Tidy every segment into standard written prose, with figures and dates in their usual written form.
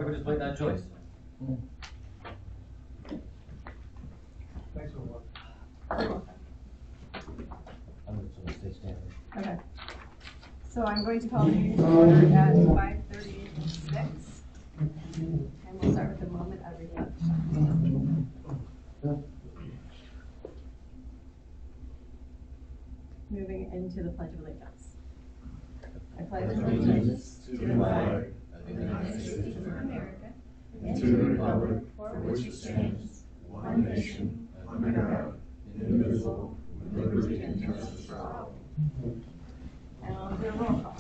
we're just waiting on Joyce. Thanks for what? I'm gonna stay standing. Okay. So I'm going to call the meeting to order at 5:36. And we'll start with the moment of reflection. Moving into the Pledge of Allegiance. I pledge allegiance to the flag of the United States of America and to the republic for which it stands, one nation, under God, indivisible, with liberty and justice for all. And I'll do a roll call.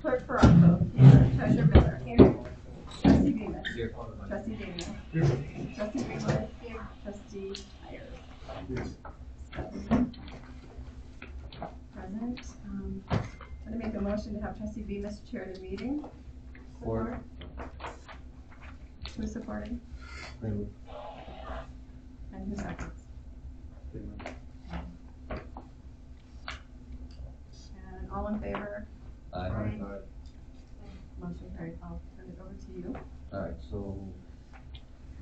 Clerk Ferracco. Here. Treasurer Miller. Here. Trustee Bemis. Here. Trustee Daniel. Here. Trustee Greenwood. Here. Trustee Ayers. Present. I'm going to make a motion to have Trustee Bemis chair the meeting. Support. Who's supporting? Greenwood. And who seconds? And all in favor? Aye. Motion carried. I'll turn it over to you. Alright, so,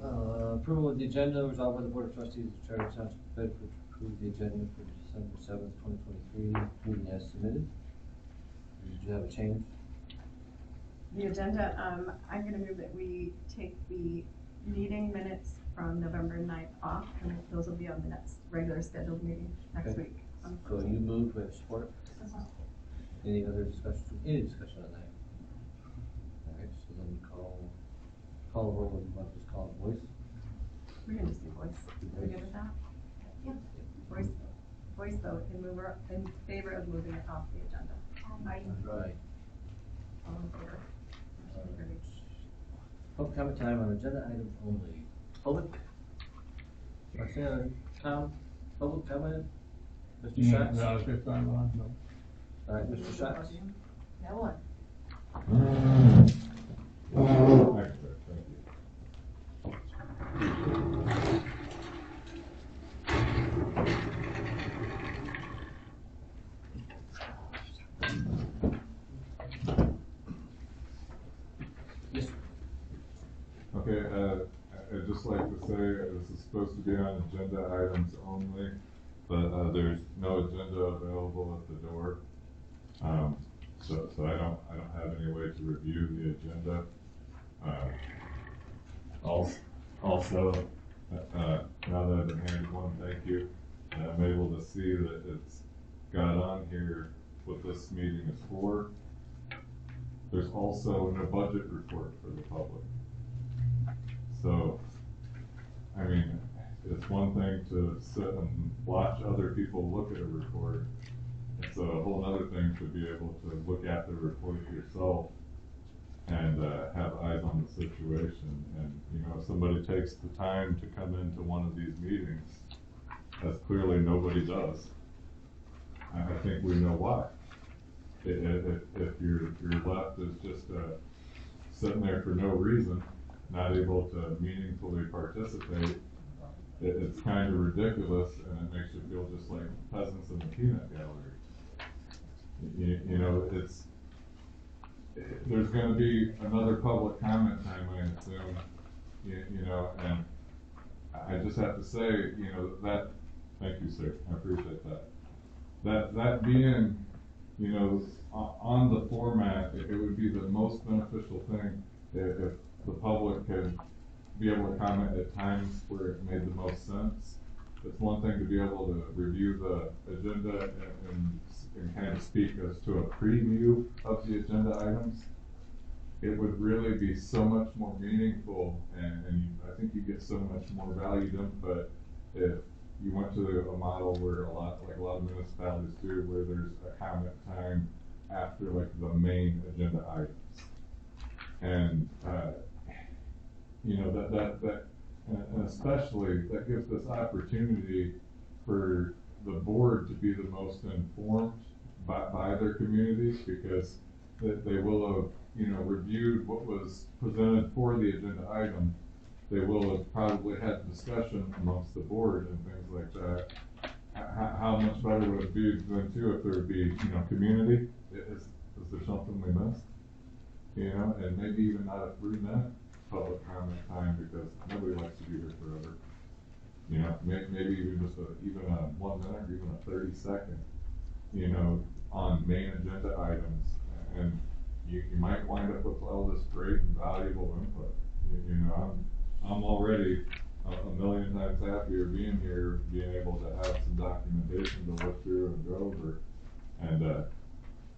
approval of the agenda, resolved by the Board of Trustees of Charter Township of Bedford to approve the agenda for December 7th, 2023, including as submitted. Did you have a change? The agenda, I'm going to move that we take the meeting minutes from November 9th off, and those will be on the next regular scheduled meeting next Okay. week. So you moved with support? Any other discussion, on that? Alright, so then call a roll, you want to just call it voice? We can just do voice. Are we good with that? Yeah. Voice vote in favor of moving it off the agenda. Right. All in favor? Motion carried. Public comment time on agenda items only. Public? Roxanne, Tom, public comment? Mr. Schatz? No, it's good time on, no. Alright, Mr. Schatz? No one. Yes. Okay, I'd just like to say this is supposed to be on agenda items only, but there's no agenda available at the door. So I don't have any way to review the agenda. Also, now that I've been handed one, thank you. I'm able to see that it's got on here what this meeting is for. There's also no budget report for the public. So, I mean, it's one thing to sit and watch other people look at a report. It's a whole other thing to be able to look at the report yourself and have eyes on the situation. And, you know, if somebody takes the time to come into one of these meetings, as clearly nobody does, I think we know why. If your left is just sitting there for no reason, not able to meaningfully participate, it's kind of ridiculous, and it makes you feel just like peasants in the peanut gallery. You know, there's going to be another public comment time, I assume, you know, and I just have to say, you know, that, thank you, sir, I appreciate that. That being, you know, on the format, it would be the most beneficial thing if the public could be able to comment at times where it made the most sense. It's one thing to be able to review the agenda and kind of speak as to a preview of the agenda items. It would really be so much more meaningful, and I think you get so much more valued input if you went to a model where a lot of municipalities do, where there's a comment time after like the main agenda items. And you know, and especially that gives this opportunity for the board to be the most informed by their communities, because they will have, you know, reviewed what was presented for the agenda item. They will have probably had discussion amongst the board and things like that. How much better would it be then too if there would be, you know, community? Is there something we missed? you know, and maybe even not a 3-minute public comment time, because nobody likes to be here forever. You know, maybe even just even a 1 minute or even a 30-second, you know, on main agenda items, and you might wind up with all this great and valuable input. You know, I'm already a million times happier being here, being able to have some documentation to look through and go over. And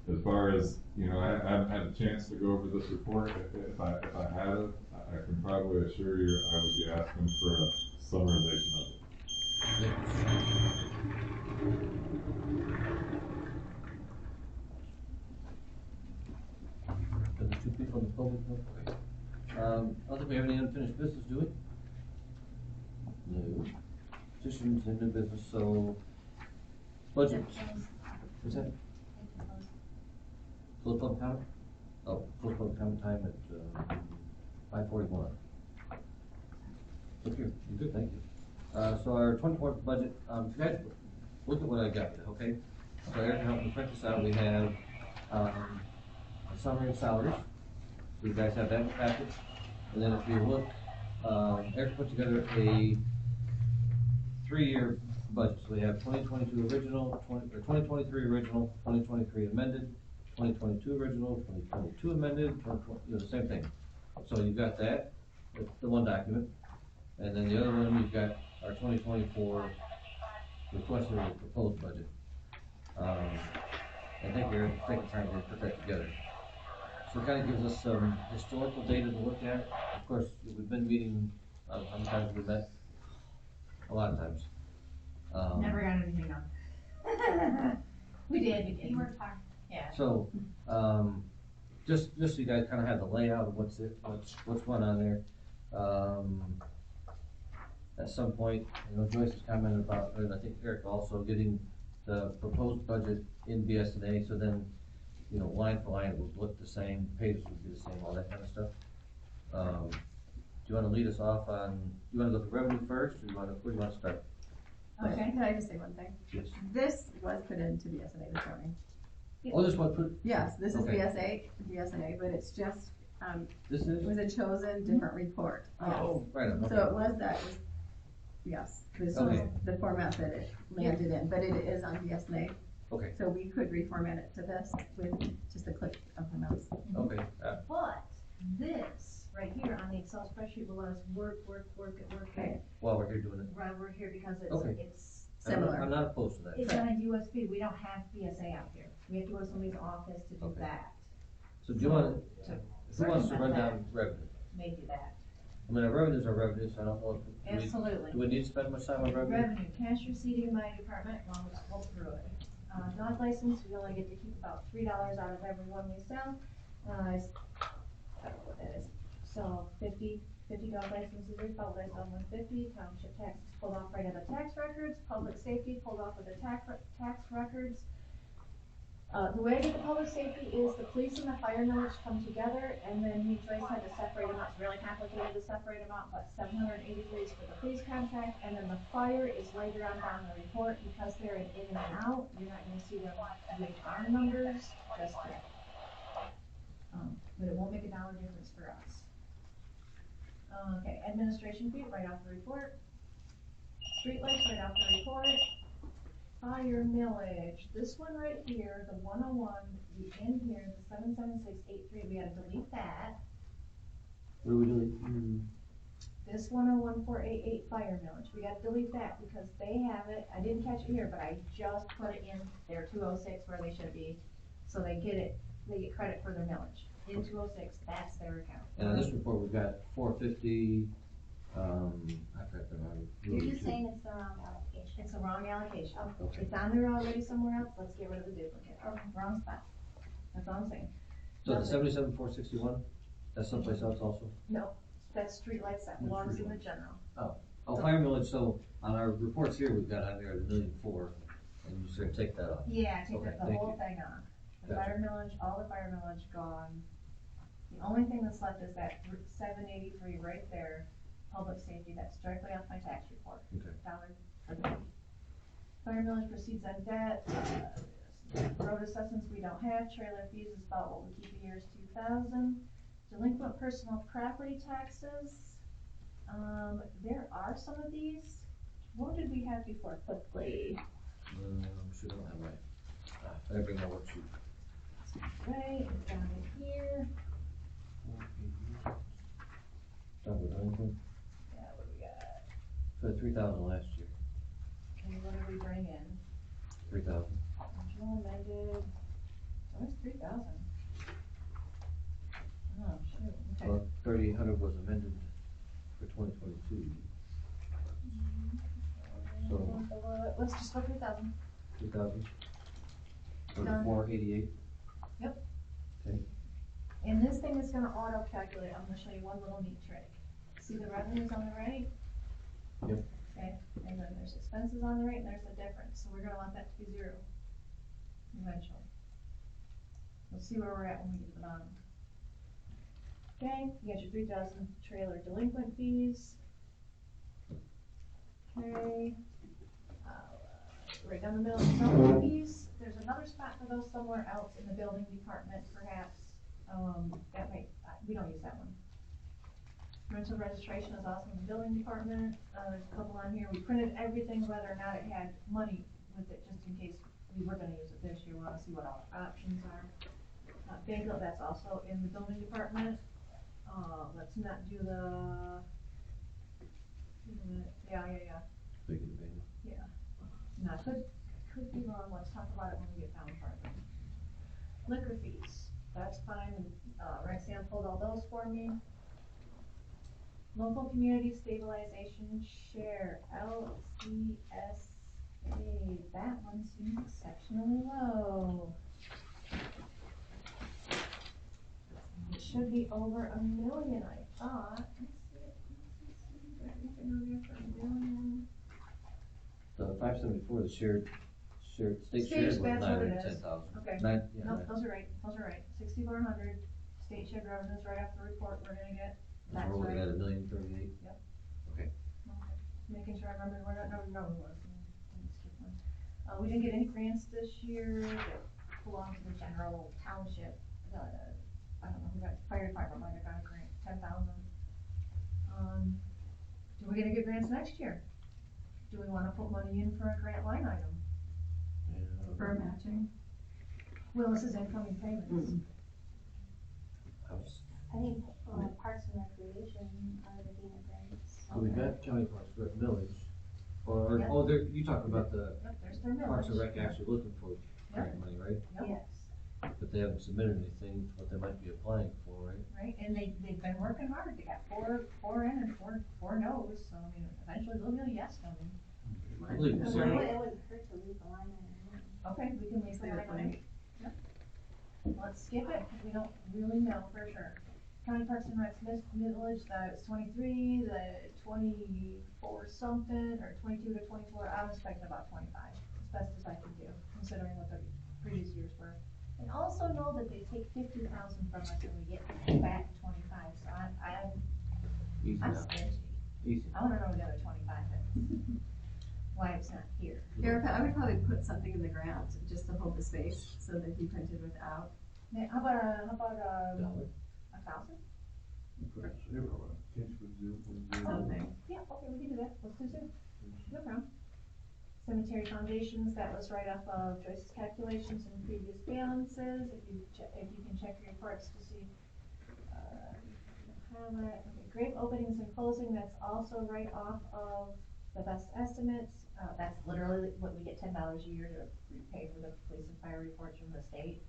as far as, you know, I haven't had a chance to go over this report. If I had it, I can probably assure you I would be asking for a summarization of it. Are the two people in the public know? Okay. I don't think we have any unfinished business, do we? No. Petitions and new business, so budget. What's that? Close public comment? Oh, close public comment time at 5:41. Look here, you're good, thank you. So our 24th budget, if you guys look at what I got here, okay? So Eric can help me print this out. We have a summary of salaries. So you guys have that in the package. And then if you look, Eric put together a 3-year budget. So we have 2022 original, 2023 original, 2023 amended, 2022 original, 2022 amended, 2020, you know, the same thing. So you've got that, the one document. And then the other one, you've got our 2024 requested or proposed budget. I think Eric taking time to put that together. So it kind of gives us some historical data to look at. Of course, we've been meeting, how many times we've met? A lot of times. Never got anything done. We did. You worked hard. Yeah. So, just so you guys kind of have the layout of what's going on there. At some point, you know, Joyce has commented about, and I think Eric also, getting the proposed budget in BSNA, so then, you know, line for line it would look the same, pages would be the same, all that kind of stuff. Do you wanna lead us off on, you wanna go through revenue first, or where do you wanna start? Okay, can I just say one thing? Yes. This was put into BSNA this morning. Oh, this one, put, Yes, this is Okay. BSNA, but it's just, this it is? was a chosen different report. Oh, right on, So okay. it was that, yes, this was Okay. the format that it landed in, but it is on BSNA. Okay, So we could reformat it to this with just a click of the mouse. okay, But this, right here on the Excel spreadsheet will let us work Okay. it. while we're here doing it. Right, we're here because Okay. it's Similar. I'm not opposed to that. it's on a USB, we don't have BSA out here. We have to go to somebody's office to do Okay. that, So do you want, to who wants to run circumvent down revenue? maybe that. I mean, our revenues are revenues, so I don't know if, Absolutely. do we need to spend much time on revenue? Revenue, cash receiving by department, well, we'll just go through it. Dog license, we only get to keep about $3 out of every one we sell. I don't know what that is. So 50 dog licenses, we publish on 150, township taxes pulled off right of the tax records, public safety pulled off of the tax records. The way I get the public safety is the police and the fire millage come together, and then me and Joyce had to separate them out. It's really complicated to separate them out, but 783 is for the police contract, and then the fire is later on down the report, because they're in and out, you're not gonna see them with our numbers, just yet. But it won't make a dollar difference for us. Okay, administration fee, right off the report. Streetlights, right off the report. Fire millage, this one right here, the 101, the in here, the 77683, we gotta delete that. What are we doing? This 101,488 fire millage, we gotta delete that because they have it, I didn't catch it here, but I just put it in their 206 where they should be. So they get credit for their millage. In 206, that's their account. And on this report, we've got 450, I forgot the number. You're just saying it's the wrong allocation. It's the wrong allocation. Okay. It's on there already somewhere else, let's get rid of the duplicate. Oh, wrong spot. That's all I'm saying. So the 77,461, that's someplace else also? No, that's streetlights, that belongs in the general. Oh, fire millage, so on our reports here, we've got on there $1,000,004, and you're just gonna take that off. Yeah, take Okay, the thank whole you. thing off. The Gotcha. fire millage, all the fire millage gone. The only thing that's left is that 783 right there, public safety, that's directly off my tax report. Okay. Dollar for the fire millage proceeds on debt, Road assessments we don't have, trailer fees is about what we keep a year is 2,000. Delinquent personal property taxes, there are some of these. What did we have before quickly? Should don't have my, I bring my worksheet. Right, it's down in here. Start with delinquent, Yeah, what do we got? so 3,000 last year, And what did we bring in? 3,000. Original amended, where's 3,000? Oh, shoot, okay. Well, 3,800 was amended for 2022, So- Let's just go 3,000. 2,000. Done. 488. Yep. Okay. And this thing is gonna auto calculate, I'm gonna show you one little neat trick. See the revenues on the right? Yep. Okay, and then there's expenses on the right, and there's the difference, so we're gonna want that to be 0. Eventually. We'll see where we're at when we get to the bottom. Okay, you got your 3,000 trailer delinquent fees. Okay. Right down the middle, zoning fees, there's another spot for those somewhere else in the building department perhaps, that might, we don't use that one. Rental registration is also in the building department, there's a couple on here, we printed everything whether or not it had money with it, just in case we were gonna use it this year, we wanna see what all our options are. Bingo, that's also in the building department, let's not do the, yeah. Big advantage. No, could be wrong, let's talk about it when we get down farther. Liquor fees, that's fine, Rexanne pulled all those for me. Local community stabilization share, LCSA, that one seems exceptionally low. It should be over $1 million, I thought, let's see, is there anything on there for $1 million? The 574, the shared, state State, shared was that's what it is. 910,000. Okay. Nope, those are right, 6,400, state shared revenues right off the report we're gonna get, that's We're looking right. at 1,038,000. Okay. Making sure I remember where that number was. Skip one. We didn't get any grants this year that belong to the general township, I don't know who got, fire department might have got a grant, 10,000. Do we gonna get grants next year? Do we wanna put money in for a grant line item? For matching. Well, this is incoming payments. I think, Parks and Recreation are looking at grants. So we've got county parks, rec millage, or, Yep. oh, you talking about the Yep, there's their millage. Parks and Rec actually looking for grant money, right? Yep. Yes. But they haven't submitted anything, what they might be applying for, right? Right, and they've been working hard, they got four in and four no's, so I mean, eventually they'll get a yes coming. I believe It it's wouldn't zero. hurt to leave a line item. Okay, we can leave the Fair line point. item. Yep. Let's skip it, cause we don't really know for sure. County Parks and Rec millage, that's 23, the 24 something, or 22 to 24, I'm expecting about 25, as best as I can do, considering what the previous years were. And also know that they take 50,000 from us and we get back 25, so Easy I'm now, stingy. easy. I wanna know where the other 25 is. Why it's not here. Erica, I would probably put something in the grant just to hold the space so that he printed without. Now, how about Dollar. 1,000? Something. Yeah, okay, we can do that, let's do 2. No problem. Cemetery foundations, that was right off of Joyce's calculations and previous balances, if you can check your reports to see. Okay, grave openings and closing, that's also right off of the best estimates, that's literally what we get $10 a year to repay for the police and fire reports from the state,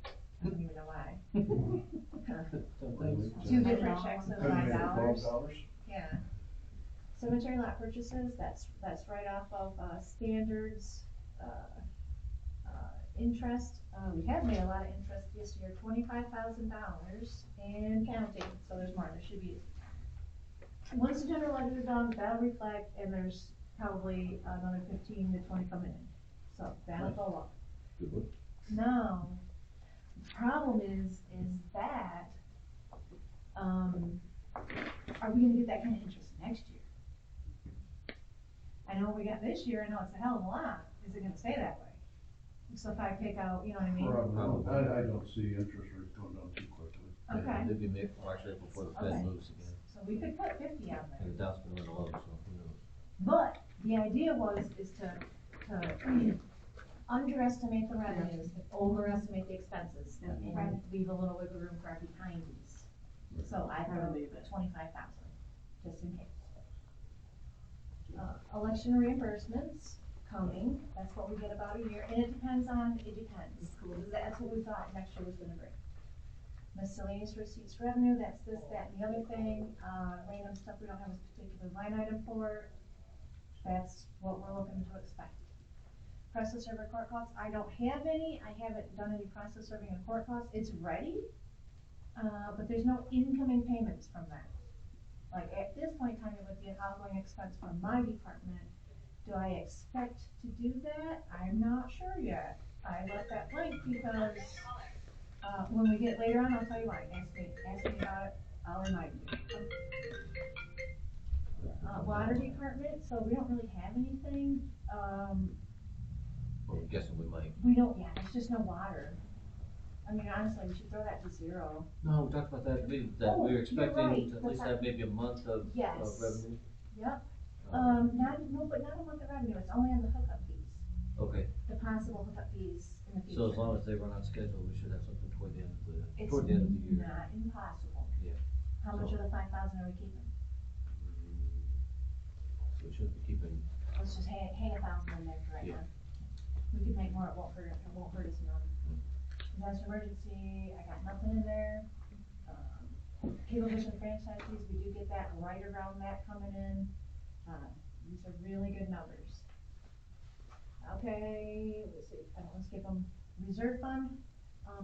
I don't even know why. Two different checks of $5. Yeah. Cemetery lot purchases, that's right off of, standards, interest, we have made a lot of interest this year, $25,000 and counting, so there's more, there should be. Once the general ledger is done, that'll reflect, and there's probably another 15 to 20 coming in, so that'll go up. Good work. Now, the problem is that, are we gonna get that kind of interest next year? I know we got this year, I know it's a hell of a lot, is it gonna stay that way? So if I pick out, you know what I mean? Probably, I don't see interest rates going down too quickly. Okay. They'd be made, March, April before the Okay. Fed moves again, So we could put 50 on there. and the Dow's gonna run low, so who knows? But the idea is to underestimate the revenues, and overestimate the expenses, Yeah. and leave a little wiggle room for our behindies. So I I would wrote leave it. 25,000, just in case. Election reimbursements coming, that's what we get about a year, and it depends. That's what we thought next year was gonna bring. Miscellaneous receipts revenue, that's this, that, and the other thing, random stuff we don't have a particular line item for, that's what we're looking to expect. Process server court costs, I don't have any, I haven't done any process serving and court costs, it's ready, but there's no incoming payments from that. Like, at this point in time, it would be an outgoing expense from my department. Do I expect to do that? I'm not sure yet. I left that blank because, when we get later on, I'll tell you why. Ask me about it, I'll remind you. Water department, so we don't really have anything. Well, I'm guessing we might. We don't, yeah, there's just no water. I mean, honestly, we should throw that to zero. No, we talked about that, we Oh, were you're expecting right, to at the least fact- have maybe a month of Yes. revenue. Yep, Um, not a month of revenue, it's only on the hookup fees, Okay, the possible hookup fees in the future. so as long as they run on schedule, we should have something toward the end of the It's year. not impossible. Yeah. How much of the 5,000 are we keeping? So we shouldn't be keeping, Let's just hang 1,000 in there for right Yeah. now. We could make more, it won't hurt us none. Disaster emergency, I got nothing in there. Cablevision franchise fees, we do get that right around that coming in. These are really good numbers. Okay, let's see, I don't wanna skip them. Reserve fund,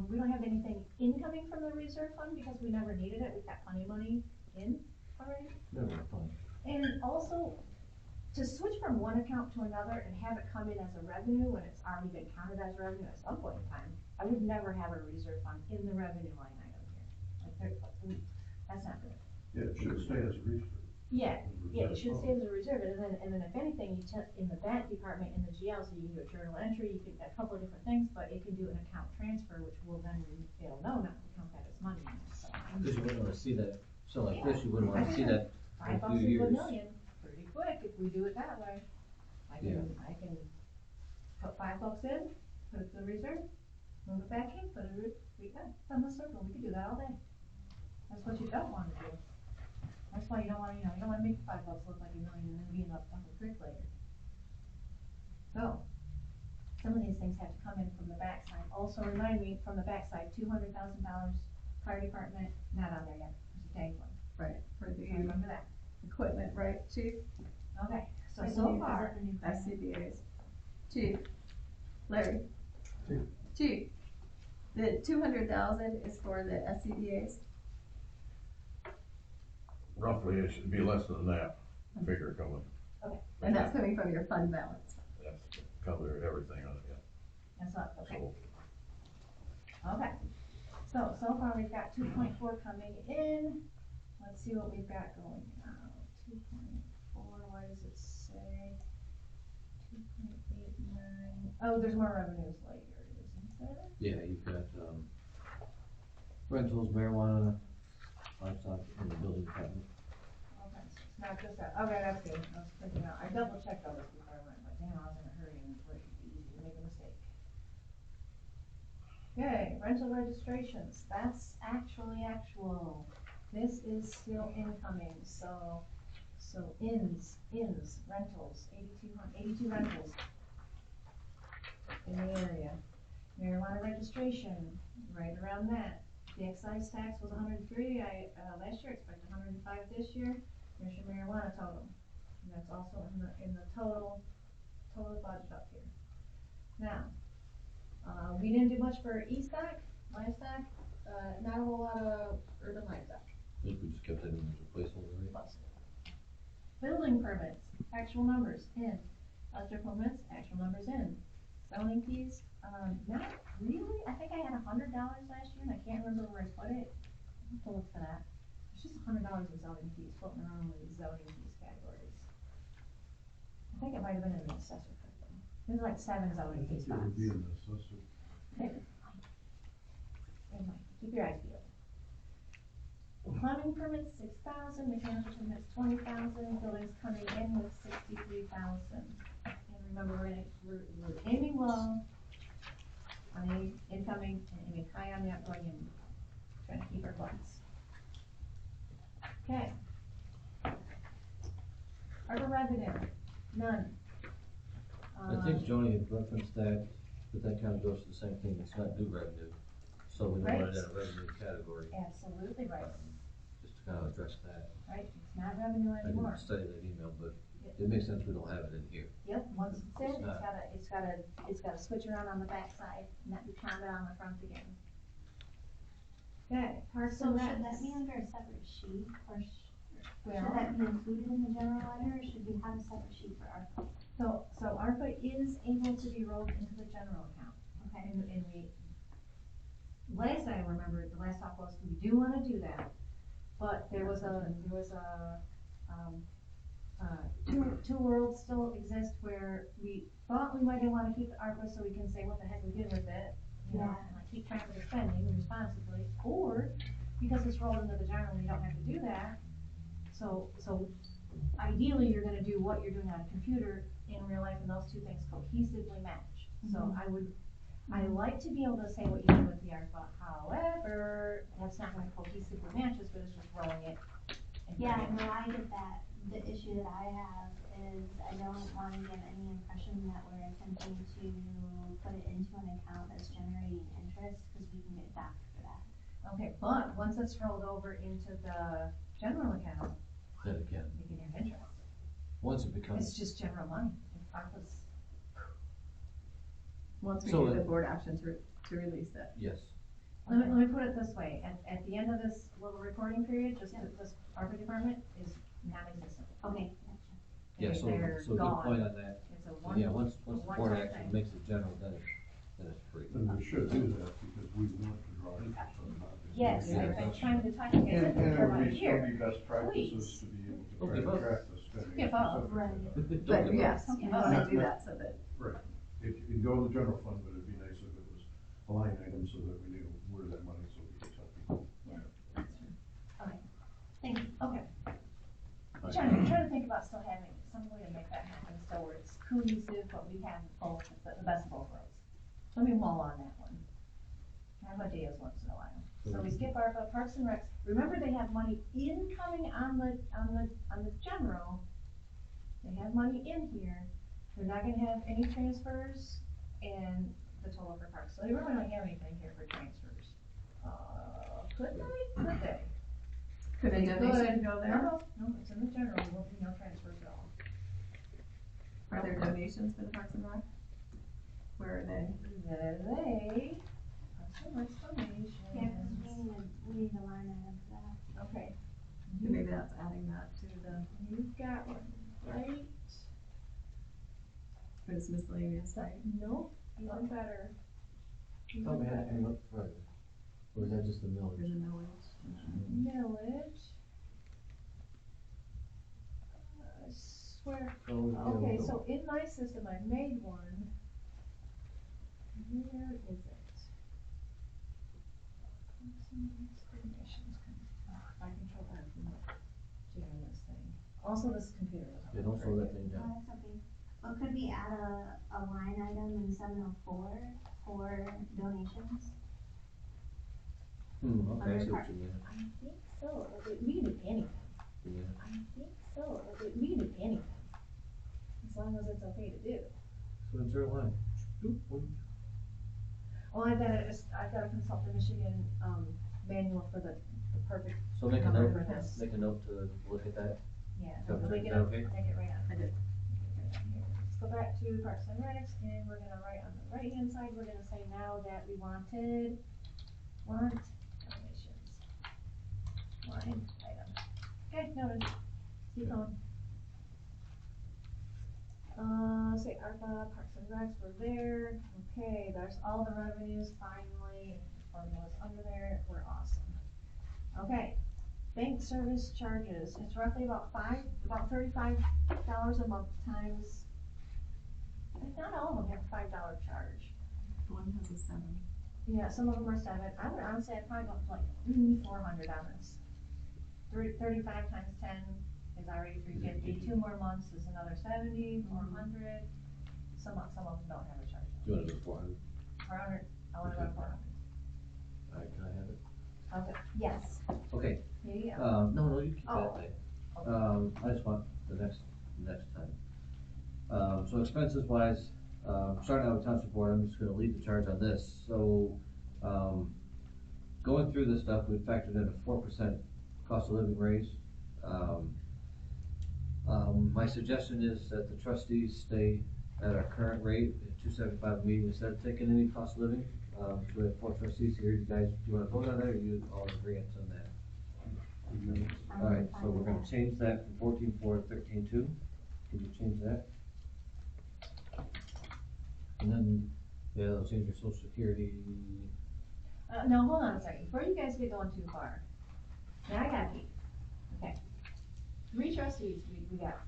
we don't have anything incoming from the reserve fund because we never needed it, we've got plenty of money in already. never fun. And also, to switch from one account to another and have it come in as a revenue when it's already been counted as revenue at some point in time, I would never have a reserve fund in the revenue line item here. That's not good. Yeah, it should stay as a reserve. Yeah, it should stay as a reserve, and then if anything, you in the bank department, in the GL, so you can do a journal entry, you can, a couple of different things, but it can do an account transfer, which will then, it'll know not to count that as money, so. Because you wouldn't wanna see that, so like this, you wouldn't wanna see that in a $5 few a years. million, pretty quick if we do it that way. I can put $5 in, put it to the reserve, move it back in, put it, on the circle, we can do that all day. That's what you don't wanna do. That's why you don't wanna, you don't wanna make $5 look like $1 million and then be in a creek later. So, some of these things have to come in from the backside. Also remind me, from the backside, $200,000 fire department, not on there yet, there's a dang one. Right, for So the remember that. equipment, right, chief? Okay, so Is so it far. the new SCBA's. Chief, Larry. Chief. Chief, the 200,000 is for the SCBA's? Roughly, it should be less than that figure coming. Okay, And that's coming from your fund balance. That's cover everything on it, yeah. that's not, okay. So, Okay, so far we've got 2.4 coming in, let's see what we've got going now, 2.4, what does it say? 2.89, oh, there's more revenues later, isn't there? Yeah, you've got, rentals, marijuana, livestock in the building department. Okay, so it's not just that, okay, that's good, I was thinking, I double checked all this before I went, but damn, I was in a hurry and it would be easy to make a mistake. Okay, rental registrations, that's actual. This is still incoming, so inns, rentals, 82 rentals in the area. Marijuana registration, right around that. The excise tax was 103, last year, expect 105 this year. There's your marijuana total, and that's also in the total budget up here. Now, we didn't do much for livestock, not a whole lot of urban livestock. I think we just kept that in as a placeholder, right? Building permits, actual numbers in. Electrical permits, actual numbers in. Zoning fees, not really, I think I had $100 last year and I can't remember where I put it. I'll have to look for that. It's just $100 in zoning fees floating around in the zoning fees categories. I think it might have been in the assessor card though. There's like 7 I zoning think it spots. would be in this, let's see. Anyway, keep your eyes peeled. Plumbing permits 6,000, mechanical permits 20,000, buildings coming in with 63,000. And remember, we're aiming low on the incoming and aiming high on the outgoing and trying to keep our funds. Okay. ARPA revenue, none. I think Joni had referenced that, but that kind of goes to the same thing, it's not due revenue. So we don't want it in a revenue category, Absolutely right, just to kind of address that. right? It's not revenue I anymore. didn't study that email, but it makes sense we don't have it in here. Yep, once it's in, It's it's gotta switch around on the backside, not be counted on the front again. Okay, Parks So and should Recs. that be under a separate sheet, or Well, should that be included in the general letter, or should we have a separate sheet for ARPA? so ARPA is able to be rolled into the general account, Okay. and we, last I remember, the last talk was, we do wanna do that, but there was a, two worlds still exist where we thought we might wanna keep the ARPA so we can say what the heck we did with it, you know, Yeah. and like keep track of the spending responsibly, or because it's rolled into the general, we don't have to do that. So ideally, you're gonna do what you're doing on a computer in real life, and those two things cohesively match. So I like to be able to say what you do with the ARPA, however, that's not gonna cohesively match us, but it's just rolling it. and Yeah, putting it- no, I get that. The issue that I have is I don't wanna give any impression that we're attempting to put it into an account that's generating interest, cause we can get docked for that. Okay, but once it's rolled over into the general account, Then again, you can have interest. once it It's becomes, just general money. ARPA's, Once we So do the it- board action to release it. yes, let me put it this way, at the end of this little reporting period, just this ARPA department is non-existent. Okay, gotcha. yeah, so, They're so good gone. point on that. It's a So, one. yeah, once the board one-time action thing. makes it general, then it's free. And we should do that because we want to draw interest on that. Yes, Yeah, I've been that's- trying to talk you guys And, into and it for it about a would year. be best practices Please. to be able to Don't try give to up. track the spending. Give up. specifically. Right. Don't But give up. yes, we wanna do that so that, Right, if you can go to the general fund, but it'd be nice if it was a line item so that we knew where that money, so we could tell people. Thank you, okay. Trying to think about still having some way to make that happen, still where it's cohesive, but we have both, the best of both worlds. Let me mull on that one. Have ideas once in a while. So we skip ARPA, Parks and Recs, remember they have money incoming on the general. They have money in here, they're not gonna have any transfers and the total for parks, so they really don't have anything here for transfers. Could they? Could they? could a They donation could. go there? No, it's in the general, there won't be no transfers at all. Are there donations for the Parks and Rec? Where are they? They, Parks and Rec donations. Yeah, cause we need a line item for that. Okay. Maybe that's adding that to the, You've got one, right? for this miscellaneous site. Nope, even better. Thought we had to come up further, or is that just the millage? There's a millage. Millage. I swear, Oh, yeah, okay, we'll- so in my system, I made one. Where is it? I control that from doing this thing. Also, this computer was. Yeah, don't slow that thing No, down. that's okay. Well, could we add a line item in 704 for donations? Okay, I see what you mean. I think so, we can do anything. Yeah. I think so, we can do anything. As long as it's okay to do. So it's your line. Well, I've got to consult the Michigan, manual for the perfect, So make a Number note, for this. make a note to look at that. yeah, So make is it that up, okay? make it right on. I did. Right on here. Let's go back to Parks and Recs, and we're gonna write on the right-hand side, we're gonna say now that we want donations. Line item. Okay, noted. Keep going. Say ARPA, Parks and Recs, we're there. Okay, there's all the revenues finally, formulas under there, we're awesome. Okay, bank service charges, it's roughly about $35 a month times not all of them have a $5 charge. One has a 7. Yeah, some of them are 7. I would honestly, I'd probably go up to like 400 on this. 35 times 10 is already 350. 2 more months is another 70, 400. Some of them don't have a charge. You wanna do 400? 400, I wanna go to 400. Alright, can I have it? Okay, yes. Okay, Yeah. no, you keep that Oh, thing. okay. I just want the next time. So expenses wise, starting out with township board, I'm just gonna lead the charge on this. So, going through this stuff, we factored in a 4% cost of living raise. My suggestion is that the trustees stay at our current rate, at $275 a meeting, instead of taking any cost of living. So we have 4 trustees here. You guys, do you wanna vote on that, or you all agree on that? Alright, so we're gonna change that from 14.4 to 13.2. Can you change that? And then, yeah, they'll change your social security. No, hold on a second, before you guys get going too far. Now I got you. Okay. 3 trustees, we got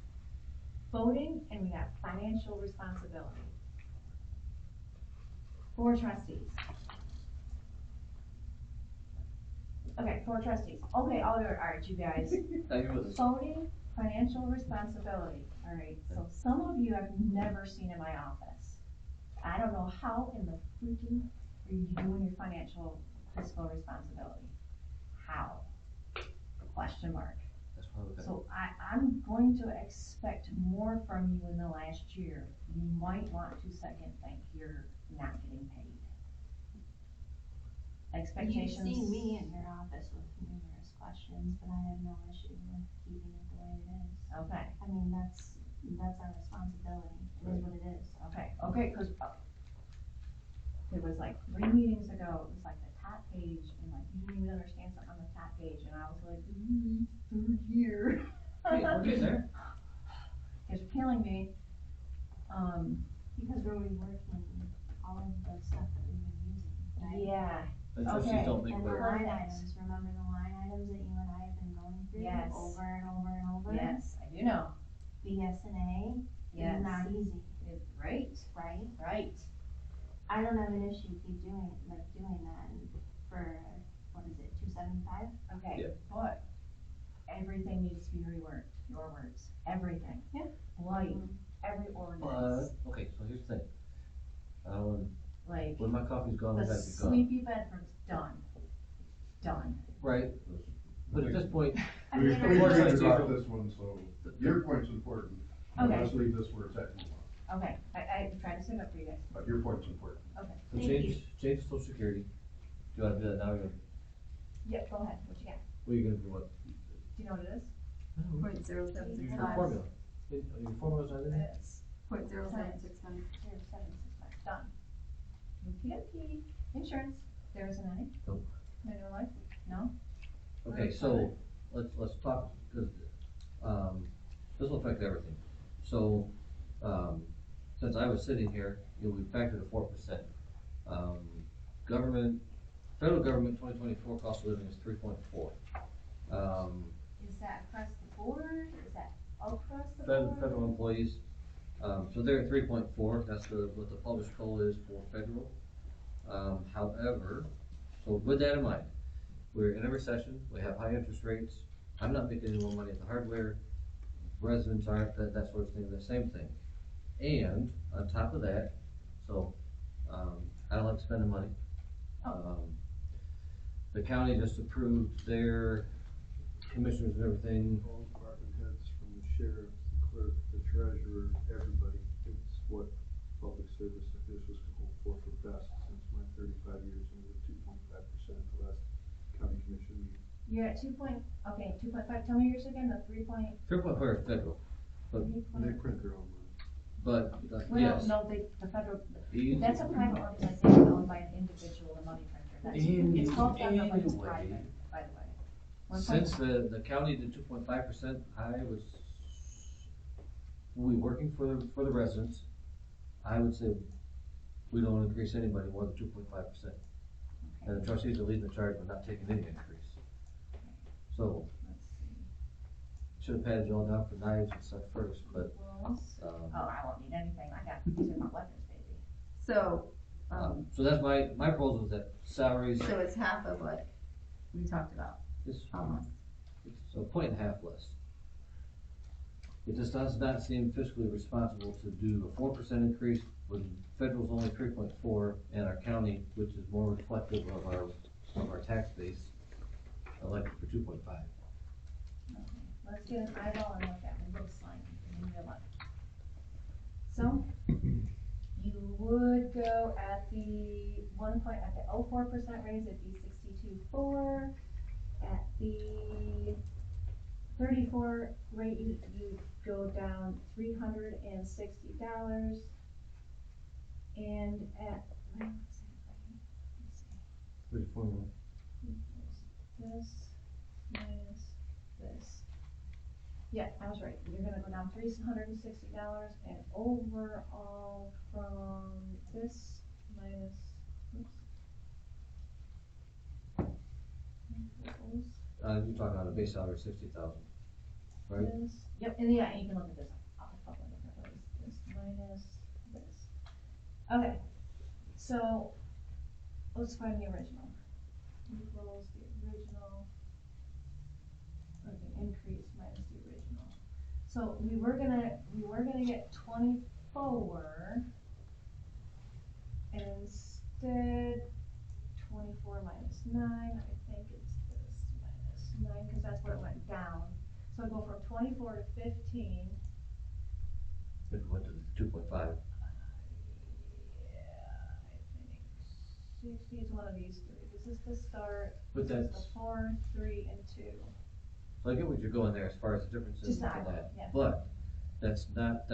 voting and we got financial responsibility. 4 trustees. Okay, 4 trustees. Okay, alright, you guys. Now you're with us. Voting, financial responsibility, alright, so some of you I've never seen in my office. I don't know how in the freaking are you doing your financial fiscal responsibility? How? Question mark. That's why we got. So I'm going to expect more from you in the last year. You might want to second think you're not getting paid. Expectations. You've seen me in your office with numerous questions, but I have no issue with keeping it the way it is. Okay, I mean, that's our responsibility, it is what it is. okay, cause it was like 3 meetings ago, it was like the top page, and like you didn't even understand something on the top page, and I was like, 3rd year. Hey, we're getting there. Cause you're killing me. Because we're reworking all of the stuff that we've been using, right? Yeah, The trustees Okay, don't make And the clear. line Perfect. items, remember the line items that you and I have been going through? Yes. Over and over and over? yes, I do know, BSNA yes. is not easy, Right, right? right. I don't have an issue doing that and for, what is it, 275? Okay, Yeah. but everything needs to be reworked, your words, everything. Yeah. Like, every ordinance, Okay, so here's the thing. like, When my coffee's gone, I the gotta be gone. Sleepy Bedford's done. Done. Right, but at this point, I We mean, we Board agreed trustees about don't- this one, so your point's important. But Okay. Let's leave this where it's at. Okay, I tried to set it up for you guys, But your point's important. okay. so Thank change social security. Do you wanna do that now, or you- Yep, go ahead, what you got? what are you gonna do, what? Do you know what it is? Point Use 0765. your formula. Your formula's not in there? It's Point 0765. 0765, done. Okey-dokey, insurance, there isn't any? Nope. Manulife, no? Okay, so, let's talk, cause, this will affect everything. So, since I was sitting here, we factored a 4%. Federal government 2024 cost of living is 3.4. Is that across the board, is that across the board? Federal employees, so they're at 3.4, that's what the published COLA is for federal. However, so with that in mind, we're in a recession, we have high interest rates, I'm not making any more money at the hardware, residents aren't, that sort of thing, the same thing. And on top of that, so, I don't like spending money. The county just approved their commissioners and everything. All department heads, from the sheriff, the clerk, the treasurer, everybody, it's what public service officials can hope for best since my 35 years into the 2.5% at the last county commission meeting. You're at 2.5, tell me yours again, the 3.3. 3.4 is federal, And they print their own money. but, Well, yes. no, the federal, Easy. that's a private organization owned by an individual, the money printer, that's, it's called federal, but it's Anyway. private, by the way. Since the county did 2.5%, we working for the residents, I would say we don't increase anybody more than 2.5%. And the trustees are leading the charge by not taking any increase. So, Let's see. should have patted you all down for knives and stuff first, but, Equals, um, oh, I won't need anything, I got, these are my weapons, baby. So, so that's my proposal is that salaries so it's half of what we talked about, is, almost. it's a point and a half less. It just does not seem fiscally responsible to do a 4% increase when federal's only 3.4 and our county, which is more reflective of our tax base, elected for 2.5. Okay, let's get an eyeball and look at it, looks like, in real life. So, you would go at the at the 0.4% raise, it'd be 62.4. At the 34 rate, you go down $360. And at, wait, what's that rate? Let's see. 34 more. This minus this. Yeah, I was right. You're gonna go down $360 and overall from this minus, oops. You're talking on a base salary of 60,000, right? This, yep, and yeah, you can look at this a couple of different ways. This minus this. Okay, so let's find the original. Equals the original, or the increase minus the original. So we were gonna get 24, and instead 24 minus 9, I think it's this minus 9, because that's what it went down. So I go from 24 to 15. If we went to the 2.5. Yeah, I think 60 is one of these three. This is the start, But this is the that's- 4, 3, and 2. So I get what you're going there as far as the differences Just and the eyeball, that, yeah. but that's not,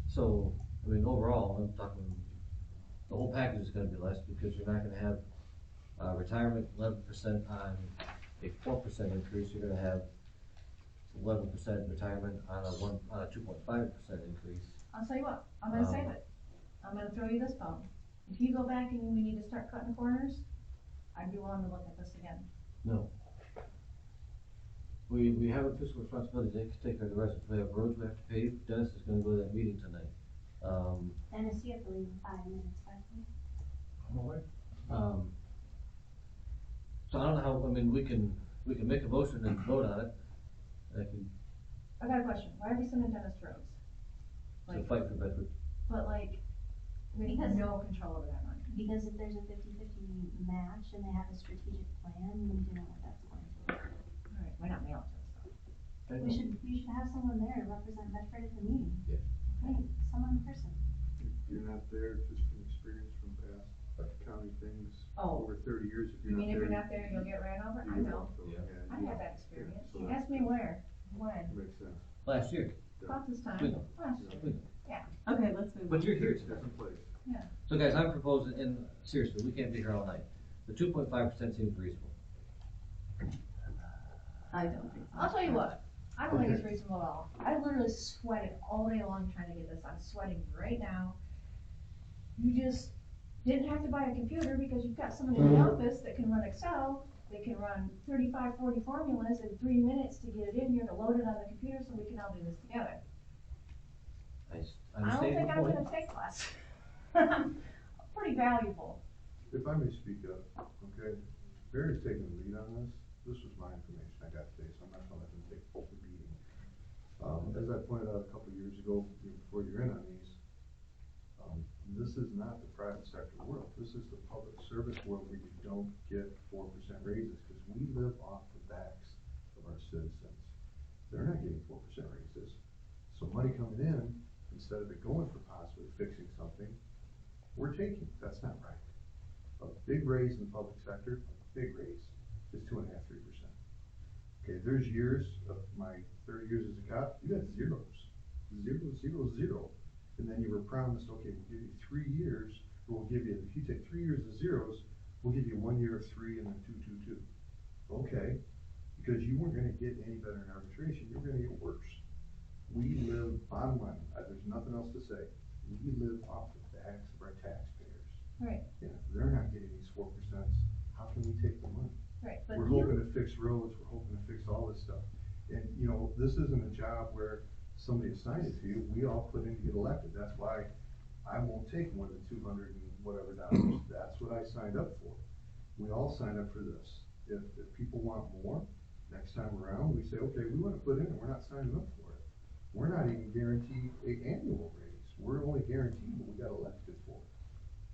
so, I mean, overall, I'm talking, the whole package is gonna be less because you're not gonna have, retirement 11% on a 4% increase, you're gonna have 11% retirement on a 2.5% increase. I'll tell you what, I'm gonna save it. I'm gonna throw you this bone. If you go back and we need to start cutting corners, I'd be willing to look at this again. No. We have a fiscal responsibility to take care of the rest. If we have roads we have to pave, Dennis is gonna go to that meeting tonight. Dennis, you have to leave in 5 minutes, by the way. I'm away. So I don't know how, I mean, we can make a motion and vote on it. I got a question. Why are we sending Dennis to roads? To fight for Bedford. But like, we have Because- no control over that money. Because if there's a 50-50 match and they have a strategic plan, we need to know what that's going to be. Alright, why not mail it to us though? We should have someone there to represent Bedford at the meeting. Yeah. Right, someone in person. If you're not there, just from experience from past county things, Oh. over 30 years, if You you're mean not if there. you're not there, you'll get ran over? I you know. won't, so, Yeah. I you had won't. that experience. so You that- asked me where, when, Makes sense. Last year, about this time, We know. last year. we know. Okay, let's move on. But you're here tonight. Different place. So guys, I'm proposing, and seriously, we can't be here all night. The 2.5% seems reasonable. I don't think so. I'll tell you what, I don't think it's reasonable at all. I literally sweated all day long trying to get this. I'm sweating right now. You just didn't have to buy a computer because you've got someone in the office that can run Excel. They can run 35, 40 formulas in 3 minutes to get it in here, to load it on the computer so we can all do this together. I I don't understand think your I'm point. gonna take less. Pretty valuable. If I may speak up, okay, Barry's taking the lead on this. This was my information I got today, so I'm not gonna let them take the beating. As I pointed out a couple of years ago, before you're in on these, this is not the private sector world. This is the public service world where you don't get 4% raises, because we live off the backs of our citizens. They're not getting 4% raises. So money coming in, instead of it going for possibly fixing something, we're taking, that's not right. A big raise in the public sector, a big raise, is 2.5%, 3%. Okay, there's years of my 30 years as a cop, you got zeros, 0, 0, 0. And then you were promised, okay, we'll give you 3 years, or we'll give you, if you take 3 years of zeros, we'll give you 1 year of 3 and then 2, 2, 2. Okay, because you weren't gonna get any better in arbitration, you're gonna get worse. We live, bottom line, there's nothing else to say, we live off the backs of our taxpayers. Right. And if they're not getting these 4%, how can we take the money? Right, but We're you, hoping to fix roads, we're hoping to fix all this stuff. And, you know, this isn't a job where somebody assigned it to you, we all put in to get elected, that's why I won't take more than $200 and whatever dollars, that's what I signed up for. We all signed up for this. If people want more, next time around, we say, okay, we wanna put in and we're not signing up for it. We're not even guaranteed a annual raise, we're only guaranteed what we got elected for.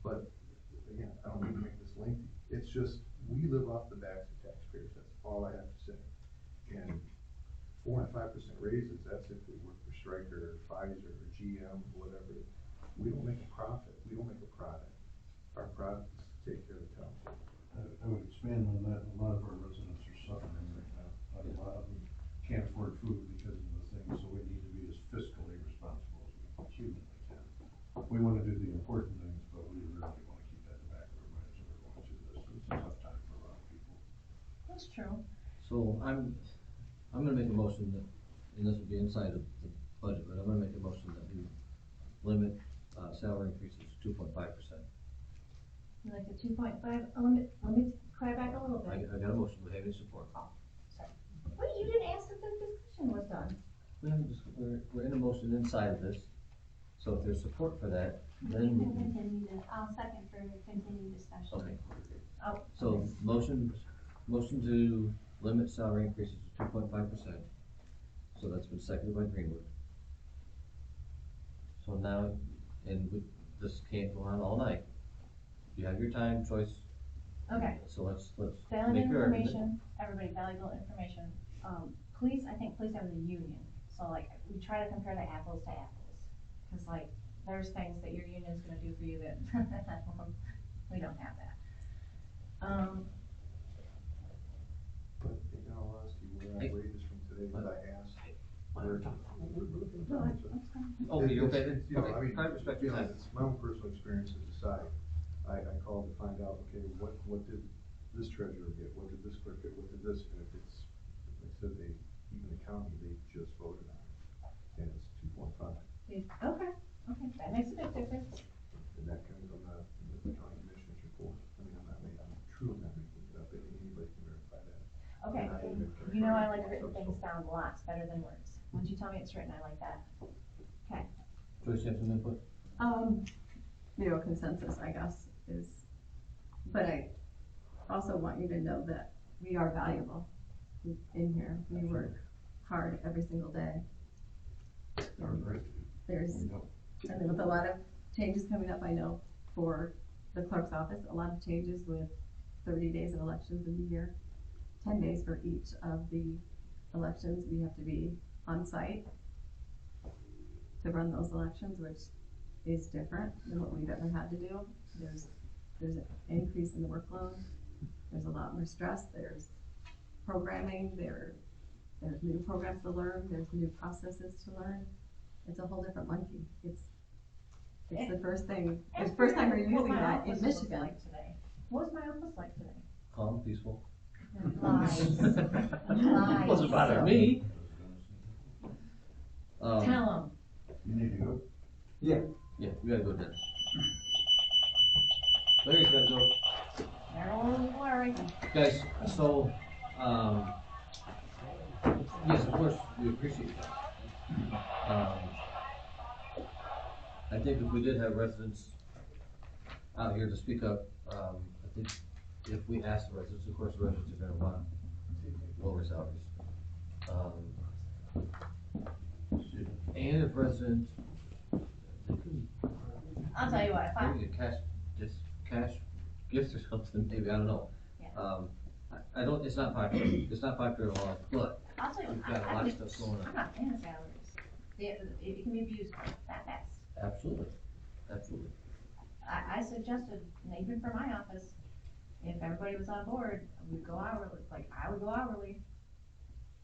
But, again, I don't mean to make this lengthy, it's just, we live off the backs of taxpayers, that's all I have to say. And 4 and 5% raises, that's if we work for Stryker, or Pfizer, or GM, or whatever. We don't make a profit, we don't make a product. Our product is to take care of the township. I would expand on that, a lot of our residents are suffering right now, a lot of them can't afford food because of the thing, so we need to be as fiscally responsible as we humanly can. We wanna do the important things, but we really wanna keep that in the back of our minds when we're going through this, it's a tough time for a lot of people. that's true. So I'm gonna make a motion that, and this will be inside of the budget, but I'm gonna make a motion that we limit, salary increases to 2.5%. You like the 2.5, let me cry back a little I bit. got a motion, do we have any support? Wait, you didn't ask if the discussion was done. We're in a motion inside of this, so if there's support for that, You then. can continue to, I'll second for continued discussion. Okay, Oh, so motion to limit salary increases to 2.5%. So that's been seconded by Greenwood. So now, this can't go on all night. You have your time choice, okay. so let's Valuable make your argument. information, everybody, valuable information. Police, I think police have a union, so like, we try to compare the apples to apples. Cause like, there's things that your union's gonna do for you that, we don't have that. But in all honesty, where I wages from today, what I asked, we're looking No, at that's fine. Okay, you okay It's, then? you know, Okay, I mean, try to respect you your know, time. it's my own personal experiences aside. I called to find out, okay, what did this treasurer get, what did this clerk get, what did this, and if it's, like I said, even the county, they just voted on it, and it's 2.5. Okay, that makes a big difference. And that comes on the county commissioner's report. I mean, I'm truly not making it up, anybody can verify that. Okay, And I even you know I confirmed like it written also. things down lots better than words. Once you tell me it's written, I like that. Okay. Joyce, you have some input? You know, consensus, I guess, is, but I also want you to know that we are valuable in here. We work hard every single day. There's, I mean, with a lot of changes coming up, I know, for the clerk's office, a lot of changes with 30 days of elections in the year, 10 days for each of the elections. We have to be on site to run those elections, which is different than what we've ever had to do. There's an increase in the workload. There's a lot more stress. There's programming. There's new programs to learn. There's new processes to learn. It's a whole different monkey. It's the first thing. It's the first time we're using that in Michigan. What was my office like today? Calm, peaceful. Lies. Lies. Wasn't bothering me. Tell them. You need to go. Yeah, we gotta go then. Larry's gotta go. Don't worry. Guys, so, yes, of course, we appreciate that. I think if we did have residents out here to speak up, I think if we ask the residents, of course, the residents are gonna want lower salaries. And if residents, they could I'll tell you what, if I, maybe a cash gift or something, maybe, I don't know. Yeah. I don't, it's not popular, it's not popular at all, but I'll tell you we've what, got a I lot of think, stuff going I'm on. not paying the salaries. It can be abused that fast. Absolutely. I suggested, and even for my office, if everybody was on board, we'd go hourly, like, I would go hourly.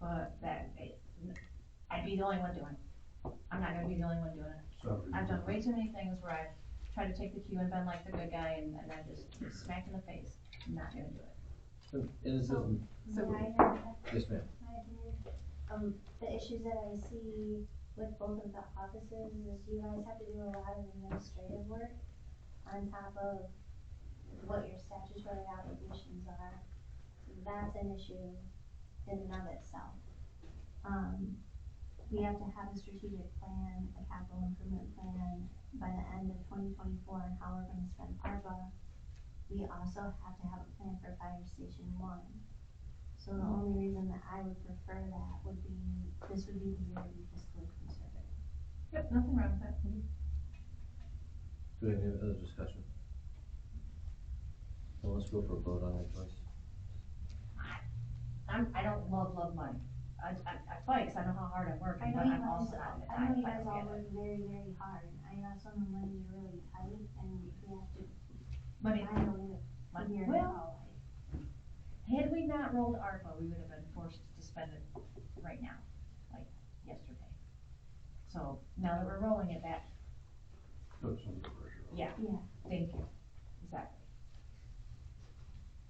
But I'd be the only one doing it. I'm not gonna be the only one doing it. I've done way too many things where I've tried to take the cue and been like the good guy and then just smacked in the face. I'm not gonna do it. And this So- isn't, May I have yes, ma'am. my opinion? The issues that I see with both of the offices is you guys have to do a lot of administrative work on top of what your statutory obligations are. that's an issue in and of itself. We have to have a strategic plan, a capital improvement plan by the end of 2024 on how we're gonna spend ARPA. We also have to have a plan for Fire Station 1. So the only reason that I would prefer that would be, this would be the year to be fiscally conservative. Yep, nothing wrong with that. Do we have any other discussion? So let's go for a vote on that, Joyce. I don't love money. I fight 'cause I know how hard I work, I and know but you I'm guys, also not in the I know you time guys if I all don't get work it. very, very hard. I know some of the money is really tight and we have to Money, find a way to figure it well, out. had we not rolled ARPA, we would have been forced to spend it right now, like yesterday. So now that we're rolling it back, Put some pressure on. yeah, Yeah, thank you, exactly.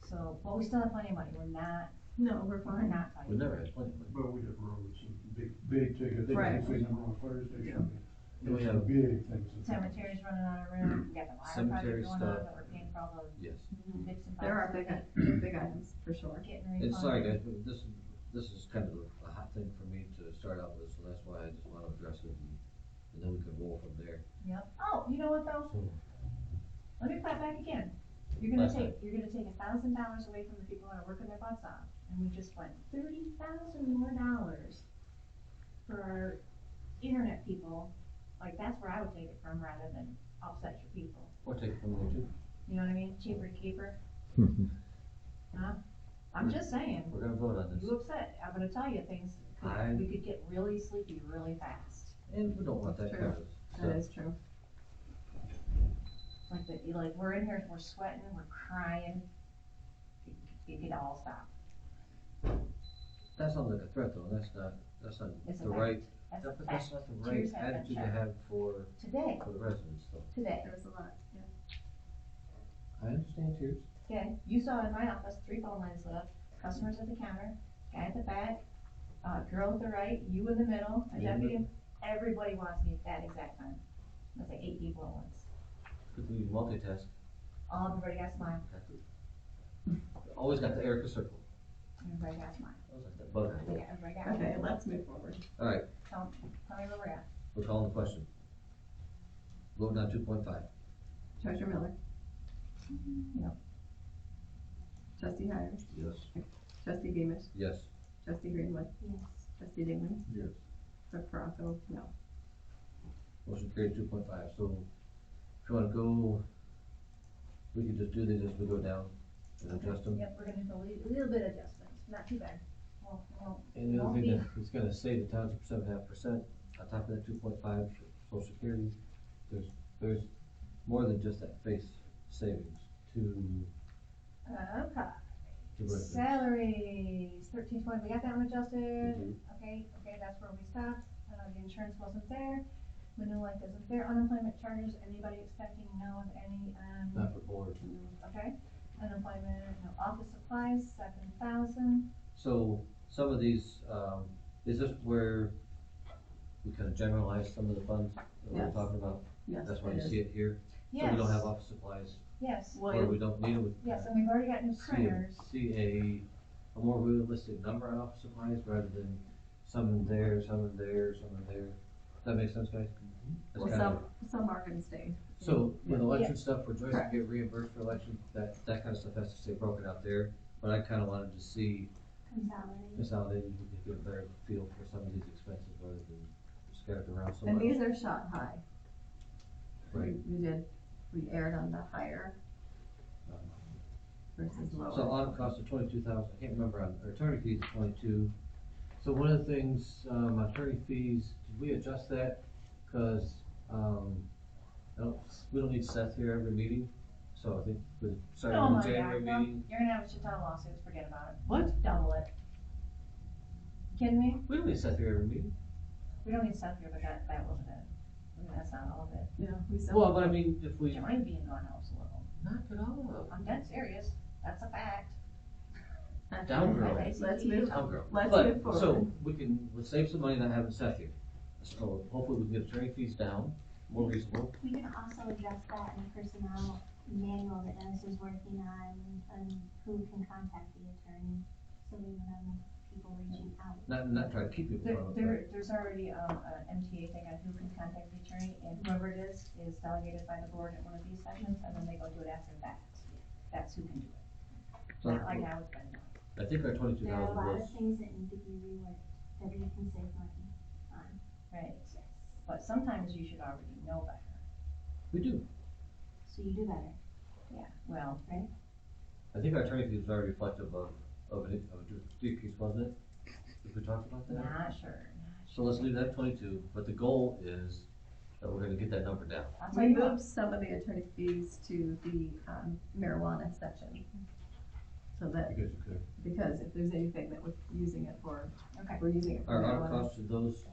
So, but we still have plenty of money, we're not we're fine. tight. We never had plenty of money. But we have roads and big tickets, Right. if we number one fire station. Yeah. We There's have- some big things. that- Cemetery's running out of room, we got the water Cemetery project going on, stuff. that we're paying for all those Yes. bits and There are bobs. big items, for sure. Getting refunded. And sorry guys, but this is kind of a hot thing for me to start out with, so that's why I just wanna address it and then we can roll from there. Yep, oh, you know what though? So, Let me clap back again. You're gonna Last take $1,000 away from the people that are working their butts off, and we just went $30,000 more for our internet people. Like, that's where I would take it from rather than upset your people. or take it from there too. You know what I mean? Cheaper to keeper. Huh? I'm just saying, We're gonna vote on this. you upset, I'm gonna tell you things, we could get really sleepy really fast. And we don't want that That's kind true. of That stuff. is true. Like we're in here, we're sweating, we're crying. It could all stop. That sounds like a threat though, that's not It's a the fact. right, That's a but that's fact. not the right Tears have been attitude to shed. have for Today, the residents though. today. There was a lot, yeah. I understand tears. Okay, you saw in my office, 3 phone lines lit up, customers at the counter, guy at the back, girl at the right, you in the middle, a Me in the deputy, everybody wants me at that exact time. That's like 8 people at once. Good thing you multitask. Everybody got a smile, Always got the Erica circle. everybody got a smile. Always like that bug. Everybody got Okay, one. let's move forward. Alright, Tell me where we're at. we're calling the question. Voting on 2.5. Treasurer Miller. No. Trustee Hires. Yes. Trustee Beamish. Yes. Trustee Greenwood. yes. Trustee Dignan. Yes. Clerk Bronco, no. Motion carried 2.5, so if you wanna go, we can just do these as we go down and adjust them. Yep, we're gonna do a little bit of adjustments, not too bad. Well, And the other won't thing be- that it's gonna save the township 7.5%, on top of that 2.5 for social security, there's more than just that face savings to Okay. residents. Salaries, 1320, we got that one adjusted, Mhm. okay, that's where we stopped, the insurance wasn't there, Manulife isn't there, unemployment charges, anybody expecting no of any, Not for board. okay? Unemployment, no, office supplies, 7,000, So some of these, is this where we kind of generalize some of the funds that we're Yes. talking about? Yes, That's why it you is. see it here? yes. So we don't have office supplies, Yes, or Well, we don't need them. yes, and we've already got new printers, See a more realistic number on office supplies rather than some in there, some in there, some in there. Does that make sense, guys? That's well, kind of- some are gonna stay. So with Yeah. election stuff, where Joyce Correct. can get reimbursed for election, that kind of stuff has to stay broken out there. But I kind of wanted to see Consolidated. consolidated, we could get a better feel for some of these expenses rather than scattered around so And much. these are shot high. Right. We aired on the higher versus lower. So audit costs of 22,000, I can't remember, our attorney fees are 22. So one of the things, attorney fees, did we adjust that? Cause, we don't need Seth here every meeting, so I think we started oh with my the January God, no, meeting. you're gonna have a shit ton of lawsuits, forget about it. What? Double it. Kidding me? We don't need Seth here every meeting. We don't need stuff here, but that wasn't it. I mean, that's not all of it. Yeah, we still. Well, but I mean, if we. Join being gone helps a little. Knock it all I'm dead serious, that's a fact. Down girl. Okay. Let's move, Town girl. let's But, move forward. so, we'll save some money not having Seth here. So hopefully we can get attorney fees down, more reasonable. We can also address that in the personnel manual that Dennis is working on who can contact the attorney, so we don't have people reaching out. Not trying to keep people from it, but There's already, an MTA thing on who can contact the attorney, and whoever it is delegated by the board at one of these sessions, and then they go do it after that. That's who can do it. so Not like how it's been done. I think our 22,000 There are a lot was, of things that need to be reworked, that we can save money on. Right, but sometimes you should already know better. we do. So you do better. Yeah, well, I think our attorney fee was already reflective of a decrease, wasn't it? If we talked about that? not sure. So let's leave that 22, but the goal is that we're gonna get that number down. I'll tell We you what, moved some of the attorney fees to the marijuana section. So that, Because you could. because if there's anything that we're using it for, okay, we're using it for Our marijuana. costs of those,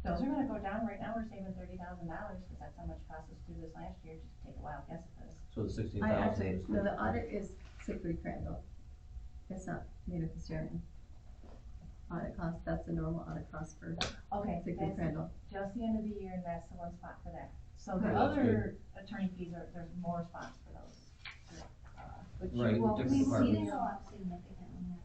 those are gonna go down, right now we're saving $30,000, cause that's how much cost us to do this last year, just take a wild guess at this. so the 16,000 I actually, is. no, the audit is Siegfried Crandall. It's not Maynard Custodian. Audit cost, that's the normal audit cost for Okay, Siegfried that's Crandall. just the end of the year, and that's the one spot for that. So the Okay, that's other attorney fees there's more spots for those. But you Right, won't different be departments. seeing Go up significantly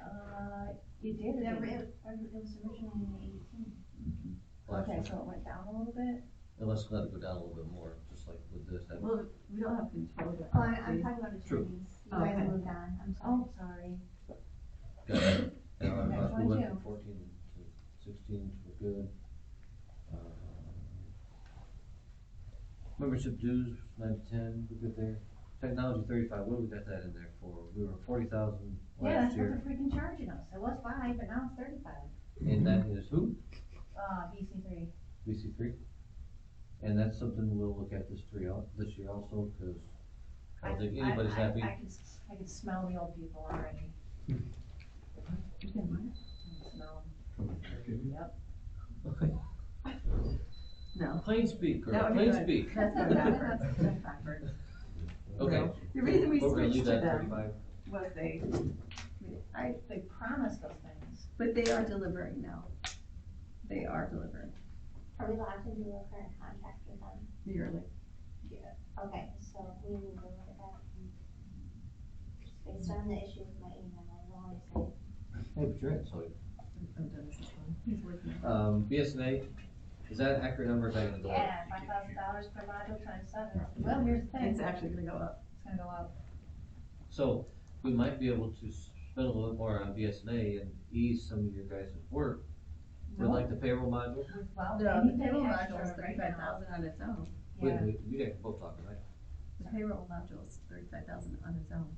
on it did, that. or It didn't? was originally in 18. last Okay, year. so it went down a little bit? And let's let it go down a little bit more, just like with this. that- Well, we don't have control of it. Oh, I'm talking about True. attorneys. You Oh, guys okay. moved on, I'm Oh, sorry. sorry. Got it. And our Next costs, we one went too. from 14 to 16, we're good. Membership dues, 9 to 10, we're good there. Technology 35, what do we got that in there for? We were 40,000 Yeah, last that's what year. they're freaking charging us. It was 5, but now it's 35. And that is who? BC3. BC3? And that's something we'll look at this year also, cause I don't think anybody's happy. I can smell the old people already. You can what? I can smell Coming back in. them. Yep. No. Plain speak, That girl, would be plain good. speak. That's going backwards, that's backwards. Okay. No. The reason we We're gonna switched leave to that at them 35. was They promised those things. but they are delivering now. They are delivering Are we allowed to do a current contract with them? yearly. Okay, so we need to look at that. Based on the issue with my email, I will always say, Hey, but you're in, so, Oh, Dennis is on. He's working. BSNA, is that an accurate number, or is that gonna go up? Yeah, $5,000 per module times 7. Well, here's the thing. It's actually gonna go up. It's gonna go up. So, we might be able to spend a little bit more on BSNA and ease some of your guys' work with No. like the payroll module. Well, No, the anything payroll extra module is right now. 35,000 on its own. Wait, Yeah. you guys are both talking, right? The payroll module is 35,000 on its own.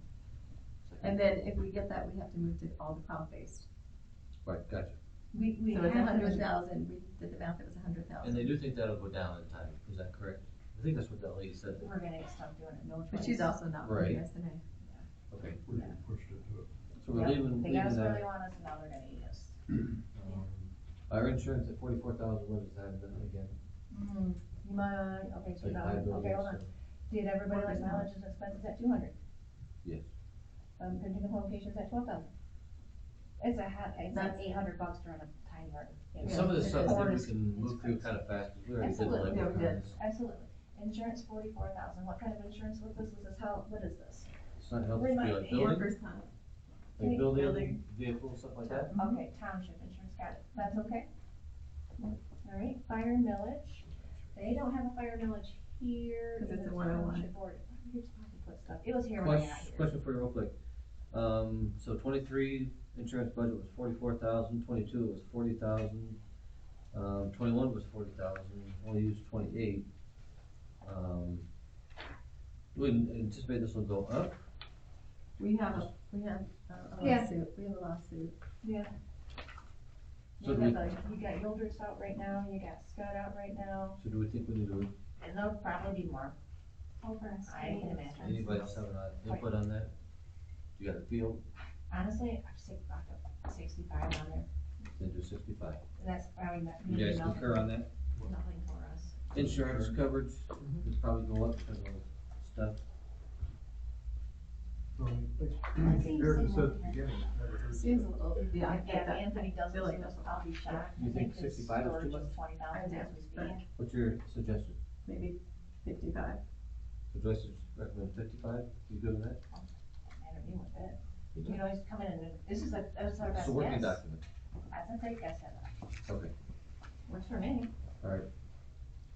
And then if we get that, we have to move to all the cloud-based. Right, gotcha. We So it's have 100,000, we did the math, it was 100,000. And they do think that'll go down in time, is that correct? I think that's what that lady said. We're gonna stop doing it, no choice. But she's also not Right. paying us today. Okay, We pushed into it. so we're Yep, leaving They guys really that. want us, and now they're gonna eat us. Our insurance at 44,000, what is that again? You might, okay, It's like 2,000, liability, okay, hold on. so- Did everybody like 4%. mileage and expenses at 200? Yes. Printing and publications at 12,000? It's like That's- $800 to run a tiny art. And some of this it stuff, I is. think we It's can move through crazy. kind of fast, because we already did the Absolutely. legwork Yeah, we on did. this. Absolutely. Insurance, 44,000. What kind of insurance with this? Is this how, what is this? It's not helpful, Remind like me. building, Workers' comp. like Building. building, vehicles, stuff like that. Okay, township insurance, got it. That's okay? All right, fire millage. They don't have a fire millage here. 'Cause in it's a the 101. township board. Here's probably put stuff. It was here when I got Question, here. question for you real quick. So 23 insurance budget was 44,000, 22 it was 40,000, 21 was 40,000, only used 28. Do we anticipate this will go up? We have a Yeah. lawsuit, we have a lawsuit. Yeah. So You do we, got Yildiz out right now, you got Scott out right now, so do we think we need to, and there'll probably be more. over us. I can imagine. anybody else have an input on that? You got a feel? Honestly, I'd say back up 65 on there, Then do 65. and that's probably not. You guys concur on that? Nothing for us. Insurance coverage would probably go up because of stuff. That seems Erica said at the significant. beginning, never heard Seems a little, yeah, I If get that. Anthony does Feel this like to us, that's I'll be shocked. You I think his 65 is too storage much? 20,000 I do, as we but- speak. What's your suggestion? Maybe 55. So Joyce is recommending 55, you good with that? Matter to me one bit. You can always come in and, this is our It's best a working guess. document, That's a great guess, Heather. okay, Works for me. alright,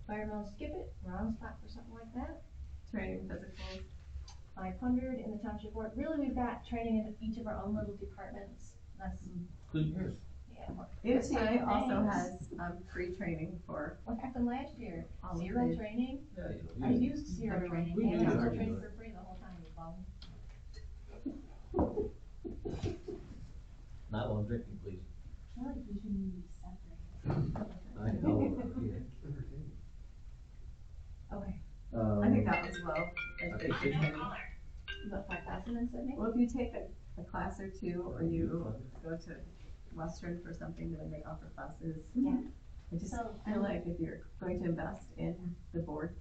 Firemen skip it, we're on spot for something like that. Training, physicals. 500 in the township board. Really, we've got training in each of our own little departments. That's, including yours. yeah. MTA also Thanks. has, free training for What happened last year? all of Zero the, training? Yeah, I you know, used zero Everyone. training, We and knew I you was were training doing for free the whole time, you bum. not while I'm drinking, please. I feel like we should maybe separate. I know, yeah. Okay. I think that was low. Okay. What, 5,000 in Sydney? Well, if you take a class or two, or you go to Western for something, then they offer classes. Yeah. I just So, feel like if you're going to invest in the board,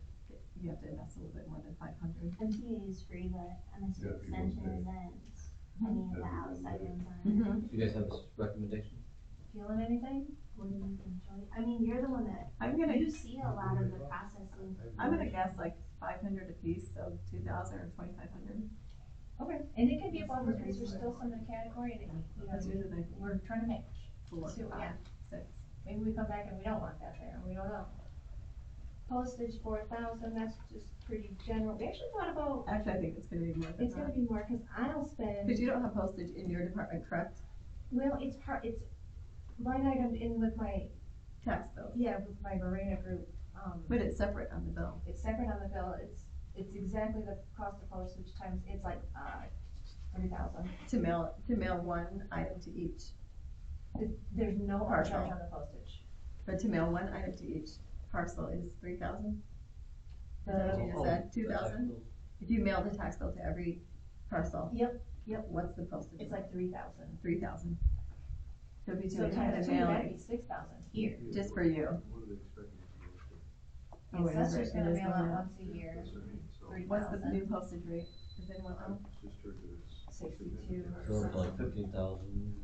you have to invest a little bit more than 500. MTA is free, but MSU Yeah, people extension pay. is, any of the outside ones aren't. Mm-hmm. You guys have a recommendation? Feeling anything? What do you think, Joy? I mean, you're the one that, I'm gonna, you see a lot of the processing. I'm gonna guess like 500 a piece, so 2,000 or 2,500. Okay, and it can be a buffer, because there's still some in the category, and, That's usually like we're trying to match. 4, So, 5, yeah. 6. Maybe we come back and we don't want that there, we don't know. Postage 4,000, that's just pretty general. We actually thought about, Actually, I think it's gonna be more than it's gonna that. be more, cause I don't spend. Because you don't have postage in your department, correct? Well, it's line item in with my, Tax bills. yeah, with my Marina group, But it's separate on the bill. it's separate on the bill, it's exactly the cost of postage times, it's like, 3,000. To mail one item to each, There's no Partial. charge on the postage. but to mail one item to each parcel is 3,000? Is that what you just Oh, said, 2,000? If you mail the tax bill to every parcel? Yep, What's the postage? it's like 3,000. 3,000. So if you do So a kind times of two, that'd mailing, be 6,000 here. just for you. What are they expecting us to go The Oh, it is assessor's right, it gonna is mail going out up. once a year, That's what I mean, so. 3,000. What's the new postage rate? Does anyone I know? just heard that it's 62 significantly higher. So it's like 15,000.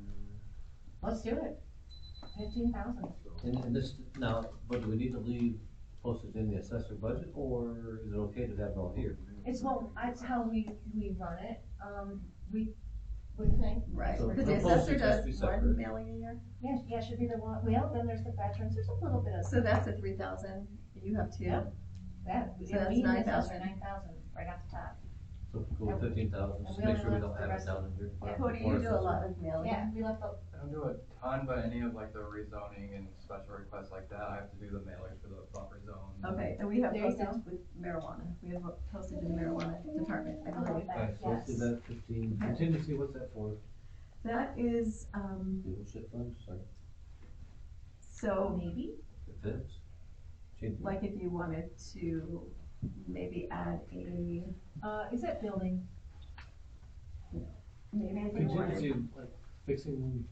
Let's do it. 15,000. So, And this, now, but do we need to leave postage in the assessor budget, or is it okay to have it all here? It's, well, that's how we run it, what do you think? Right, So because the the assessor postage has to be does one separate. mailing a year, Yeah, should be the one, well, then there's the veterans, there's a little bit of so that's a 3,000, you have two. Yep. that. So that's We need the 9,000. assessor 9,000, right off the top. So go with 15,000, just And we make only sure we left don't the have it rest down in here. Yeah. Cody, you do a lot of mailing. Yeah, we left the, I don't do a ton, but any of like the rezoning and special requests like that, I have to do the mailers for the buffer zone. Okay, and we have There you postage go. with marijuana, we have postage in the marijuana department, I I'll believe. go Okay, back, so let's do yes. that, 15, Okay. contingency, what's that for? That is, Dealership fund, sorry, so, Maybe, it fits. Change it. like if you wanted to maybe add a, is that building? maybe if you wanted Contingency, like fixing,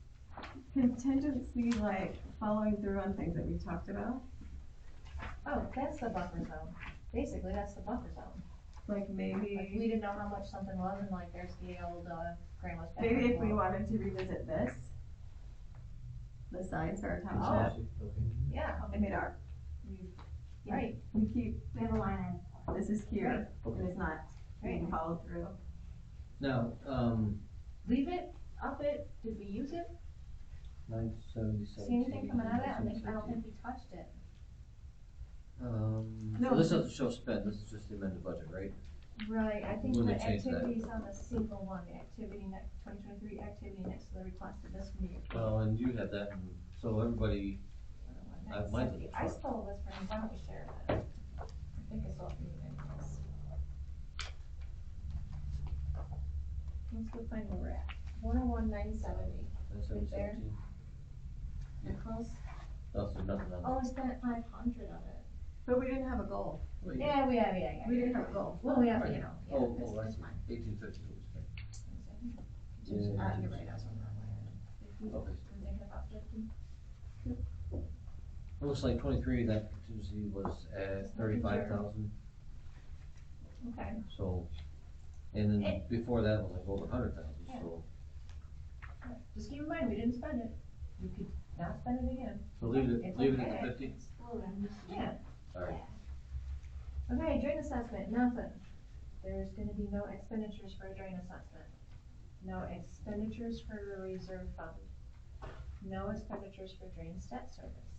contingency, like following through on things that we talked about, Oh, that's the buffer zone, basically, that's the buffer zone. like Like, we maybe, didn't know how much something was, and like, there's the old, grandma's back. maybe if we wanted to revisit this, the signs for our township, contingency, okay. Yeah, I mean, right, we keep, We have a line item for it. this is here, and Okay. it's not being followed through. Now, leave it, up it, did we use it? 977. See anything coming out of that? I don't think we touched it. No, So this but- doesn't show spend, this is just the amended budget, right? Right, I think We're the gonna change that. activity's on the single one, the activity 2023 activity next to the request of this meeting. Well, and you had that, and so everybody, mine's in the I front. stole this from, why don't we share that? I think I saw it from you anyways. Let's go find where we're at. 101,970. Right there. 917. We're close. Oh, so nothing on Oh, I spent 500 of it. But we didn't have a goal, that. Yeah, yeah. we didn't have a goal. Well, we have, you know, yeah, Oh, it's, I it's see, fine. 1850 was spent. You're Yeah. right, I was on the wrong line. Okay. I'm thinking about 50. It looks like 23, that contingency was at 35,000, Okay. so, and then before that was like over 100,000, so. Just keep in mind, we didn't spend it. We could not spend it again. So leave it, It's leave it okay. at the 50, Explode, I'm just. Yeah. alright. Okay, drain assessment, nothing. there's gonna be no expenditures for a drain assessment, no expenditures for a reserve fund, no expenditures for drain debt service.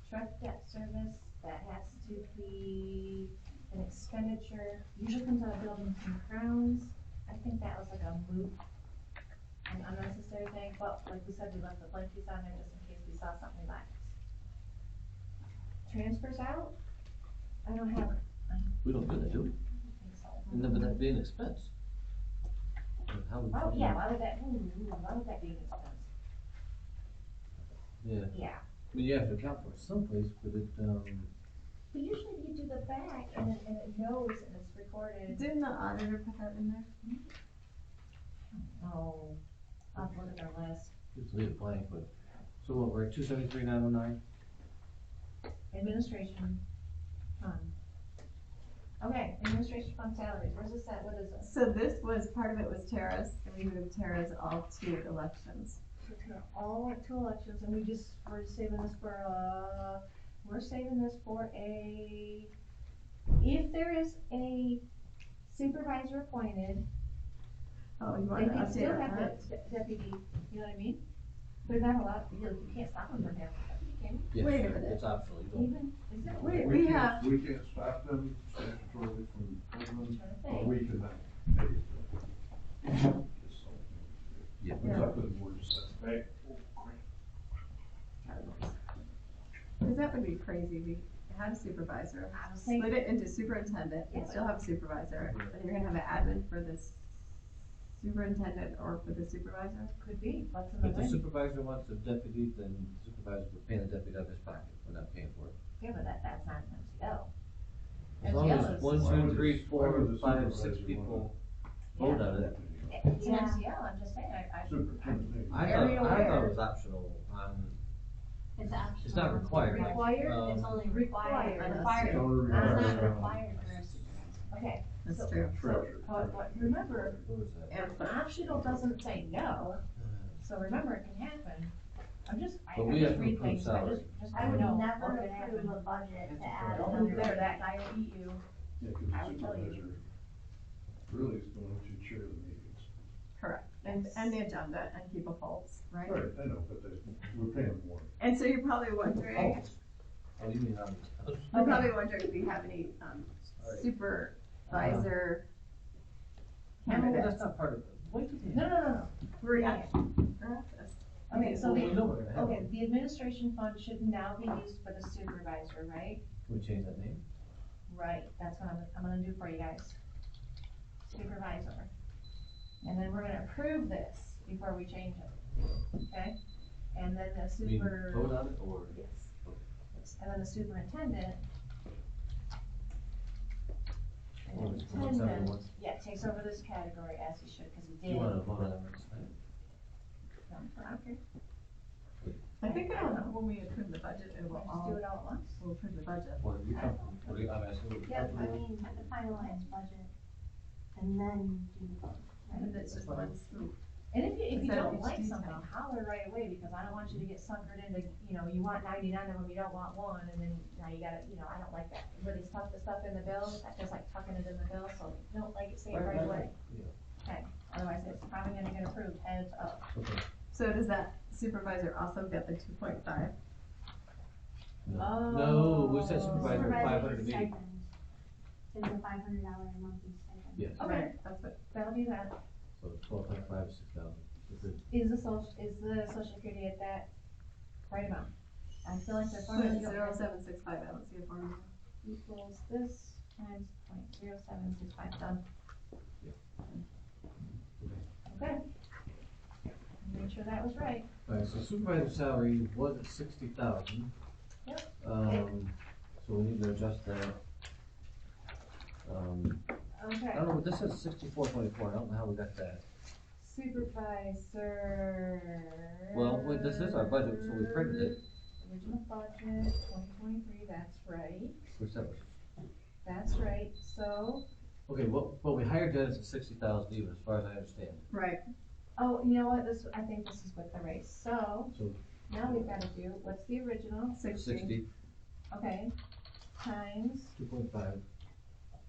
Truck debt service, that has to be an expenditure, usually comes out of buildings and grounds. I think that was like a moot, an unnecessary thing, but like we said, we left the blank piece on there just in case we saw something we liked. Transfers out, I don't have, We don't do that, do we? think so. And then would that be an expense? And how would Oh, you- yeah, why would that be an expense? Yeah, Yeah, I mean, you have to account for it someplace, but it, but usually you do the back and it knows and it's recorded. Didn't the auditor put that in there? Oh, I'll have to look at our list. just leave it blank, but, so what, we're at 273,909? Administration fund. Okay, administration fund salaries, where's this at, what is this? So this was, part of it was Terrace, and we moved Terrace all to elections. All went to elections and we're saving this for a, if there is a supervisor appointed, Oh, you they want to can update still on have that? the deputy, you know what I mean? They're not allowed, you can't stop them from having a deputy, can you? Yes, Wait a minute. it's optional, you don't. Even, is it? Wait, We we can't- have, We can't stop them statutorily from putting them, Trying to but think. we cannot pay them. Yeah. It's up to the board to set. Hey, oh, crap. because that would be crazy, we had a supervisor, I was thinking- split it into superintendent, and still have a supervisor, then you're gonna have an admin for this superintendent or for the supervisor? Could be, what's in the If the wind? supervisor wants a deputy, then the supervisor will pay the deputy out of his pocket, we're not paying for it. Yeah, but that's not an MCO. As long as MCO is- one, Why two, would three, the- why would four, the five, six supervisor people Yeah. vote on it. It's an Yeah. MCO, I'm just saying, Superintendent. I Very thought aware. it was optional on, It's optional. it's not required. Required? It's only required Required. for the Fire. fire. Only It's not required. required for a supervisor. okay, That's So- true. Treasurer. but remember, what was that? if optional doesn't say no, so remember it can happen. I But we just have read to approve things, I salary. just I would know never what could approve happen. a budget to add Don't another. move there, that guy will eat you. Yeah, cause I the would tell you. supervisor really is going to chair the meetings. Correct, and the agenda, and keep a pulse, right? Right, I know, but we're paying them more. And so you're probably wondering, Oh, you mean on you're probably wondering if we have any, Alright. supervisor No, candidates. that's not part of it. Wait till the end. No. We're Yeah. at this. Okay, so Well, we the, know we're gonna have okay, one. the administration fund should now be used for the supervisor, right? Can we change that name? Right, that's what I'm gonna do for you guys. Supervisor. And then we're gonna approve this before we change it, okay? And then the We super. vote on it, or? Yes. Yes, and then the superintendent. Or it's the ones that we want? Yeah, takes over this category as he should, cause he Do did. you wanna vote on it tonight? Okay, I think, when we approve the budget, it will just all, do it all at once. we'll approve the budget. What do you come, what do you, I'm asking what you Yeah, come I from? mean, the finalized budget, and then do the vote. And it's just one swoop. And if you Instead of don't each like detail. something, holler right away, because I don't want you to get suckered into, you want 99 of them, you don't want one, and then now you gotta, I don't like that. Where they stuff the stuff in the bill, that feels like tucking it in the bill, so if you don't like it, say it right away. Yeah. Okay, otherwise it's probably gonna get approved, heads up. Okay. So does that supervisor also get the 2.5? No, we said supervisor Supervisor 500 a is meeting. stipend. It's a $500 a monthly stipend. Yes, Okay. That's what, That'll be that. so 12.5, 6,000. Good. Is the social security at that right amount? I feel like they're put formula 0765, I don't see a formula. equals this times 0.0765, done. Okay. Make sure that was right. Alright, so supervisor salary was at 60,000. Yep. So we need to adjust that. Okay. I don't know, this says 64.24, I don't know how we got that. Supervisor. Well, wait, this is our budget, so we printed it. Original budget, 2023, that's right. Which that was, That's right, so, okay, well, we hired Dennis at 60,000 even, as far as I understand. Right. oh, you know what, I think this is with the raise, so, So now we've gotta do, what's the original? 60, Okay, times 2.5,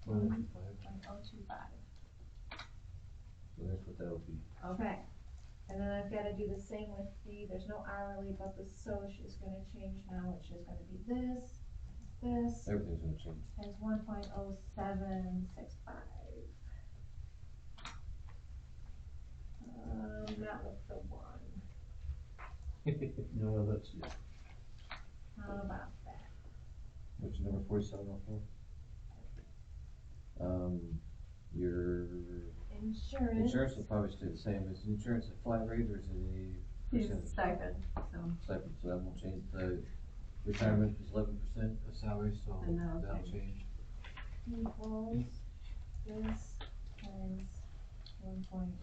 1.025. So that's what that'll be. Okay, and then I've gotta do the same with there's no hourly, but the soch is gonna change now, which is gonna be this, Everything's gonna change. and it's 1.0765. Not with the one, No, that's, yeah. how about that? Which is number 4704? Your Insurance. insurance will probably stay the same. Is insurance a flat rate or is it a It's percentage? stipend, so, Stipend, so that won't change. The retirement is 11% of salary, so And that'll that'll change. change. Equals this times 1 point,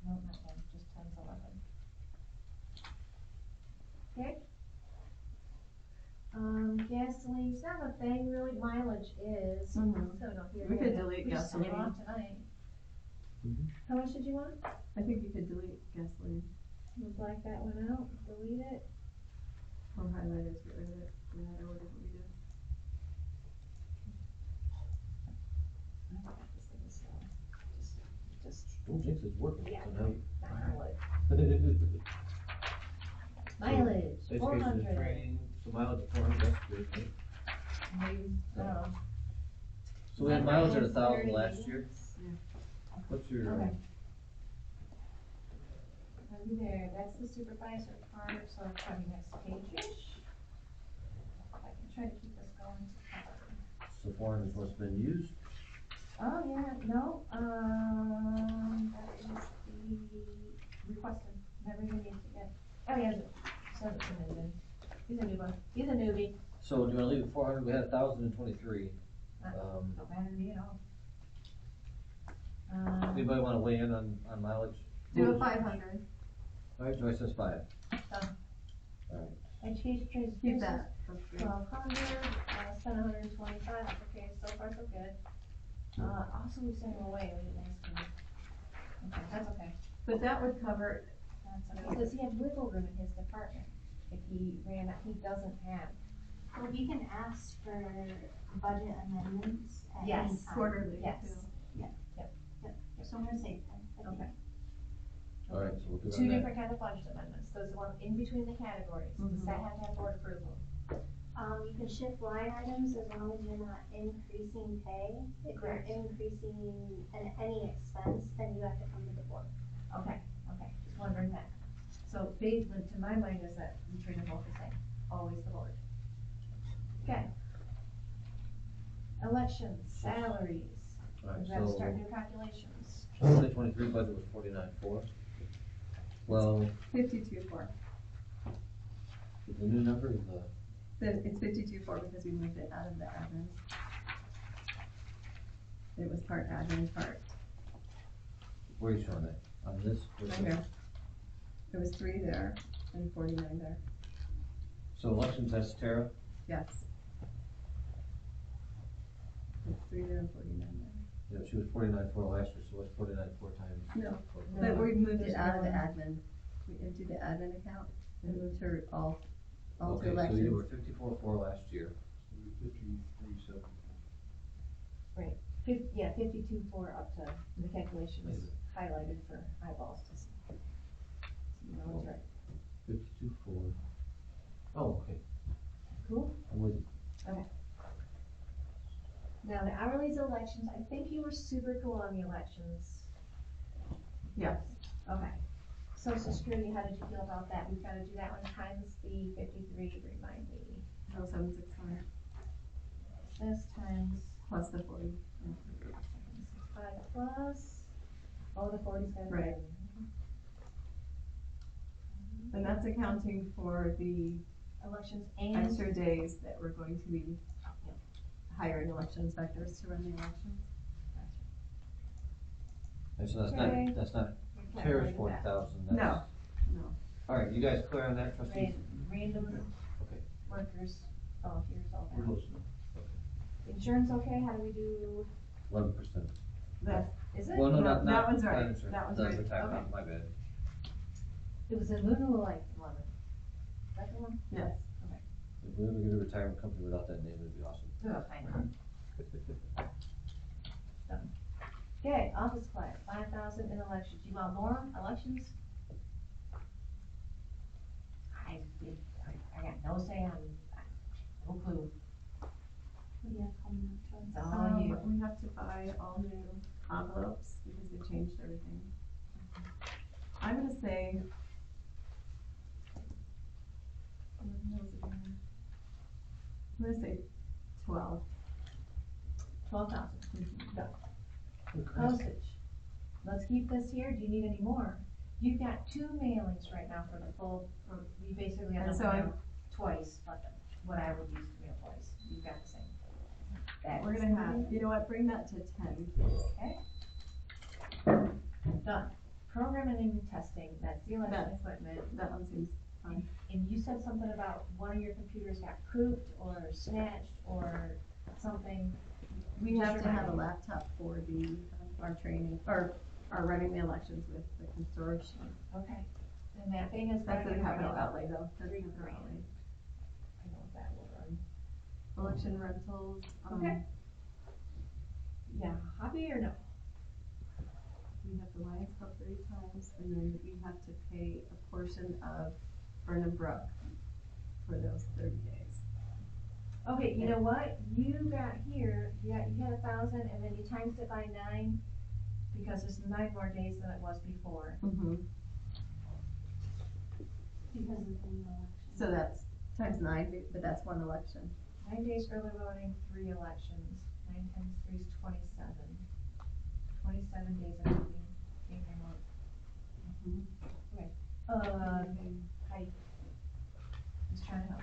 no, not 1, just times 11. Okay? Gasoline's not a thing, really, mileage is, so Mhm. no, here. We could here. delete We just took it gasoline. off tonight. Mhm. How much did you want? I think you could delete gasoline We'll black that one out, delete it. or highlight it, get rid of it, no matter whatever we do. I got this thing slow. Just, Don't jinx, it's working. Yeah. So now you- mileage. Mileage, Education 400. and training, so mileage of 400, that's good, right? So we had mileage at 1,000 last year. Yeah. What's your, Okay. Over there, that's the supervisor part, so it's probably next page-ish. I can try to keep this going together. so 400 is what's been used? Oh, yeah, no, that is the requested, never even needs to get, oh, yeah, send it to him then. He's a new one, he's a newbie, So do you wanna leave it 400? We had 1,023. don't matter to me at all. Anybody wanna weigh in on mileage? Do a 500, Alright, Joyce says 5. Done. Alright. Education, trades, keep business, that, that's good. 1,200, spent 125, okay, so far so good. Also we sent him away, we didn't ask him. Okay, that's okay, But that would cover, that's okay, does he have wiggle room in his department? If he ran out, he doesn't have. Well, we can ask for budget amendments at any Yes. time. quarterly Yes. too. So I'm gonna say 10. Okay. Alright, so we'll do Two that. different kind of budget amendments, those are one in between the categories, does that have to have board approval? You can shift line items as long as you're not increasing pay. If you're Correct. increasing any expense, then you have to come to the board. Okay, just wondering that. So basically, to my mind, is that we treat them both the same, always the board. Okay. Elections, salaries, Alright, we gotta start so new calculations. 2023 budget was 49.4. Well, 52.4. with the new number, the, Then it's 52.4 because we moved it out of the admin. It was part admin, part where are you showing that? On this? right here. There was 3 there and 49 there, So elections, that's Tara? yes. It's 3 there and 49 there. Yeah, she was 49.4 last year, so what's 49.4 times? No, No, but we moved there's it out of the one. admin. We emptied the admin account and moved her all to Okay, so elections. you were 54.4 last year. 53.7. Yeah, 52.4 up to, the calculation is highlighted for eyeballs to see. So you know it's right. 52.4. Oh, okay, Cool? I'm with you. Now, the hourly's elections, I think you were super cool on the elections. Yes. Okay. Social Security, how did you feel about that? We've gotta do that one times the 53, remind me. 07600 This times plus the 40. 5 plus, the 40's gotta be. Right. And that's accounting for the Elections and. extra days that we're going to be hiring election inspectors to run the elections. And so that's Okay. not, that's not We can't Tara's really do that. 40,000, that's. No, no. Alright, you guys clear on that, trustees? Random Okay. workers, volunteers, all We're that. listening. Insurance okay, how do we do, 11%. That's, is it? Well, no, No, not, that not. one's right. not insurance. That one's The right. retirement, Okay. my bad. It was a Luna like 11. Is that the one? yes. If we ever get a retirement company without that name, it'd be awesome. Oh, I know. Okay, office supplies, 5,000 in elections. You want more elections? I got no say on, no clue. What do you have coming up, Joyce? It's all you. We have to buy all new envelopes because they changed everything. I'm gonna say. What was it again? I'm gonna say 12. 12,000. Go. Postage. Let's keep this here. Do you need any more? You've got 2 mailings right now for the full, you basically have And to so mail twice, but what I would use to mail twice. You've got the same. That We're is gonna have, you know what, bring that to 10. Okay. Done. Programming and testing, that's the election That's- equipment. That one seems fine. And you said something about one of your computers got cooped or snatched or something. We Just have to have a remind me. laptop for the, our training, or our running the elections with the consortium. Okay. And that thing is. That's a running capital right now. outlay though. That's $3 capital grand. outlay. I know what that will run. Election rentals, Okay. Yeah, hobby or no? we have the Lions Club 30 times, and then we have to pay a portion of Burnham Brook for those 30 days. Okay, you know what? You got here, you had 1,000 and then you times it by 9 because there's 9 more days than it was before. Mm-hmm. Because of the new election. So that's times 9, but that's one election. 9 days early voting, 3 elections. 9 times 3 is 27. 27 days of voting in a month. Okay. I was trying to help.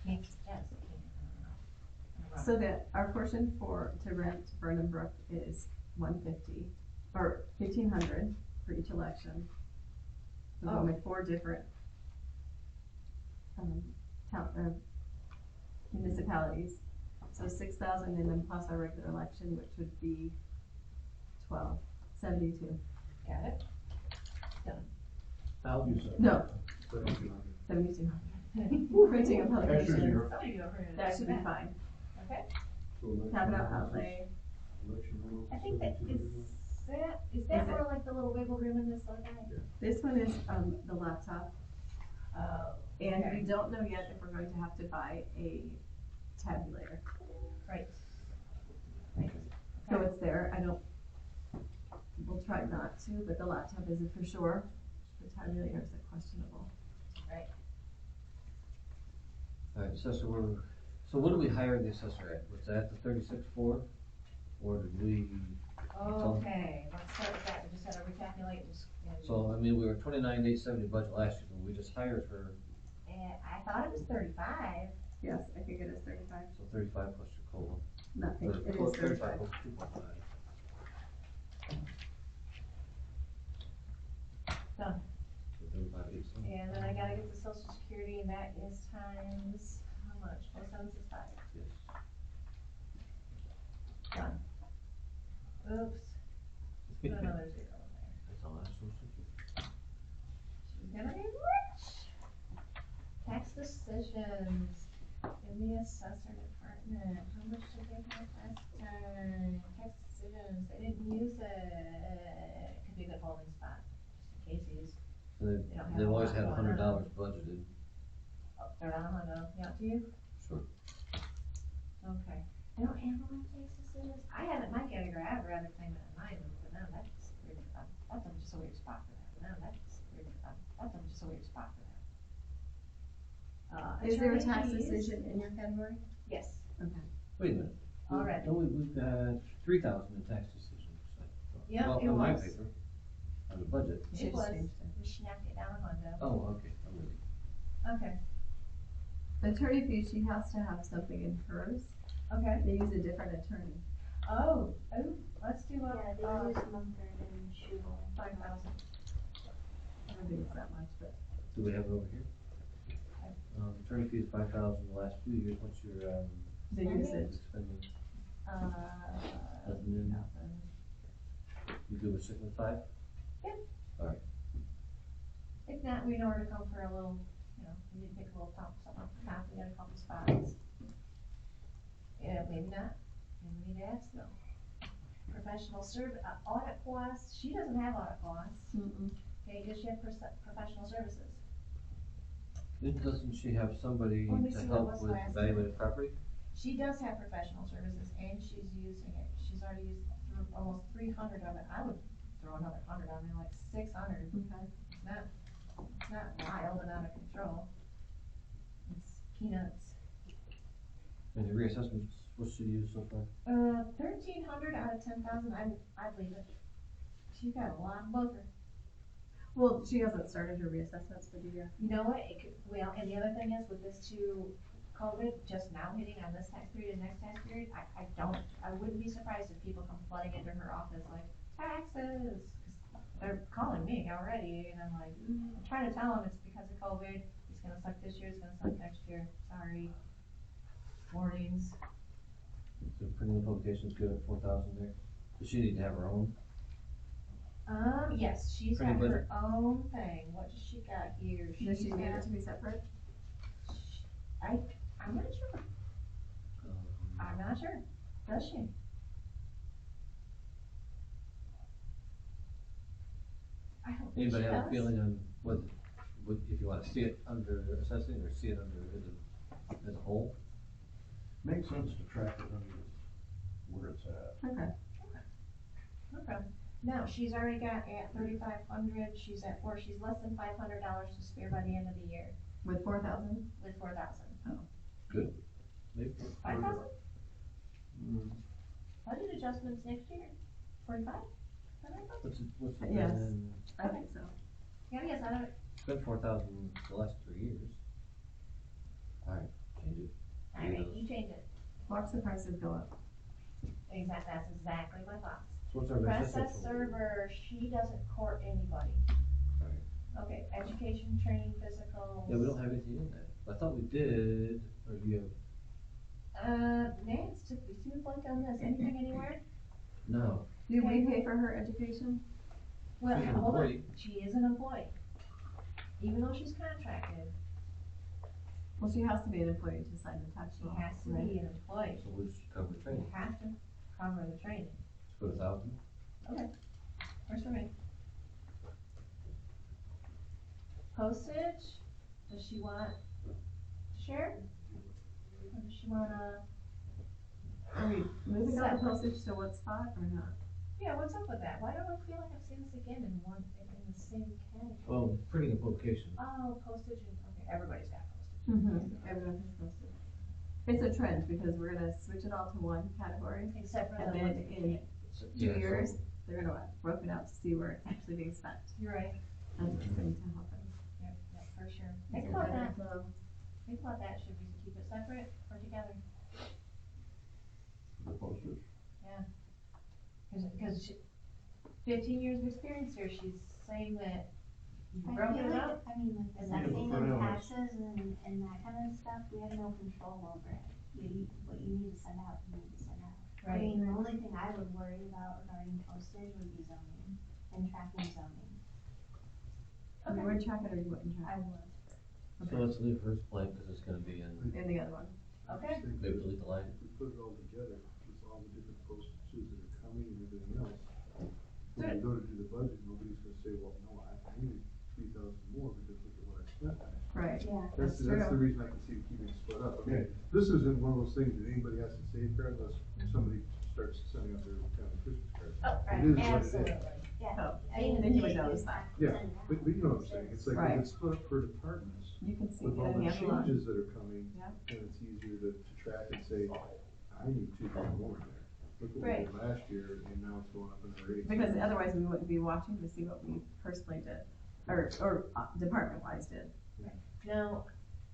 Can't suggest, can't. So that our portion to rent Burnham Brook is 150, or 1,500 for each election. We're going with 4 different municipalities. So 6,000 and then plus our regular election, which would be 72. Got it? You said. No, 7,200. 7,200. Printing and publication, Somebody go over here. that should be fine. Okay. So election Capital rentals is- outlay, Election rentals. I think that is 7,200. is that more like the little wiggle room in this like that? this one is, the laptop. Oh. And Okay. we don't know yet if we're going to have to buy a tabulator. Right. So it's there, we'll try not to, but the laptop isn't for sure. The tabulator is questionable. Right. Alright, assessor, so what do we hire the assessor at? Was that the 36.4? Or did we, Okay, let's start with that. We just had to recalculate just. so, I mean, we were 29,870 budget last year, but we just hired her, I thought it was 35. Yes, I think it is 35. so 35 plus your COLA. Nothing, But it is 35. plus 2.5. Done. So 35,870. And then I gotta get the social security and that is times, how much? 4,765. Yes. Done. Oops. Put another 0 in there. That's all I was supposed to do. She's gonna be rich. Tax decisions in the assessor department. How much did they have last time? Tax decisions, they didn't use it. Could be a good holding spot, just in case he's, So They don't have they've a always lot had going $100 budgeted. they're on a Honda. Yeah, do you? Sure. Okay. They don't have a lot of tax decisions. I have it in my category. I'd rather claim it in mine than put it down. That's weird. That's just a weird spot for that. No, that's weird. That's just a weird spot for that. Is there a attorney tax fees? decision in your category? Yes. Okay. Wait a minute. Already. No, we've got 3,000 in tax decisions. Yeah, Well, it on my was. paper, on the budget. You It should've was. changed it. We snapped it down a Honda. Oh, okay, I'm with you. Okay. Attorney fees, she has to have something in hers. Okay. They use a different attorney. Oh, let's do Yeah, a, they use Mumford and Shule. 5,000. I don't think it's that much, but. Do we have it over here? Attorney fees 5,000 the last few years. What's your, The Spending? usage. spending? Uh, Nothing. You good with sticking with 5? Yeah. Alright. If not, we know where to come for a little, we need to pick a little top, something off the top, we got a couple spots. Yeah, maybe not, maybe we need to ask them. professional audit costs, she doesn't have audit costs, Mm-mm. okay, does she have professional services? Doesn't she have somebody Let me to see help what was with last evaluating property? She does have professional services and she's using it, she's already used almost 300 of it, I would throw another 100 on there, like 600, Okay. it's not wild and out of control. It's peanuts. And the reassessments, what's she used so far? 1,300 out of 10,000, I'd leave it. She's got a lot of buffer. Well, she hasn't started her reassessments for the year. You know what, well, and the other thing is with this too, COVID just now hitting on this tax period and next tax period, I wouldn't be surprised if people come flooding into her office like, taxes, 'cause they're calling me already, and I'm like, I'm trying to tell them it's because of COVID, it's gonna suck this year, it's gonna suck next year, sorry. Warnings. So printing and publication's good at 4,000 there. Does she need to have her own? Yes, she's got Pretty her own thing, what does she got here? Does She's she need it got- to be separate? I'm not sure, I'm not sure, does she? I don't think she Anybody have a does. feeling on whether, if you wanna see it under assessing or see it under as a whole? Makes sense to track it under where it's at. Okay. Okay, now, she's already got at 3,500, she's less than $500 to spare by the end of the year, With 4,000? with 4,000. Good. Maybe. 5,000? Mm. Budget adjustments next year, 45? What's it Yes. been? I think so. Yeah, yes, I don't, It's been 4,000 the last 3 years. Alright, change it. alright, you change it, Watch the prices go up. that's exactly my thoughts. So what's our Process assessment? server, she doesn't court anybody. Right. Okay, education, training, physicals. Yeah, we don't have anything in that. I thought we did, or do you have? Nance, you see the blank on this, anything anywhere? No. Do we pay for her education? Well, She's an hold on, employee. she is an employee, even though she's contracted, Well, she has to be an employee to sign the tax she law. has to be an employee, So we'll just cover the you training. have to cover the training. Let's put 1,000. Okay, works for me. Postage, does she want to share? Or does she wanna, Are we moving on the Separate. postage to what spot or not? yeah, what's up with that? Why do I feel like I've seen this again in the same category? Well, printing and publication. Oh, postage and, okay, everybody's got postage. Mm-hmm. Everyone has postage. It's a trend because we're gonna switch it all to one category. Except for And the then ones that in can't. 2 years, they're gonna broken out to see where it's actually being spent. You're right, That's what's going to happen. yep, for sure. It's Think a about better that, flow. think about that, should we keep it separate or together? The postage. Cause 15 years of experience here, she's saying that you I broke feel it like, up. I mean, with Yeah, assessing but and for now, taxes and that kind of stuff, we have no control over it. What you need to send out, you need to send out. I Right. mean, the only thing I would worry about regarding postage would be zoning and tracking zoning. You would track it or you wouldn't track I it? would. So let's leave hers blank, cause it's gonna be in, In the other one. I just Okay. think maybe delete the line. if we put it all together, with all the different postages that are coming and everything else, when we go to do the budget, nobody's gonna say, well, no, I need 3,000 more because look at what I spent last year. Right. Yeah. That's That's the true. reason I can see keeping it split up. I mean, this isn't one of those things that anybody has to safeguard unless somebody starts sending out their kind of Christmas cards. Oh, It is what it is. absolutely. Yeah. Oh, I mean, then you would you notice have that. to Yeah, send it out. but you know what I'm saying, it's like, Right. if it's split up per departments, You can see with all it in the the envelope. changes that are coming, Yep. and it's easier to track and say, I need 2,000 more in there. Look what we Right. did last year, and now it's going up another 8. Because otherwise we wouldn't be watching to see what we personally did, or department wise did. No,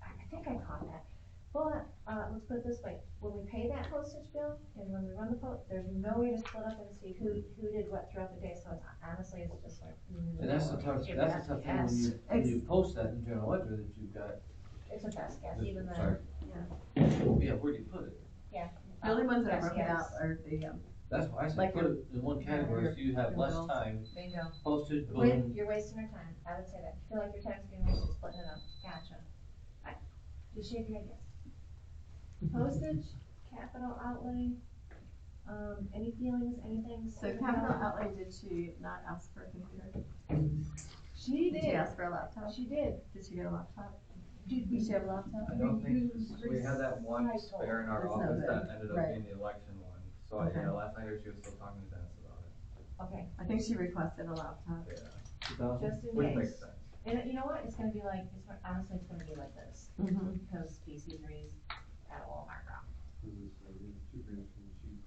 I think I caught that, but, let's put it this way, when we pay that postage bill, and when we run the there's no way to split up and see who did what throughout the day, so it's, honestly, it's just like. And that's the tough thing when you post that in general ledger that you've got. It's a best guess, even then, Sorry. Yeah. Yeah, where do you put it? The only ones that are Best broken out guess. are the, That's why I said Like put it in one category so you have your less bills. time. bingo. Postage, Wait, boom. you're wasting your time, I would say that, feel like your time's getting wasted splitting it up, gotcha. Just shake your head, yes. Postage, capital outlay, Any feelings, anything? So capital outlay, did she not ask for a computer? She Did she did, ask for a laptop? she did. Did she get a laptop? Did Did she have a laptop? I don't think, we had that one Recycle. spare in our That's no office good. that ended up Right. being the election one. So, Okay. yeah, last night she was still talking to Dennis about it. Okay, I think she requested a laptop. Yeah, 2,000? just in which makes case. sense. And you know what, it's gonna be like, honestly, it's gonna be like this, Mm-hmm. because PC3's at a Walmart route. This is, $2,000 from the sheet.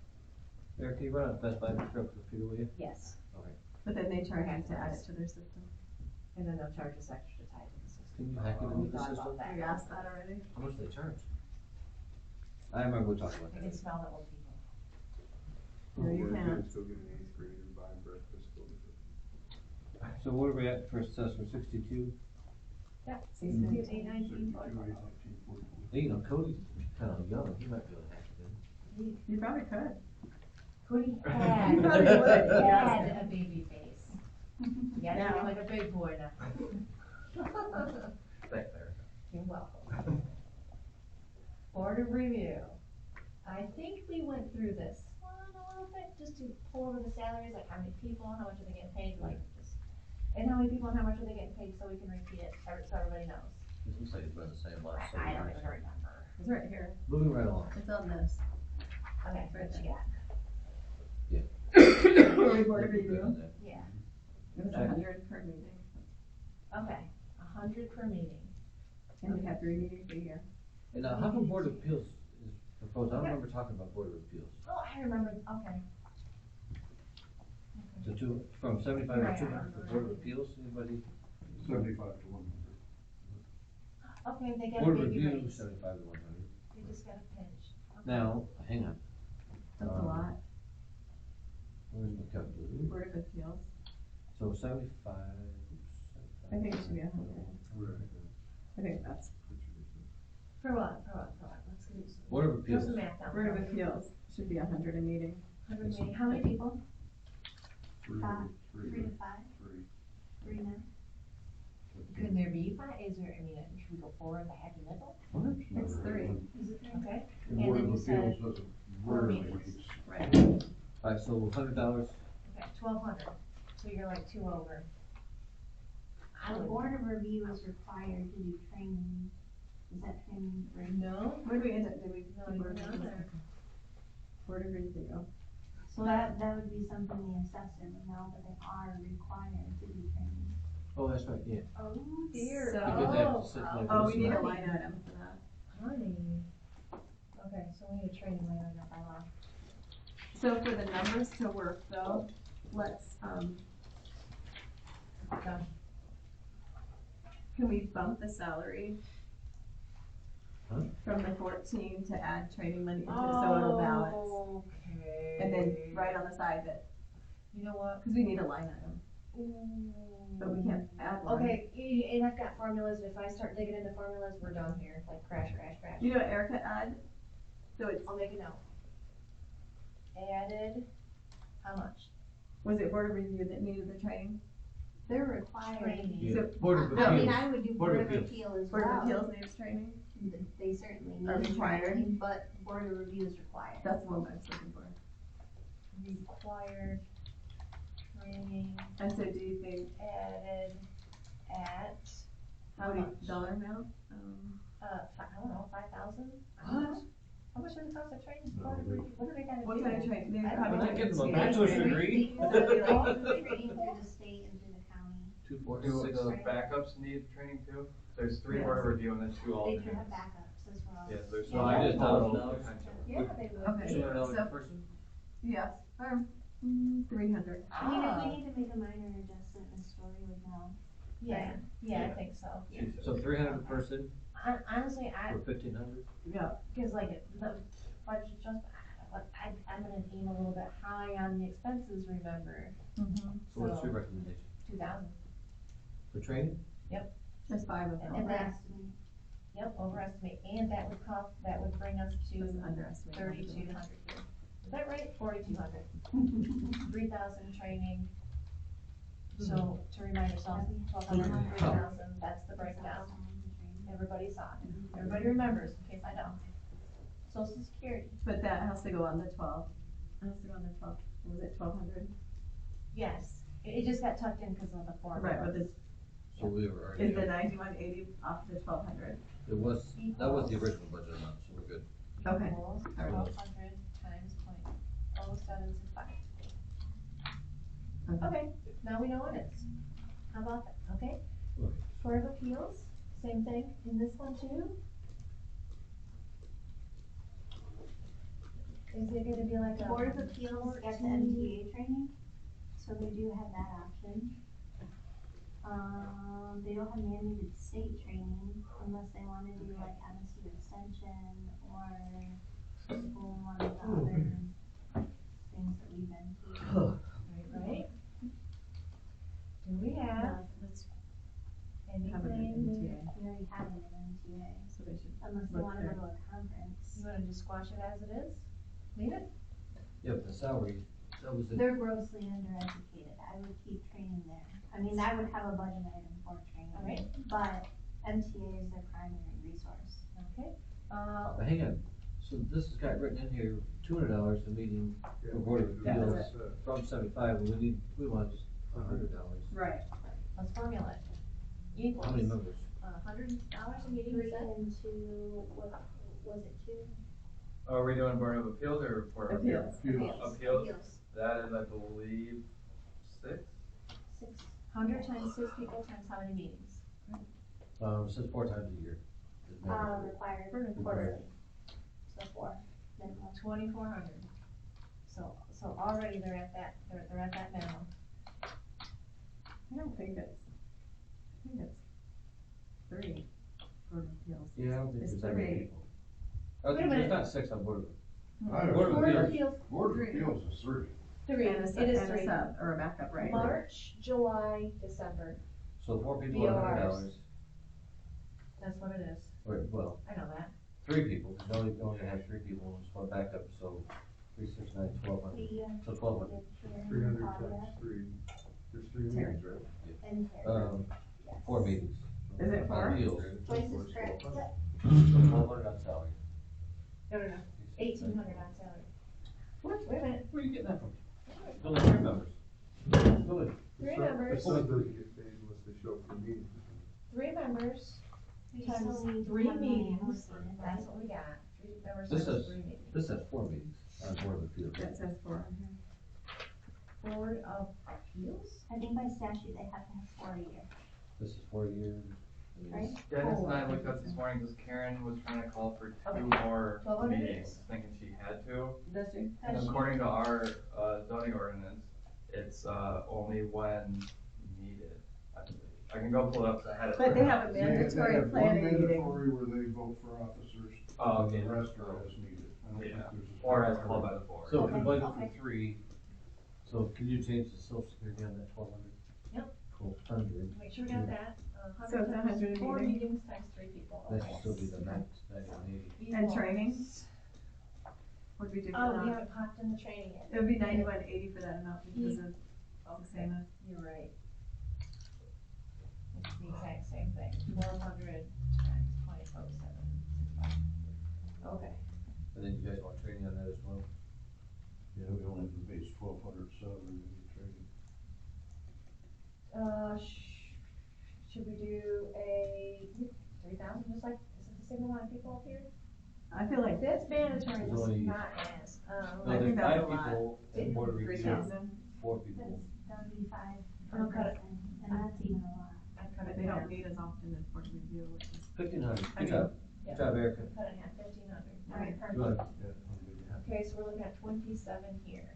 Eric, can you run out Best Buy to pick up the computer, will you? Yes, But then they charge us to add it to their system. and then they'll charge us extra to tie to the system. Can you hack it We into the thought system? about that. We asked that already. How much do they charge? I remember we talked about I can that. smell the old people. No, you Or can't. kids go get an 8th grader, buying breakfast, go to the. So what are we at for assessor, 62? Yep, Mhm. 62, 819, 42, Hey, you know, Cody's kinda young, he might be able to hack it in. You probably could. Cody You had, probably would, had yeah. a baby face. Yeah, you look like a big boy now. Thanks, Erica. You're welcome. Board of review. I think we went through this one a little bit, just to pull over the salaries, like how many people, how much are they getting paid, like just, and how many people and how much are they getting paid, so we can repeat it, so everybody knows. This looks like it's been the same last I don't years. even remember. It's right here. Moving right along. It's on this. Okay, what you got? For we board of review. Yeah, It was 100 per meeting. okay, 100 per meeting. And we have 3 meetings a year. And now, how come Board of Appeals is proposed? I don't Okay. remember talking about Board of Appeals. Oh, I remember, okay. So from 75 Right, to I 200 for remember. Board of Appeals, anybody? 75 to 100. Okay, they got a Board of baby Review, raise, 75 to 100. they just got a pinch. Okay. Now, hang on, That's a Um, lot. where's my calculator? Board of Appeals. So 75, oops, I think it should be 100. Right. I think that's. For what, let's do some. Board of Do Appeals. some math down. Board of Appeals should be 100 a meeting. 100 meeting, how many people? 3 3 to 5, 3 now. Could there be 5, is there, I mean, should we go 4 if I had to nickel? It's 3. Is it 3? Okay, The And Board then of you said Appeals doesn't four rarely meetings. meets. Right. Alright, so $100, okay, 1,200, so you're like 2 over. I The would, board of review is required to do training. Is that training for? no, Where do we end up? Did we? no, do you're Board of not Appeals? there. Board of Review. So that would be something the assessor would know, but they are required to do training. oh, that's right, yeah. Oh dear, So- Because they have to sit oh, like Oh, this we need a and- line item for that. honey. Okay, so we need a training line on that by law. So for the numbers to work though, let's, Done. can we bump the salary? Huh? From the 14 to add training money into it so it'll balance? Okay. And then right on the side that, You know what? cause we need a line item, but we can't add one. Okay, and I've got formulas, if I start digging into formulas, we're done here, like crash. You know what Erica add? So it's, I'll make a note. Added, how much? was it Board of Review that needed the training? They're required. Training. Yeah, So- Board of I mean, Appeals. I would do Board board of of Appeals. appeal as Board of well. Appeals needs training? They certainly Are need required? training, but board of review is required. That's the one I was looking for. Required training And so do you think, added at, how what do you, much? dollar amount? I don't know, 5,000? What? How much does it cost to train? No, Board of Review? What do they gotta do? What kind of training? They I don't probably know. We're not getting them a training. bachelor's degree. They all do training through the state and through the county. 2, 4, Do 6. the backups need training too? There's 3 Yes. board of review and then 2 They alternates. do have backups as well. Yeah, there's. So I just total $1,000. potential. Yeah, they would. Okay. $200 So- per person? Yes, or 300. I mean, if Ah. we need to make a minor adjustment, Ms. Story would know. Yeah, I think so. So 300 a person Honestly, for 1,500? Yeah. cause like, the budget just, I'm gonna aim a little bit high on the expenses, remember, Mm-hmm. So what's your So- recommendation? 2,000. For training? There's 5 of them. And that's, Overestimate. yep, overestimate, and that would bring us Just to underestimate. 3,200 here. Is that right? 4,200. 3,000 training. So, to remind ourselves, 1,200, 3,000, that's the breakdown. Everybody saw it. Everybody remembers, in case I don't. Social Security, But that has to go on the 12. I'll still on the 12, was it 1,200? Yes, it just got tucked in because of the formula. Right, but this, So we were already. is the 9180 off the 1,200? It was, that was the original budget amount, so we're good. Okay. Equals All right. 1,200 times 0.0765. Okay. Okay, now we know what it is. How about that, okay? Okay. Court of Appeals, same thing in this one too? Is it gonna be like a? Board of Appeals gets 14? MTA training, so they do have that option. They don't have mandated state training unless they wanna do like MSU Extension or school, one of the other things that we've been to. Right? Do we have Have it in anything, MTA, We already have it in MTA, so they should, unless they Look wanna there. go to a conference. you wanna just squash it as it is? Leave it? Yeah, but the salary, that was it. They're grossly undereducated, I would keep training there. I mean, I would have a budget item for training. Alright. But MTA is their primary resource. Okay, But hang on, so this has got written in here, $200 a meeting Yeah, for Board of we do Appeals this, from 75, and we want just $100. right. let's formula it. Equals. How many members? $100 a meeting, you Three said? into, what, was it two? Are we doing Board of Appeals or Board of Appeals? Appeals. Appeals, that is, I believe, 6? 100 times 6 people times how many meetings? It says 4 times a year. Is mandatory. Required quarterly. So 4, minimum. 2,400. So already they're at that, they're at that minimum. I don't think it's, I think it's 3 Board of Appeals. Yeah, I don't think It's there's that many 3. people. I Wait a think there's minute. not 6 on Board of. I don't Board of know. Board of Appeals. Appeals, Board of 3. Appeals is 3. 3, And a it sub, is and a 3. sub, or a backup, right? March, July, December, So 4 people, $100. BORs. That's what it is. Or, well, I know that. 3 people, because you only have 3 people, and it's one backup, so 3, 6, 9, 1,200. We, So 1,200. did 300 Karen, times 3, there's 3 Terry. meetings, right? and Karen, yes. 4 meetings. Is it 4? Appeals. Joyce is correct, yep. 1,200 on salary. No, 1,800 on salary. What? Wait a minute. Where are you getting that from? It's only 3 members. Really? 3 The members, sub doesn't get paid unless they show up for meetings. 3 members, We times still need to 3 have money meetings, allocated, right? that's what we got. 3 members This times is- 3 meetings. This has 4 meetings on Board of Appeals. That says 4. Board of Appeals? I think by statute they have to have 4 a year, This is 4 years. right? Dennis and I looked up this morning, because Karen was trying to call for 2 Okay. more 1,200 meetings, thinking she had to. Does she? And according to our zoning ordinance, it's only when needed, I believe. I can go pull it up, 'cause I had it. But they have a They mandatory have one planning meeting. mandatory where they vote for officers, Oh, and okay. the rest are as needed. I don't think Yeah. there's a- Or as called by the board. So if we Okay, budget okay. for 3, so can you change the social security on that 1,200? Yep. 1,200, Make sure we got that. So it's 100 a 4 meeting? meetings times 3 people. that Okay. should still be the max, 9180. And training? What do we do for Oh, we that? haven't popped in the training yet. It would be 9180 for that amount because of the same as. You're right. It's the exact same thing, 400 times 0.0765. Okay. And then you guys want training on that as well? Yeah, we only have the base 1,200 salary, we need training. Should we do a 3,000, just like, is it the same amount of people up here? I feel like That's mandatory, There's this only- is not as, No, I there's think that's 5 a lot. people in Board of Review, 3,000, 4 people. That would be 5 Oh, per got it. person, and that's even a lot. I cut but it they down. don't meet as often as board review, which is. 1,500, I good mean, job. yeah. Good job, Erica. Cut it in half, 1,500. Right. Per Good. Okay, so we're looking at 27 here,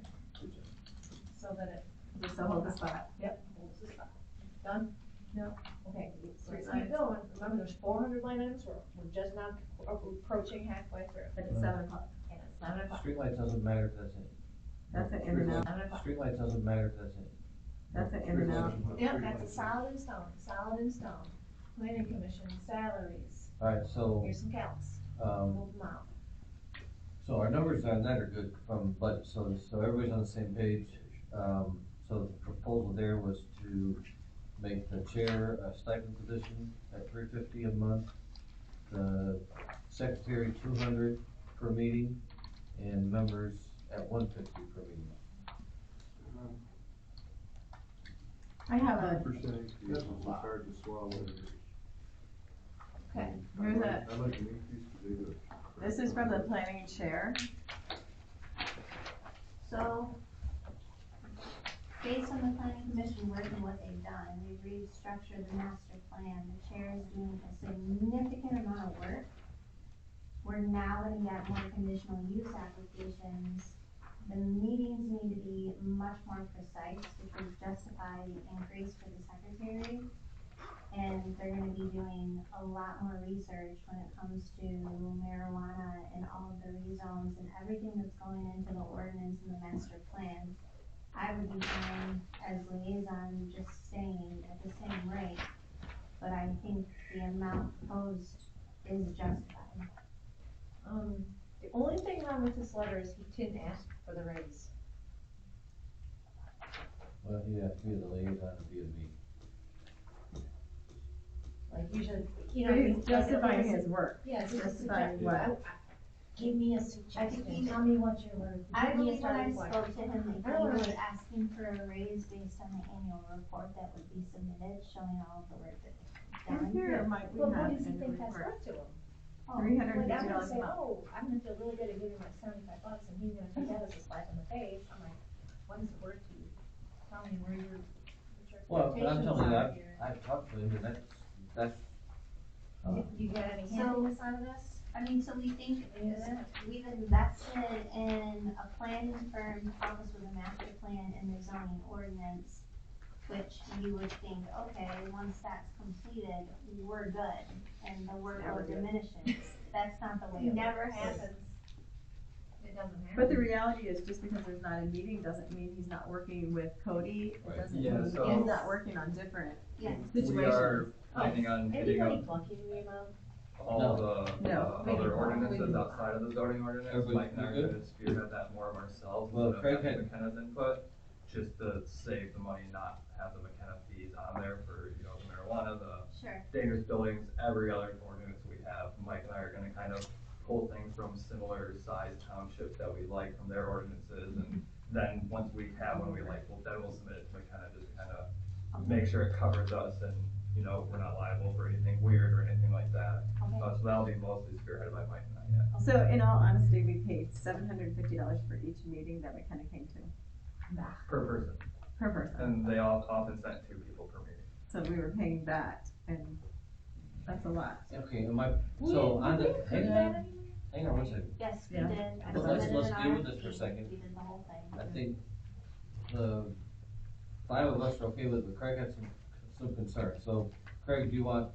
so that it, Just to hold the spot. yep, holds the spot. Done? No. Okay, so Three let's lines. keep going, remember there's 400 line items, we're just not approaching halfway through. But it's 7 o'clock. And it's 7 o'clock. Streetlight doesn't matter if that's in. That's an in and out. 7 o'clock. Streetlight doesn't matter if that's in. That's an in and out. Yep, that's a solid in stone, solid in stone. Planning commission, salaries, Alright, so, here's some calcs, um, move them out. so our numbers on that are good from budget, so everybody's on the same page. So the proposal there was to make the chair a stipend position at $350 a month, the secretary $200 per meeting, and members at 150 per meeting. I have a, 10% increase, it's hard to swallow. Okay, here's a, I like an increase because they do it. this is from the planning chair. So, based on the planning commission work and what they've done, they've restructured the master plan. The chair is doing a significant amount of work. We're now gonna get more conditional use applications. The meetings need to be much more precise, which would justify the increase for the secretary. And they're gonna be doing a lot more research when it comes to marijuana and all of the rezones and everything that's going into the ordinance and the master plan. I would be fine as liaison just staying at the same rate, but I think the amount proposed is justified. The only thing wrong with this letter is he didn't ask for the raise. Well, he'd have to be the liaison and be a me. Like usually, But he's justifying his work. Yeah, It's it's justifying suggestion. what? Give me a I think suggestion, he- tell me what you're learning. I Give me a believe when I starting point. spoke to him, that I don't he wanna- was asking for a raise based on the annual report that would be submitted, showing all of the work that they've And done. here might we Well, have what does he in the think that's report. worth to him? Oh, $350 Like, I'm gonna a say, month. oh, I'm gonna feel really good at giving my $75, and he's gonna take that as a slap in the face. I'm like, what is it worth to you? Tell me where your Well, but I'm expectations telling you, are here. I've talked to him, and that's, You get any So- happiness out of this? I mean, so we think Yeah. we've invested in a planning firm to help us with a master plan and the zoning ordinance, which you would think, okay, once that's completed, we're good, and the workload diminishes. That's not the way it Never works. happens. It doesn't happen. But the reality is, just because there's not a meeting doesn't mean he's not working with Cody. It Right. doesn't Yeah, mean so- he's not working on different Yes. situations. We are planning on hitting Anybody up bucking me about? all the, No. other ordinances outside of the zoning ordinance. Everybody- Mike and I are you good? gonna spearhead that more of ourselves, Well, instead Craig of having had- McKenna's input, just to save the money, not have the McKenna fees on there for, you know, the marijuana, the Sure. dangerous buildings, every other ordinance we have. Mike and I are gonna kind of pull things from similar sized townships that we like from their ordinances, and then once we have one we like, well, then we'll submit it to McKenna, just to kind of make sure it covers us and, you know, we're not liable for anything weird or anything like that. Okay. So that'll be mostly spearheaded by Mike and I, yeah. So in all honesty, we paid $750 for each meeting that McKenna came to, Per person, per person. and they all often sent 2 people per meeting. So we were paying that, and that's a lot. okay, so on the, hang on one second. Yes, we Yeah. did. I Well, let's- submitted let's an deal with this for a RFP. second. We did the whole thing. I think the 5 of us are okay with it, but Craig had some concerns, so Craig, do you want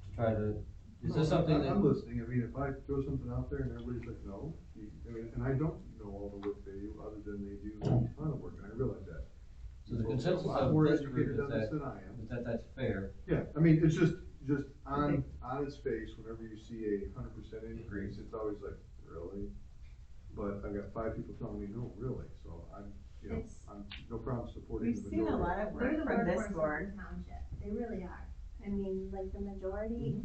to try to, is this something that? I'm listening, I mean, if I throw something out there and everybody's like, no, I mean, and I don't know all the work they do, other than they do a ton of work, and I realize that. So the So, consensus a lot of more this group educated is on this that, than I am. that's fair. Yeah, I mean, it's just on its face, whenever you see a 100% increase, it's always like, really? But I've got 5 people telling me, no, really, so I'm, you know, It's- I'm no problem supporting We've the seen a majority. lot of They're work the from this workhorse board. of the township. They really are. I mean, like the majority,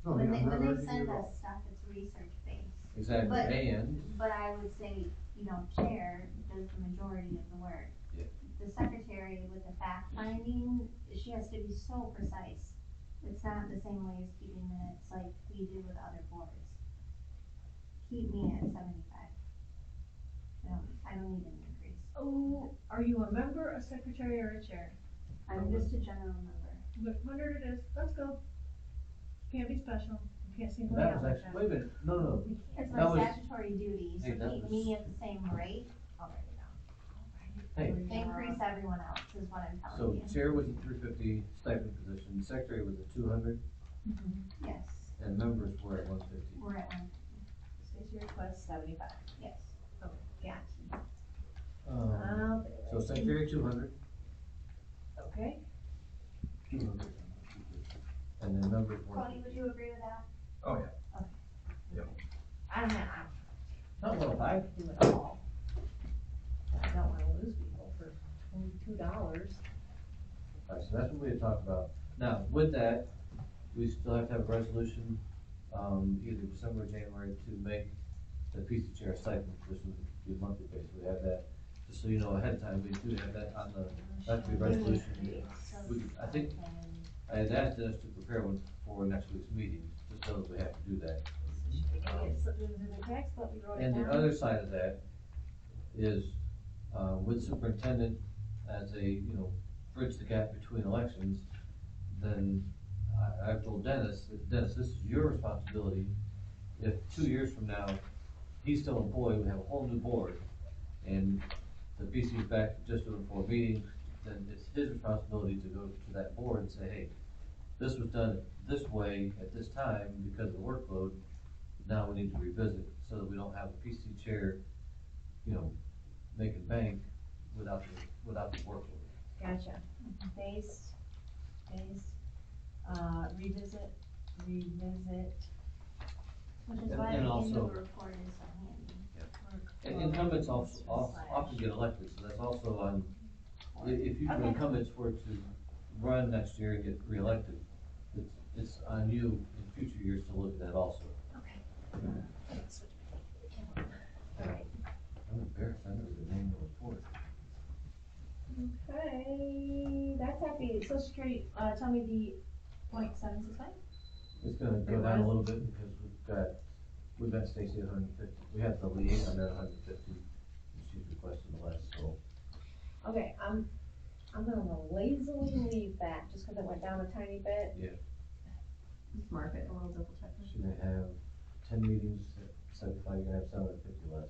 No, I when mean, they, I'm not when they arguing send at all. us stuff, it's research based. Exactly, But- and, But I would say, you know, chair does the majority of the work. Yeah. The secretary with the fact finding, she has to be so precise. It's not the same way as keeping minutes like we do with other boards. Keep me at 75. I don't need an increase. Oh, are you a member, a secretary, or a chair? I'm just a general member. Look, 100 it is, let's go. Can't be special, you can't single me that out was like actually, that. wait a minute, no, It's That my was- statutory duty, Hey, so that keep was- me at the same rate. Hey. Increase everyone else is what I'm so telling you. chair was a 350 stipend position, secretary was a 200, Yes, and members were at 150. we're at one, Stacy requests 75. yes. Okay, gotcha. So secretary 200, Okay, and then members Cody, 150. would you agree with that? Oh, yeah. I'm not, Not well, I I, could do it all. I don't wanna lose people for only $2. alright, so that's what we had talked about. Now, with that, we still have to have a resolution, either December or January to make the PC chair stipend, this would be a monthly basis, we have that, just so you know ahead of time, we do have that on the, that to be resolution. I think, I had asked us to prepare one for next week's meeting, just so that we have to do that. It slipped into the cracks, but we wrote it And down. the other side of that is, with superintendent as a, you know, bridge the gap between elections, then I've told Dennis, Dennis, this is your responsibility. If 2 years from now, he's still employed, we have a whole new board, and the PC is back to just doing 4 meetings, then it's his responsibility to go to that board and say, hey, this was done this way at this time because of the workload, now we need to revisit, so that we don't have a PC chair, you know, making bank without the workload. Gotcha. Base, revisit. Which is And- why and the also- annual report is so handy. And incumbents also often get elected, so that's also on, if you, Okay. incumbents were to run next year and get reelected, it's on you in future years to look at that also. Okay. Alright, I'm embarrassed, I never did name the report. okay, that's happy, social security, tell me the .765? It's gonna go down a little bit because we've got Stacy at 150, we have the liaison at 150, and she's requesting less, so. Okay, I'm gonna lazily leave that, just cause it went down a tiny bit. Just mark it, and we'll double check. She's gonna have 10 meetings at 75, you're gonna have 750 less.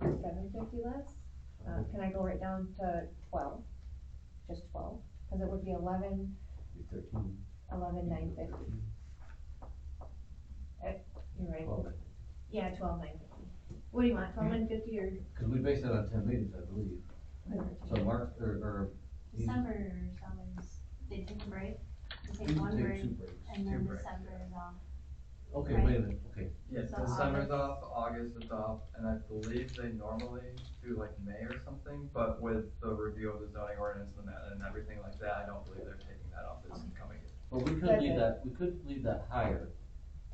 750 less, can I go right down to 12? Just 12, cause it would be 11, Be 13. 950. You're right, 12, yeah, 12,950. What do you want, 12,950 or? cause we based that on 10 meetings, I believe. So Mark, or he's- December is always, they take a break, they we take one take break, 2 breaks. and then 2 breaks, December is off. Okay, Right. wait a minute, okay. Yeah, So December's August. off, August is off, and I believe they normally do like May or something, but with the review of the zoning ordinance and everything like that, I don't believe they're taking that off this coming year. Well, we could That's leave it. that, we could leave that higher,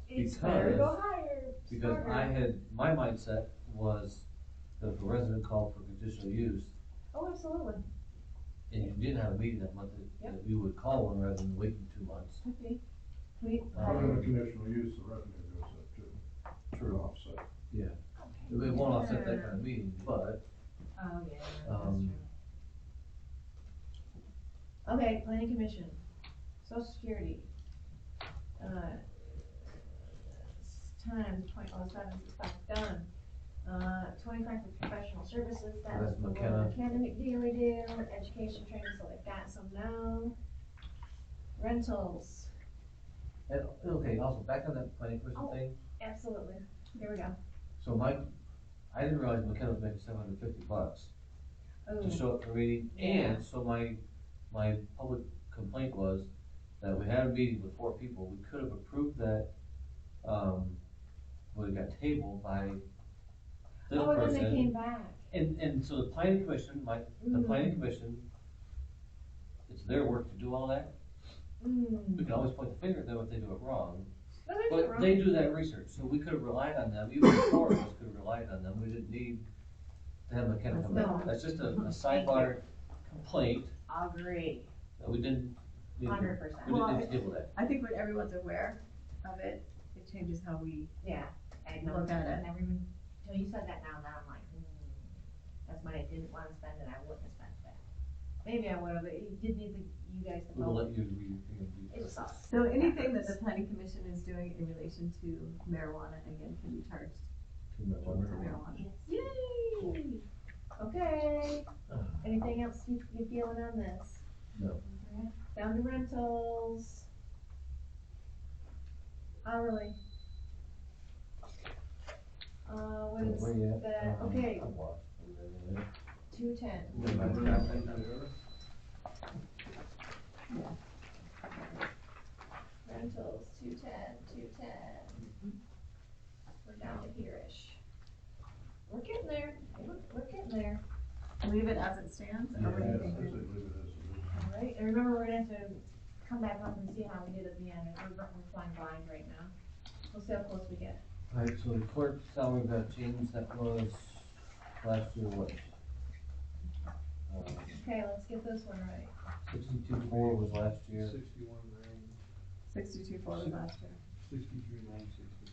It's better to go Because- higher, because smarter. I had, my mindset was that if a resident called for conditional use, Oh, absolutely, and you didn't have a meeting that month, Yep. that we would call one rather than waiting 2 months. could be. We, Under the conditional use, the revenue goes up too. True. Offset. Yeah. It won't offset that kind of meeting, but, oh, yeah, that's Um, true. Okay, planning commission, social security. Times .0765, done. 25 for professional services, that was That's the McKenna. little academic deal we do, education training, so they've got some now. Rentals, and, okay, also, back on that planning commission Oh. thing, absolutely, here we go. so I didn't realize McKenna was making $750 to Ooh, show up for a meeting, and so my public complaint was that we had a meeting with 4 people, we could have approved that, well, it got tabled by this oh, and then they person. came back. And so the planning commission, the Mm. planning commission, it's their work to do all that, we can always point the finger at them if they do it wrong. No, they did it But wrong. they do that research, so we could have relied on them, even the 4 of us could have relied on them, we didn't need to have McKenna come No. back. That's just a sidebar complaint Agree, that we didn't need to, 100%. we didn't need to deal with that. I think when everyone's aware of it, it changes how we Yeah, I know, look at it. and everyone, till you said that now I'm like, that's money I didn't wanna spend and I wouldn't have spent that. Maybe I would've, but you did need you guys to We'll vote. let you read. It sucks. So anything that the planning commission is doing in relation to marijuana, again, can be charged to marijuana. Yes. Yay! Okay, anything else you feeling on this? No. Down to rentals. Hourly. What is Where you at? that, okay, I've watched. 210. Rentals, 210. We're down to here-ish. We're getting there, we're getting there. Leave it as it stands, or what do you Yeah, think? I say leave it as it is. Alright, and remember, we're gonna have to come back up and see how we did at the end, we're flying blind right now. We'll see how close we get. Alright, so the clerk salary got changed, that was last year what? Okay, let's get this one right. 62.4 was last year. 61,960. 62.4 was last year. 63,960.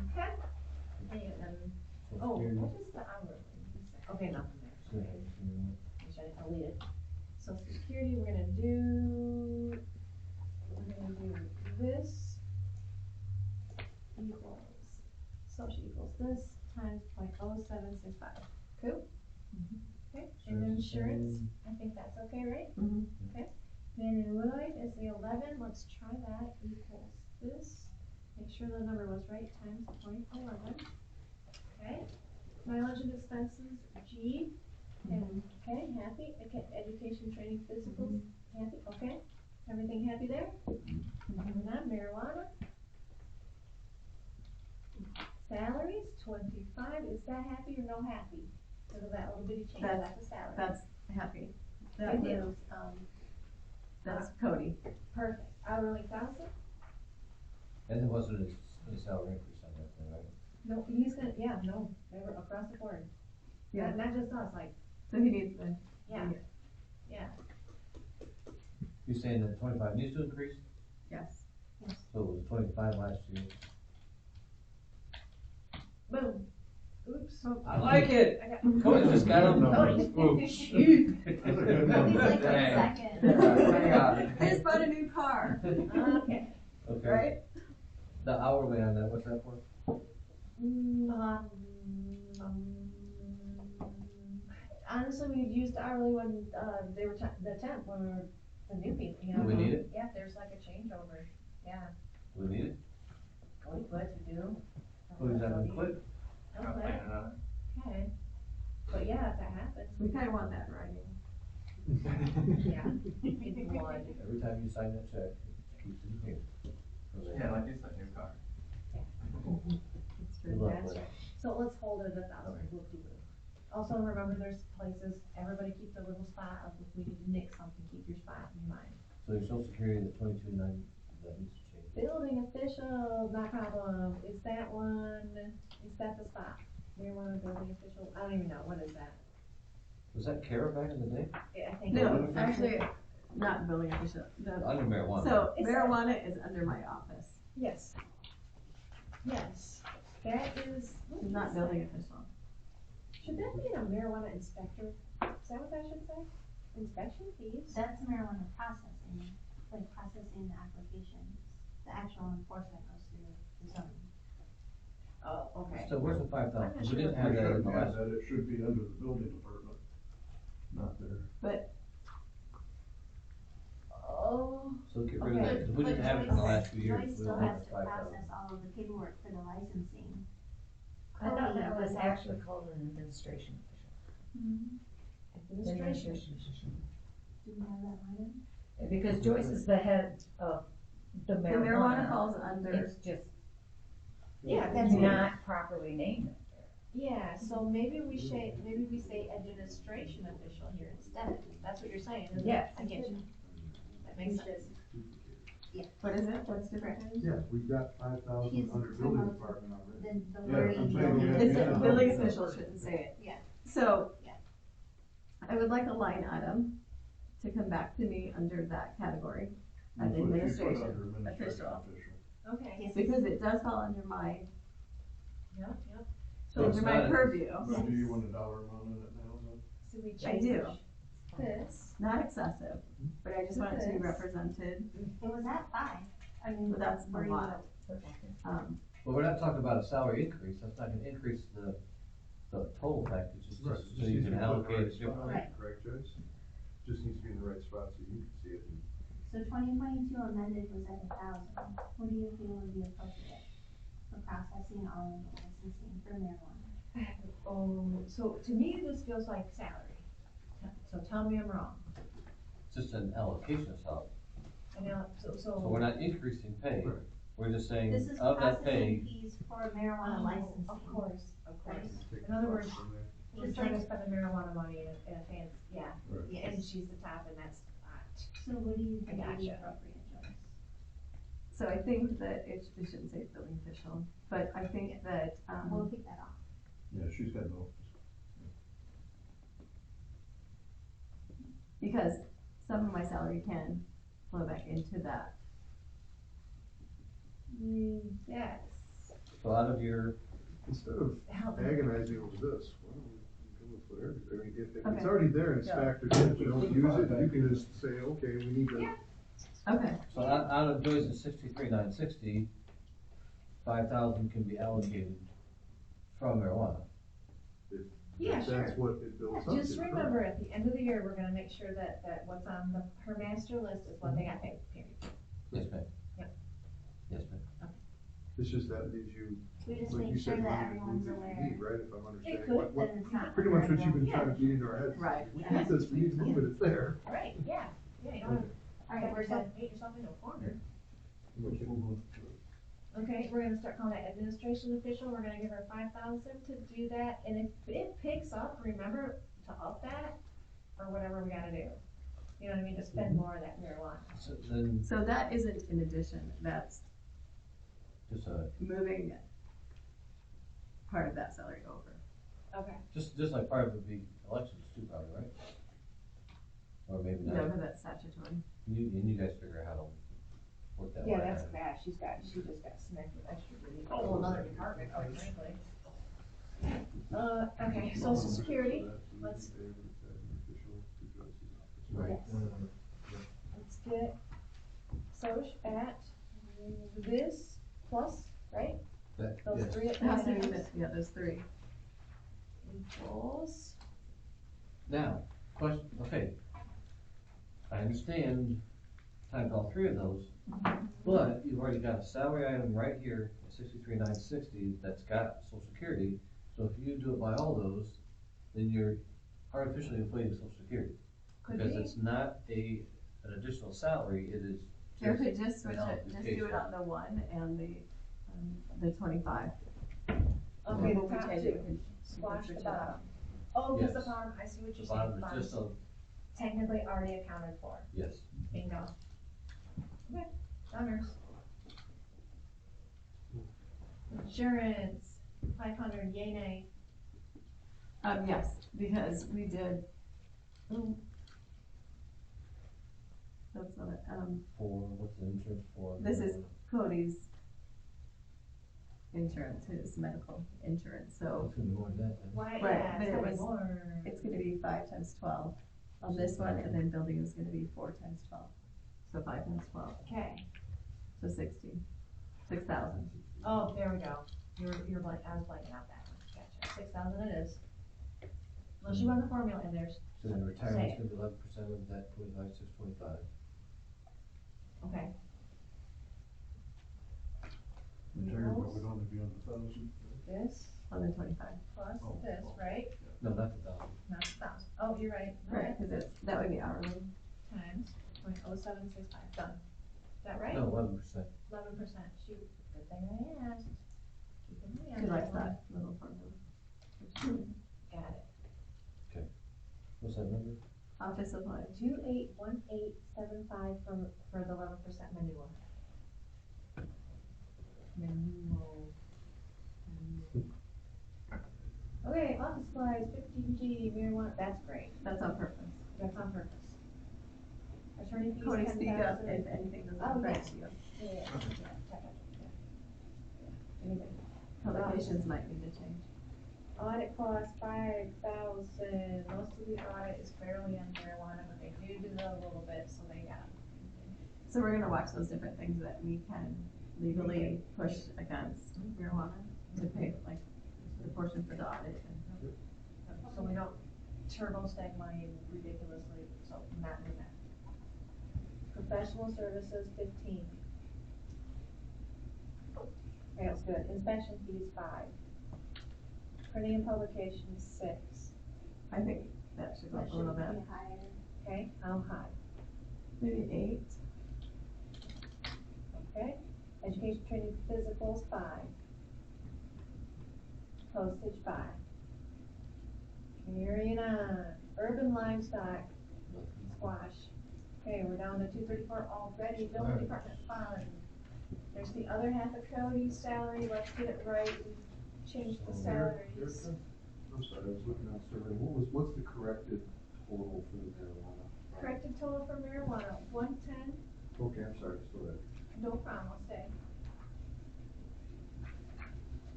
Okay. And, oh, what is the hourly? Okay, nothing there. Yeah, Which I deleted. Social Security, we're gonna do this equals, social equals this times 0.0765. Cool? Okay, and insurance, I think that's okay, right? Mhm. Okay, Van and Lloyd is the 11, let's try that, equals this. Make sure the number was right, times 0.11. Okay, mileage and expenses, G, and, okay, happy, okay, education, training, physicals, happy, okay, everything happy there? Moving on, marijuana. Salaries, 25, is that happy or no happy? Because of that little bitty change, that's a salary. That's happy. That Good deal. was, that's Cody. Perfect, hourly 1,000? And there wasn't a salary increase on that thing, right? No, he's gonna, yeah, no, they were across the board. Yeah. Not just us, like, So he needs the, yeah, yeah, You're saying that 25 needs to increase, yes. so it was 25 last year. boom, oops. I like it! I got, Cody just got him. Cody. Shoot. He's like the Dang. second. Hang on. I just bought a new car, Okay. Okay. right? The hourly on that, what's that for? Honestly, we used the hourly when, they were the temp, when we were the new people, you know? Do we need it? Yeah, if there's like a changeover, yeah. Do we need it? Cody quit, we do. Cody's not gonna quit? Don't Not quit, planning on it. okay. But yeah, if that happens, We kinda want that in writing. yeah, in blood. Every time you sign that check, it keeps it here. Yeah, like you said, new car. It's Good true. luck That's with it. right. So let's hold it at 1,000, whoop-de-woo. Also, remember, there's places, everybody keeps their little spot, of if we need to nick something, keep your spot in mind. So your social security, the 22.9, that needs to change. Building official, not problem, is that one, is that the spot? Marijuana building official, I don't even know, what is that? Was that Kara back in the day? I think. No, actually, not building official. Under marijuana. So Is that- marijuana is under my office, Yes. Yes, that is. what not is building that? official. Should that be a marijuana inspector? Is that what that should say? Inspection fees? That's marijuana processing, like processing the applications. The actual enforcement goes through the zoning. Oh, okay. So where's the 5,000? I'm not We sure didn't what have We that in shouldn't the have last. that, it should be under the building department, not there. Oh, So get rid of that, 'cause we But didn't have it in the Joyce- last few years. Joyce We still don't have has the to 5,000. process all of the paperwork for the licensing. I thought that Cody was does actually called an administration official. administration. Do we have that line in? Because Joyce is the head of the The marijuana marijuana. falls under, It's just Yeah, that's not properly named. Yeah, so maybe we say administration official here instead. That's what you're saying, isn't it? Yes. I get you. That makes sense. what is it, what's different? Yeah, we've got 5,000 He's under talking building about department already. The Yeah, wording. I'm saying we It's Yeah. a building official shouldn't say it. Yeah. So, Yeah. I would like a line item to come back to me under that category, That's as what you put administration under administration official. Okay. Yes. Because it does fall under my, Yep. So it's under my not- purview. But do you want a dollar amount in it now, then? So we I change do. this. Not excessive, but I just want it to be represented, It was at 5. I mean. so that's a where you lot. But we're not talking about a salary increase, that's not gonna increase the total package, it's Right, just just so you needs can to be put in the allocate right it spot, differently. Right. Correct, Joyce? Just needs to be in the right spot so you can see it. So 2022 amended was at 1,000. What do you feel would be appropriate for processing all of the licensing for marijuana? Oh, so to me, this feels like salary. So tell me I'm wrong. It's just an allocation salary, And now, so we're not increasing pay, Right. we're just saying This is of that pay. processing fees for marijuana licensing. Of course. Right. Take In other the words, funds from there. we're Just trying to like- spend the marijuana money in a fancy, yeah. Right. And she's the top and that's not. So what do you I think would be gotcha. appropriate, Joyce? So I think that it shouldn't say building official, but I think that, We'll take that off. Yeah, she's got no. because some of my salary can flow back into that. Yes. So out of your, Instead of Help. agonizing over this, why don't we go with whatever, I mean, if it's Okay. already there and it's Yeah. factored in, if we don't use it, you can just say, okay, we need to. Yeah. Okay, so out of Joyce's 63,960, 5,000 can be allocated from marijuana. Yeah, If sure. that's what it builds up to. Just remember, at the end of the year, we're gonna make sure that what's on her master list is what they got paid, period. Yes, ma'am. Yep. Yes, ma'am. It's just that gives you, We just like you make sure said, that money to everyone's move if aware. you need, right, if I'm understanding. could, what- Then it's not. Pretty much what you've been Yeah. trying to beat into our heads. Right. We need this, we need to move it, it's there. Right, yeah, yeah, you don't have, Alright, we're good. paint yourself into a corner. Let's move on. Okay, we're gonna start calling that administration official, we're gonna give her 5,000 to do that, and if it picks up, remember to up that, or whatever we gotta do. You know what I mean, to spend more of that marijuana. So then, so that isn't an addition, that's just moving part of that salary over. Okay. just like part of it would be elections too, probably, right? Or maybe No, not. because that's statutory. You guys figure out how to work that. Yeah, line that's item. bad, she just got smacked with extra duty, a whole another department, quite frankly. Okay, social security, let's, Right. yes. Let's get Soch at this plus, right? That, Those yes. three at It has to be, 29 yeah, there's three. equals, Now, question, okay. I understand times all three of those, but you've already got a salary item right here at 63,960 that's got social security. So if you do it by all those, then you're artificially inflating social security. could Because be, it's not an additional salary, it is You just. could just switch an it, just do allocation. it on the one and the 25. okay, When the we top change it, two, we can squash switch the it bottom. out. Oh, because the Yes. bottom, I see what The you're saying, bottom is bottom's just a, technically already accounted for, yes. bingo. Okay, honors. Insurance, 500, yay, nay. Yes, because we did. That's not it, For, what's the insurance for? this is Cody's insurance, his medical insurance, so It's gonna be more than that. then. Why, Right, yeah, but it's it gonna be was- more. it's gonna be 5 times 12 on this one, and then building is gonna be 4 times 12. So 5 times 12, Okay, so 6,000. oh, there we go, you're blank, I was blanking out that one, gotcha, 6,000 it is. Unless you run the formula in there, So then Say retirement's it. gonna be 11% of that 25,625. okay. Retirement Equals would only be on the 1,000. this On the 25. plus Oh, this, oh. right? No, not the 1,000. Not 1,000, oh, you're right, Right, because that would be hourly. times 0.0765, done. Is that right? No, 11%. 11%, shoot, good thing I asked. Keep an eye on She likes one. that little formula. Got it. What's that number? Office supplies. 281875 for the 11% manure. Okay, office supplies, 15G, marijuana, that's great, That's on purpose. that's on purpose. Attorney fees, Cody, 10,000. speak up if anything Oh, doesn't yeah. affect you. Yeah. Anything. Publications might need to change. Audit cost 5,000, most of the audit is fairly on marijuana, but they do a little bit, so they got. So we're gonna watch those different things that we can legally push against marijuana to pay, like, the portion for the audit and. So we don't turbo stack money ridiculously, so not doing that. Professional services, 15. Okay, that's good. Inspection fees, 5. Printing and publication, 6. I think that should go That up a should little be bit. higher. Okay, how high? Maybe 8. Okay, education, training, physicals, 5. Postage, 5. Carrying on, urban livestock, squash, Okay, we're down to 234 already, building department fund. There's the other half of Cody's salary, let's get it right, we changed the salaries. Erica, I'm sorry, I was looking on survey, what's the corrected total for the marijuana? Corrected total for marijuana, 110, Okay, I'm sorry, still there, no problem, I'll stay.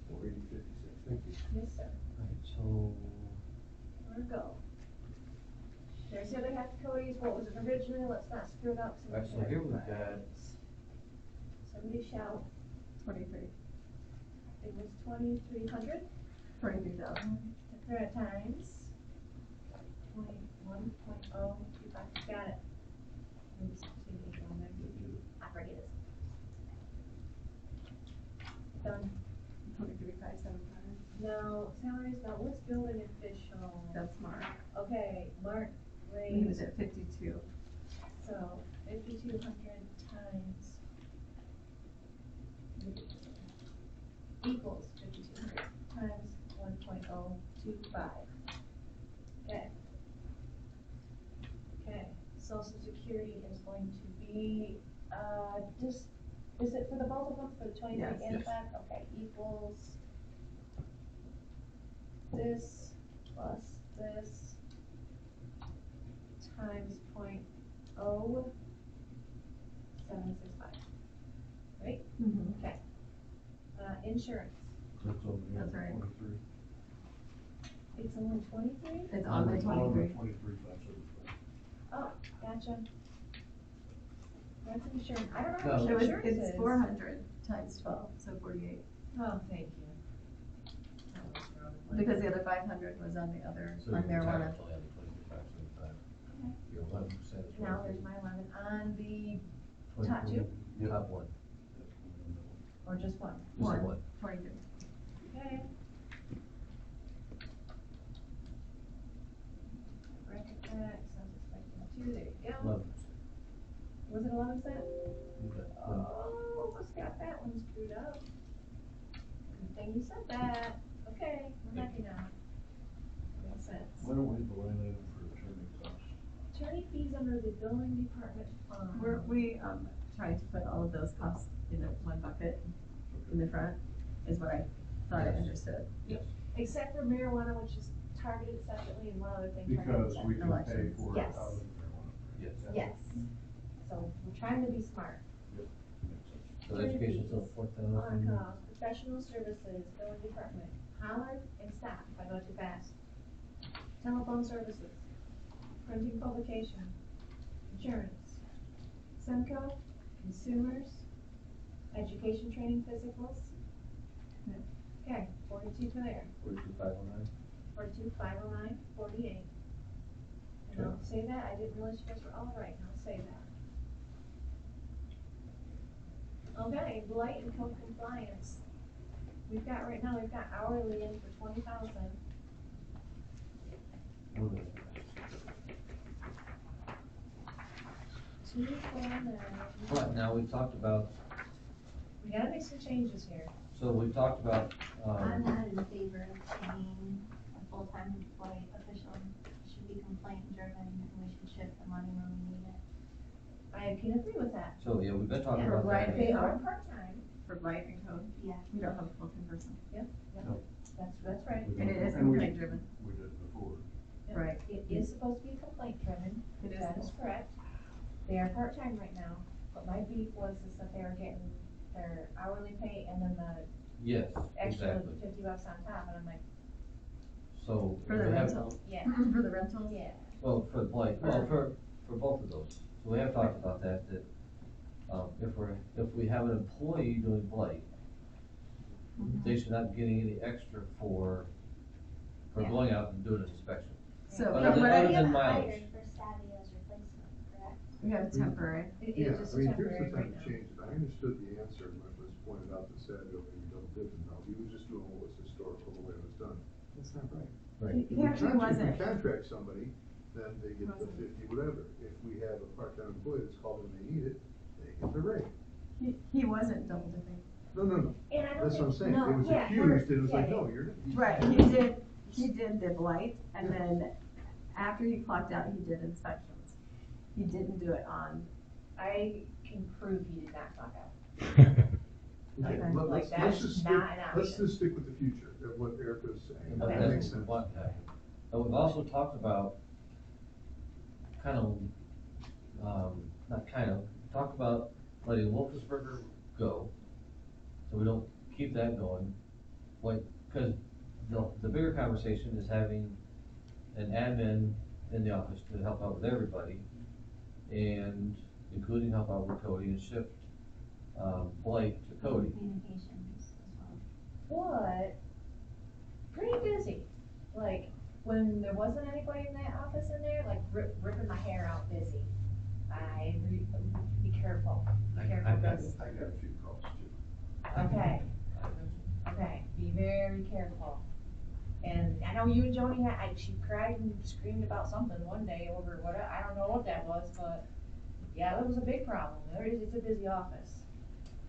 480.56, thank you. Yes, sir. Alright, so, Where'd it go? There's the other half of Cody's, what was it originally, let's not screw it up. alright, so here we've got, Somebody shout, 23, it was 2,300. 23,000. Times 1.025, got it. Oops, see the equal on there. I forget it. Done. 23,575. Now, salaries, now what's building official? That's Mark. Okay, Mark He was raised, at 52. so 5,200 times equals 5,200 times 1.025. Okay. Okay, social security is going to be, just, is it for the both of them, for the 23 Yes. and Yes. back? Okay, equals this plus this times 0.0765, right? Mm-hmm. Okay. Insurance, That's on the That's right. 23. it's only 23? It's on the On the 23. 23,575. Oh, gotcha. That's insurance, I don't know No. how much It was, insurance is. it's 400 times 12, so 48. Oh, thank you. That was wrong. Because the other 500 was on the other, so on your marijuana. retirement's only on the 23,575. Okay. Your 11% is Now 23. there's my 11 on the top two, Yep. Top one, or just one? just the one. 22. Okay. Bracket that, sounds expected 2, there you go. 11%. Was it 11%? Okay. Oh, almost got that one screwed up. Good thing you said that. Okay, we're happy now. Makes sense. Why don't we have a line item for attorney costs? Attorney fees under the building department fund. We trying to put all of those costs in one bucket in the front, is what I thought I Yes. understood. Yes. Except for marijuana, which is targeted separately, and one other thing targeted Because we separately. can pay Elections. for it Yes. out of the marijuana. Yes. Yes. So we're trying to be smart. Makes sense. So education still 4,000. On cost, professional services, building department, Howard and stop if I go too fast. Telephone services, printing publication, insurance, Semco, consumers, education training physicals. Yeah. Okay, 42 to there, 42,509. 42,509, 48. And I'll say that, I didn't realize you guys were all right, and I'll say that. Okay, blight and code compliance. We've got, right now, we've got hourly in for 20,000. Two, four, nine. But now we've talked about, We gotta make some changes here. so we've talked about, I'm not in favor of saying a full-time employee official should be complaint driven and we should shift the money when we need it. I can agree with that. so yeah, we've been talking Yeah, about right. that. They are part-time, For blight and code, Yeah. we don't have a full-time person. that's right. And it is And we- complaint driven. We did before. Yep. Right. It is supposed to be complaint driven, It is. that is correct. They are part-time right now, but my beef was is that they are getting their hourly pay and then the Yes, extra exactly. $50 on top, and I'm like, So. For the we have- rental. yeah, For the rentals? yeah. Well, for the blight, well, for both of those. So we have talked about that, if we have an employee doing blight, they should not be getting any extra for Yeah. going out and doing an inspection. So, Other than- but other We than have mileage. hired for Savvy as replacement, correct? we have temporary. It Yeah, is just I mean, here's temporary the right time to now. change it, I understood the answer when it was pointed out that Samuel maybe double dipping, no, he was just doing what was historical, the way it was done. That's not right. Right. He actually wasn't. If we contract somebody, then they get the 50 whatever, if we have a part-time employee that's called in, they need it, they get the rate. He wasn't double dipping. No, And I don't that's what I'm think- saying, no, it was yeah, accused, it was yeah, like, yeah. no, you're not. Right, he did the blight, and then after he clocked out, he did inspections. He didn't do it on, I can prove he did not clock out. Okay, Okay. let- Like, let's that's just stick, not an let's option. just stick with the future, of what Erica's saying, But that that's makes what we sense. want to happen. But we've also talked about, talked about letting Wolfensberger go, so we don't keep that going. Cause the bigger conversation is having an admin in the office to help out with everybody, and including help out with Cody and shift, Blake to Cody. Communications as well. But pretty busy. Like, when there wasn't anybody in that office in there, like ripping my hair out busy. Be careful, be careful, I got guys. I got a few calls too. Okay, okay, be very careful. And I know you and Joni she cried and screamed about something one day over what, I don't know what that was, but yeah, that was a big problem. It's a busy office.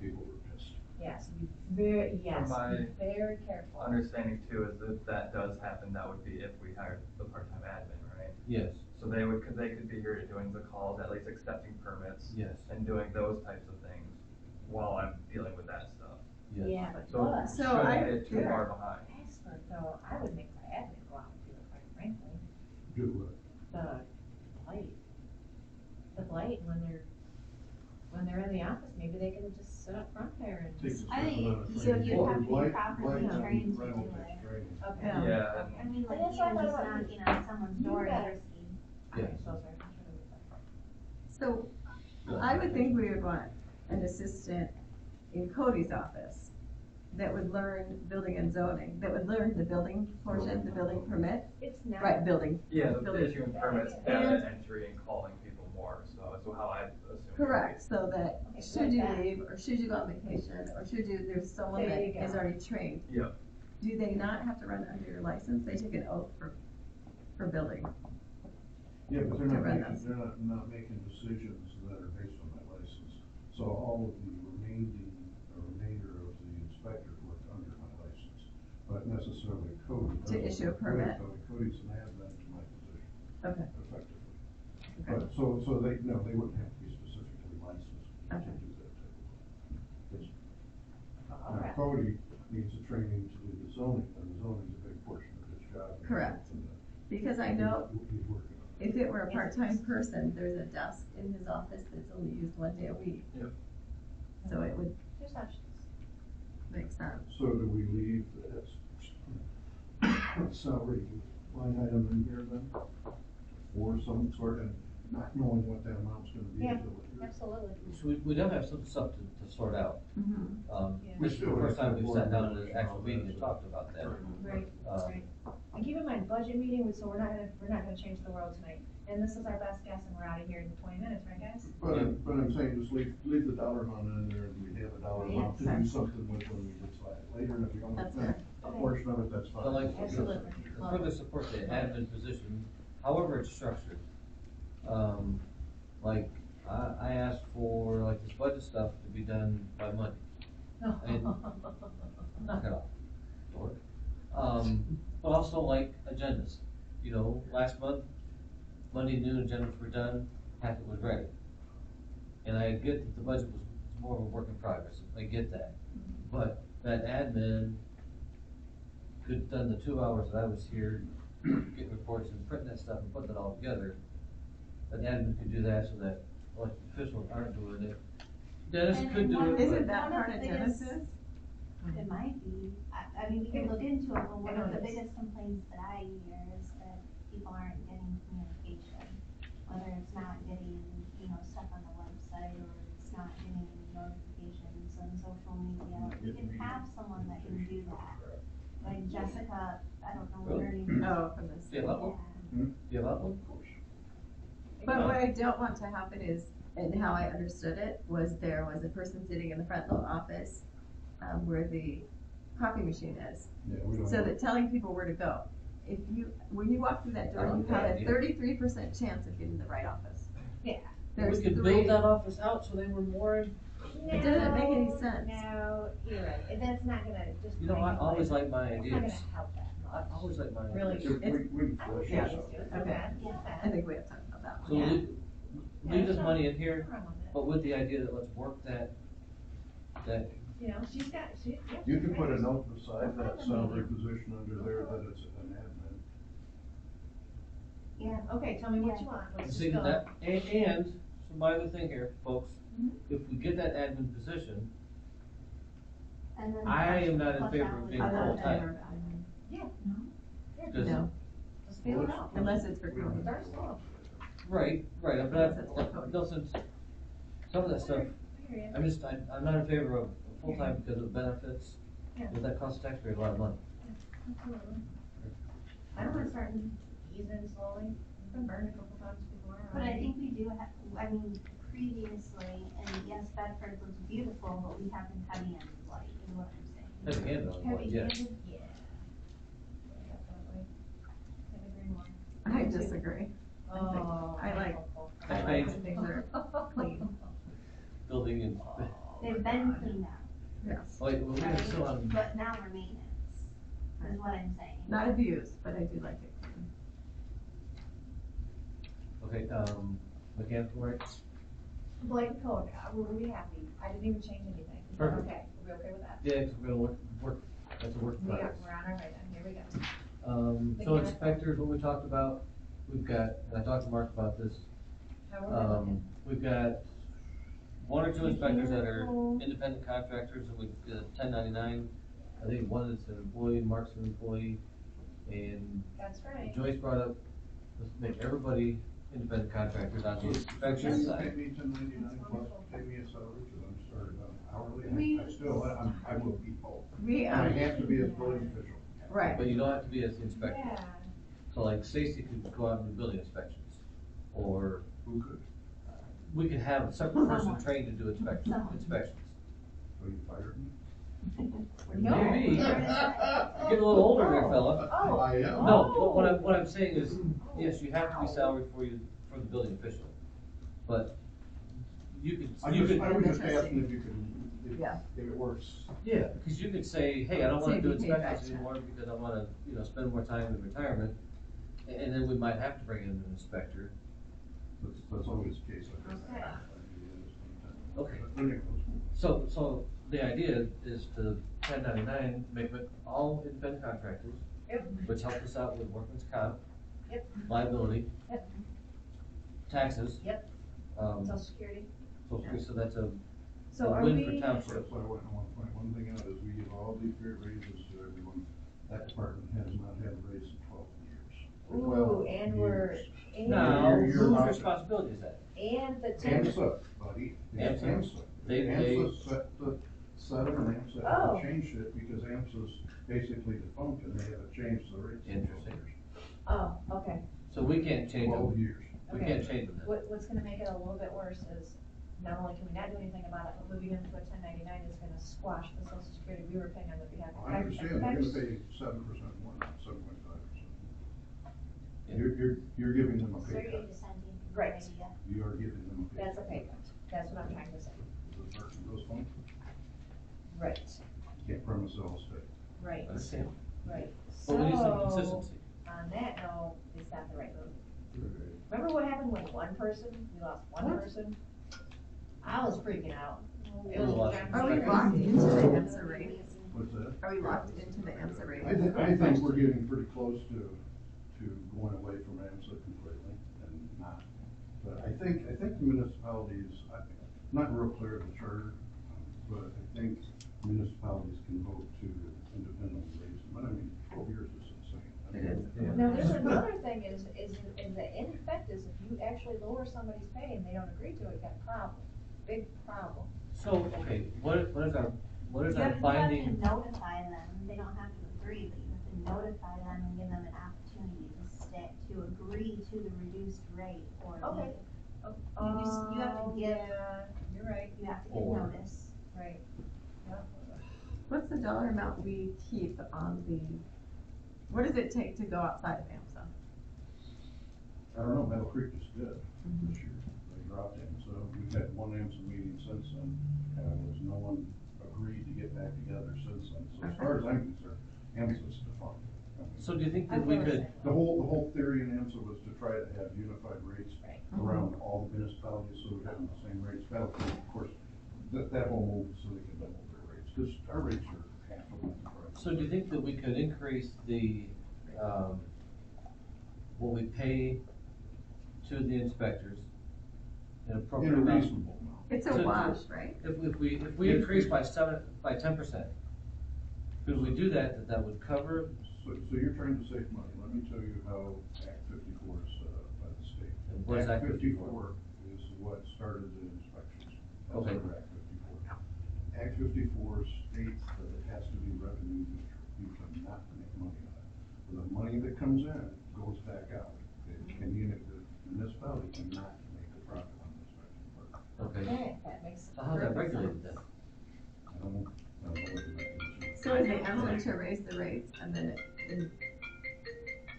People were pissed. Yes, be very, yes, my be very careful. Understanding too is if that does happen, that would be if we hired the part-time admin, right? Yes, So they could be here doing the calls, at least accepting permits yes, and doing those types of things while I'm dealing with that stuff. yes. Yeah, but So but, So shouldn't I- get too yeah. far behind. expert though, I would make my admin go out and do it, quite frankly. Do what? The blight. The blight, when they're in the office, maybe they can just sit up front there and Takes just. a I think certain amount of you- training. you'd have to be Blight- properly blight and trained to rental do takes it. training. Okay. Yeah, I mean, like that's even what I just thought. knocking on someone's You door is better. risky. Yes. I'm so sorry. so I would think we would want an assistant in Cody's office that would learn building and zoning, that would learn the building portion, the building permit, It's not. right, building. yeah, the Building. issuing permits, And- data entry and calling people more, so that's how I assume. it Correct, so that Okay, should you like that. leave, or should you go on vacation, or should you, there's someone There that you go. is already trained. Yep. Do they not have to run under your license? They take an oath for building. Yeah, but To run those. they're not making decisions that are based on that license. So all of the remainder of the inspector worked under my license, but necessarily Cody. To issue a permit. Cody's an admin to my position, Okay, effectively. okay. But, so they wouldn't have to be specifically licensed to Okay. do that type of thing. All Now, right. Cody needs a training to do the zoning, and the zoning's a big portion of his job. Correct. And, Because I know He's working on if it were a part-time person, there's a desk in his office that's only used one day a week. Yep. So it would There's options. make sense. it. So do we leave that salary line item in here then? Or some sort, and not knowing what that amount's gonna be Yeah. until it. Absolutely. So we definitely have some stuff to sort out. Mm-hmm. Yeah. This is the We first still have time we've board sat down in members an actual and all meeting that, and so- talked about that. Right, Um, right. And keep in mind, budget meeting, so we're not gonna change the world tonight. And this is our best guess, and we're out of here in 20 minutes, right, guys? But I'm saying, just leave the dollar amount in there, and we have a dollar amount to do something with when we decide later, and if we don't That's spend a fair. portion of it, that's fine. So like, Absolutely. to further support the admin position, however it's structured, like, I asked for like this budget stuff to be done by Monday. And- Knock it off. Lord. But also like agendas, you know, last month, Monday noon agendas were done, half it was ready. And I get that the budget was more of a work in progress, I get that. But that admin could have done the 2 hours that I was here, getting reports and printing that stuff and putting it all together. That admin could do that so that elected officials aren't doing it. Dennis And- could and do one it, of but. Isn't that One of part the of biggest- Genesis? It might be, I mean, we can look into it, but one I know of the it is. biggest complaints that I hear is that people aren't getting communication. Whether it's not getting, stuff on the website, or it's not getting notifications on social media. We can have someone that can do that. Like Jessica, I don't know what her name is. Oh, from this. Do you have one? Yeah. Do you have one? But what I don't want to happen is, and how I understood it, was there was a person sitting in the front office, where the coffee machine is. Yeah, we don't. So that telling people where to go. When you walk through that door, you have a 33% chance of getting the right office. Yeah. There's We could three. build that office out so they were more, It doesn't make any No, sense. No, you're right, that's not gonna just. you know, I always like my It's not gonna ideas. help that I much. always like my ideas. Really? We can flush Yeah. this out. It's Okay. bad, it's I bad. think we have to talk about that So one. leave this money in here, Nothing wrong with it. but with the idea that let's work that, You know, she's got, yeah. You she's can put a great. note beside that salary position under there that it's an admin. Yeah, Okay, tell me what you want, let's see just go. that, and, so my other thing here, folks, Mhm. if we get that admin position, and then. I am not in plus favor that of would being I'm be- not in full-time. favor of admin. Yeah. Yeah, Because- No, let's feel it out. unless it's for We don't code. Start slow. right, but That's it, I've, code. no sense, some of that stuff, I hear ya. I'm not in favor of full-time because of benefits, Yeah. but that costs taxpayers a lot of money. Absolutely. I don't mind starting easing slowly, I've been burned a couple times before. But I think we do have, I mean, previously, and yes, Bedford looks beautiful, but we have been heavy-handed light, is what I'm saying. Heavy handed on what, Heavy yes. handed, yeah. Definitely. Couldn't agree more. I disagree. Oh. I like- I- I like when things are clean. Building and, They've been cleaned out, Yes, oh, wait, we're still on, but now we're maintenance, is what I'm saying. not abused, but I do like it clean. okay, mechanical work, Blight code, we're really happy, I didn't even change anything, is that Perfect. okay, are we okay with that? yeah, 'cause we're gonna work, that's a work in We are, progress. we're on our way then, here we go. So Mechanical. inspectors, what we talked about, we've got, and I talked to Mark about this, How are we looking? we've got one or two inspectors that are Mechanical. independent contractors, and we've got 1099. I think one is an employee, Mark's an employee, and That's right. Joyce brought up, let's make everybody independent contractors on the inspection Can you side. pay me $10.99 plus pay me a salary, cause I'm started on hourly, We- I still, I will be both. We, I have to be a building official. right, But you don't have to be as the inspector. Yeah. So like Stacy could go out and do building inspections, or Who could? we could have a separate person trained to do inspections. So you fired me? No. Maybe. You're getting a little older there, fella. Oh. I am. No, what I'm saying is, yes, you have to be salaried for the building official, but you could, I you was could, just asking if you could, Yeah. if it works. yeah, cause you could say, hey, I don't wanna Save do you pay inspections extra. anymore because I wanna, spend more time in retirement. And then we might have to bring in an inspector. That's always the case, I think. Okay. Okay. But anyway, let's move on. So the idea is to 1099, make it all independent contractors. Yep. Which helps us out with workman's comp. Yep. Liability. Yep. Taxes. Yep. Social security. So that's a So are win we, for township. That's why I want to point one thing out, is we give all these great raises to everyone. That department has not had a raise in 12 years. ooh, and we're, years. and, Now, You're whose not- responsibility is that? and the ten, AMSA, buddy. It's AMSA. AMSA. They- AMSA set the, set it, and AMSA Oh. had to change it because AMSA's basically defunct and they haven't changed the rates. in 12 Interesting. years. oh, okay. So we can't change 12 them, years. we Okay. can't change them. What's gonna make it a little bit worse is, not only can we not do anything about it, but moving into a 1099 is gonna squash the social security we were paying on the behalf of. I understand, they're gonna pay 7% more, not 7.5%. You're giving them a So pay you're cut. dissenting from the Right. idea. You are giving them a pay cut. That's a pay cut, that's what I'm trying to say. The person goes home, Right, can't promise they'll stay. right, Understand? right. But we need some So, consistency. on that note, it's not the right move. Remember what happened with one person, we lost one person? I was freaking out. It was We lost John- Are we locked into the AMSA rate? What's that? Are we locked into the AMSA rate? I think we're getting pretty close to going away from AMSA completely and not. But I think the municipalities, I'm not real clear of the charter, but I think municipalities can vote to independently raise them. But I mean, 12 years is insane. It is. Yeah. Now, there's another thing is the in effect is if you actually lower somebody's pay and they don't agree to it, you got a problem, big problem. So, okay, what is our You have to binding, notify them, they don't have to agree, but you have to notify them and give them an opportunity to agree to the reduced rate or Okay. leave. You have to Oh, give- yeah, you're right, You have to give Or- notice. right. Yep. What's the dollar amount we keep on the, what does it take to go outside of AMSA? I don't know, Meadow Creek just did this year. They dropped AMSA. We've had one AMSA meeting since then. There's no one agreed to get back together since then. So as far as I'm concerned, AMSA's defunct. So do you think that we could, The whole theory in AMSA was to try to have unified rates around all the municipalities, so we have the same rates. Battlefield, of course, that whole move so they can double their rates, because our rates are half of what the price. so do you think that we could increase the, what we pay to the inspectors in In appropriate a amount? reasonable amount. It's a So- wash, right? If we increase by 10%, could we do that, that would cover? So you're trying to save money. Let me tell you how Act 54 is set up by the state. And what is Act 54 is what started the inspections. That's Okay. under Act 54. Act 54 states that it has to be revenue neutral. You cannot make money on it. The money that comes in goes back out. The municipality cannot make a profit on the inspection work. Okay. Okay, that makes. So how's that perfect regulated sense. then? I don't know what the mechanism is. So is the answer to raise the rates and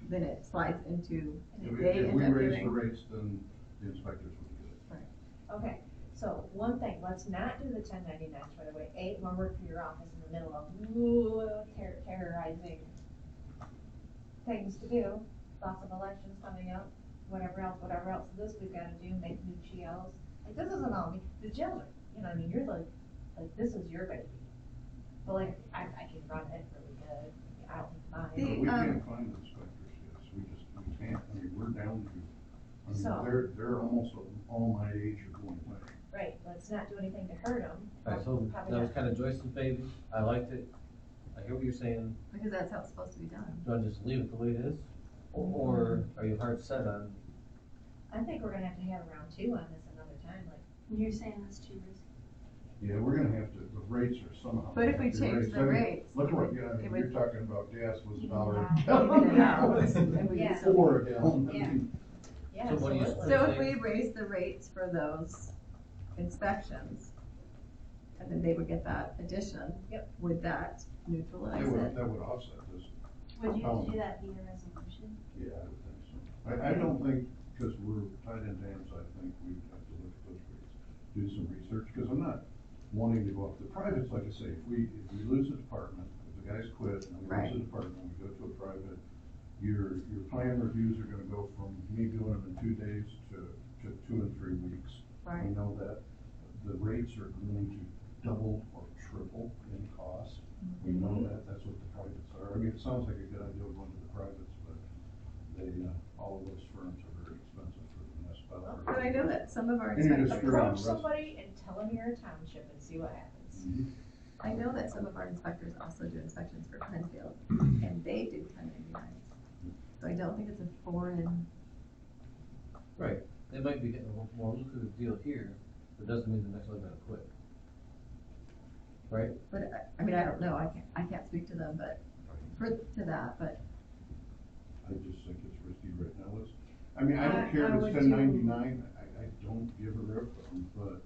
then it slides into, they If end we up raise the giving. rates, then the inspectors would get it. Okay, so one thing, let's not do the 1099s right away. When we're for your office in the middle of terrorizing things to do, lots of elections coming up, whatever else this we've gotta do, make new GLs. Like, this isn't all me, the jails are, you know, I mean, you're like, this is your baby. But like, I can run it really good, I don't mind. The, But we can't find inspectors, yes, we can't, I mean, we're down to, I mean, So- they're almost all my age or going away. Right, let's not do anything to hurt them. Alright, so that was kind of Joyce's baby, I liked it, I hear what you're saying, Because that's how it's supposed to be done. do I just leave it the way it is? Or are you hard set on, I think we're gonna have to have round two on this another time, like, You're saying that's too risky? Yeah, we're gonna have to, the rates are somehow. But if we have to change raise. the I mean, rates, Look it what, would- yeah, I it mean, would- you're talking about gas was Even $1 that. a gallon. Even it out, and we Yeah. still- $4 a gallon. I Yeah. mean, yeah, So what do you- absolutely. So if we raise the rates for those inspections, and then they would get that addition. Yep. Would that neutralize it? That would offset this. Would you do that via resolution? Yeah, I would think so. I don't think, because we're tied into AMS, I think we have to look at those rates, do some research, because I'm not wanting to go up. The privates, like I say, if we lose a department, if the guys quit and we Right. lose a department, we go to a private, your plan reviews are gonna go from me doing them in 2 days to 2 and 3 weeks. Right. We know that. The rates are going to double or triple in cost. We know that, that's what the privates are. I mean, it sounds like a good idea going to the privates, but they, all of those firms are very expensive for the municipality. But I know that some of our And you're just inspectors, screwing Approach the rest. somebody and tell them you're a township and see what happens. Mhm. I know that some of our inspectors also do inspections for Penfield, and they do 1099s. So I don't think it's a foreign, right, they might be getting a little more lucrative deal here, but doesn't mean the next one gonna quit. Right? but I mean, I don't know, I can't speak to them, but, to that, but I just think it's risky right now. I mean, I I don't care if would it's do- 1099, I don't give a rip, but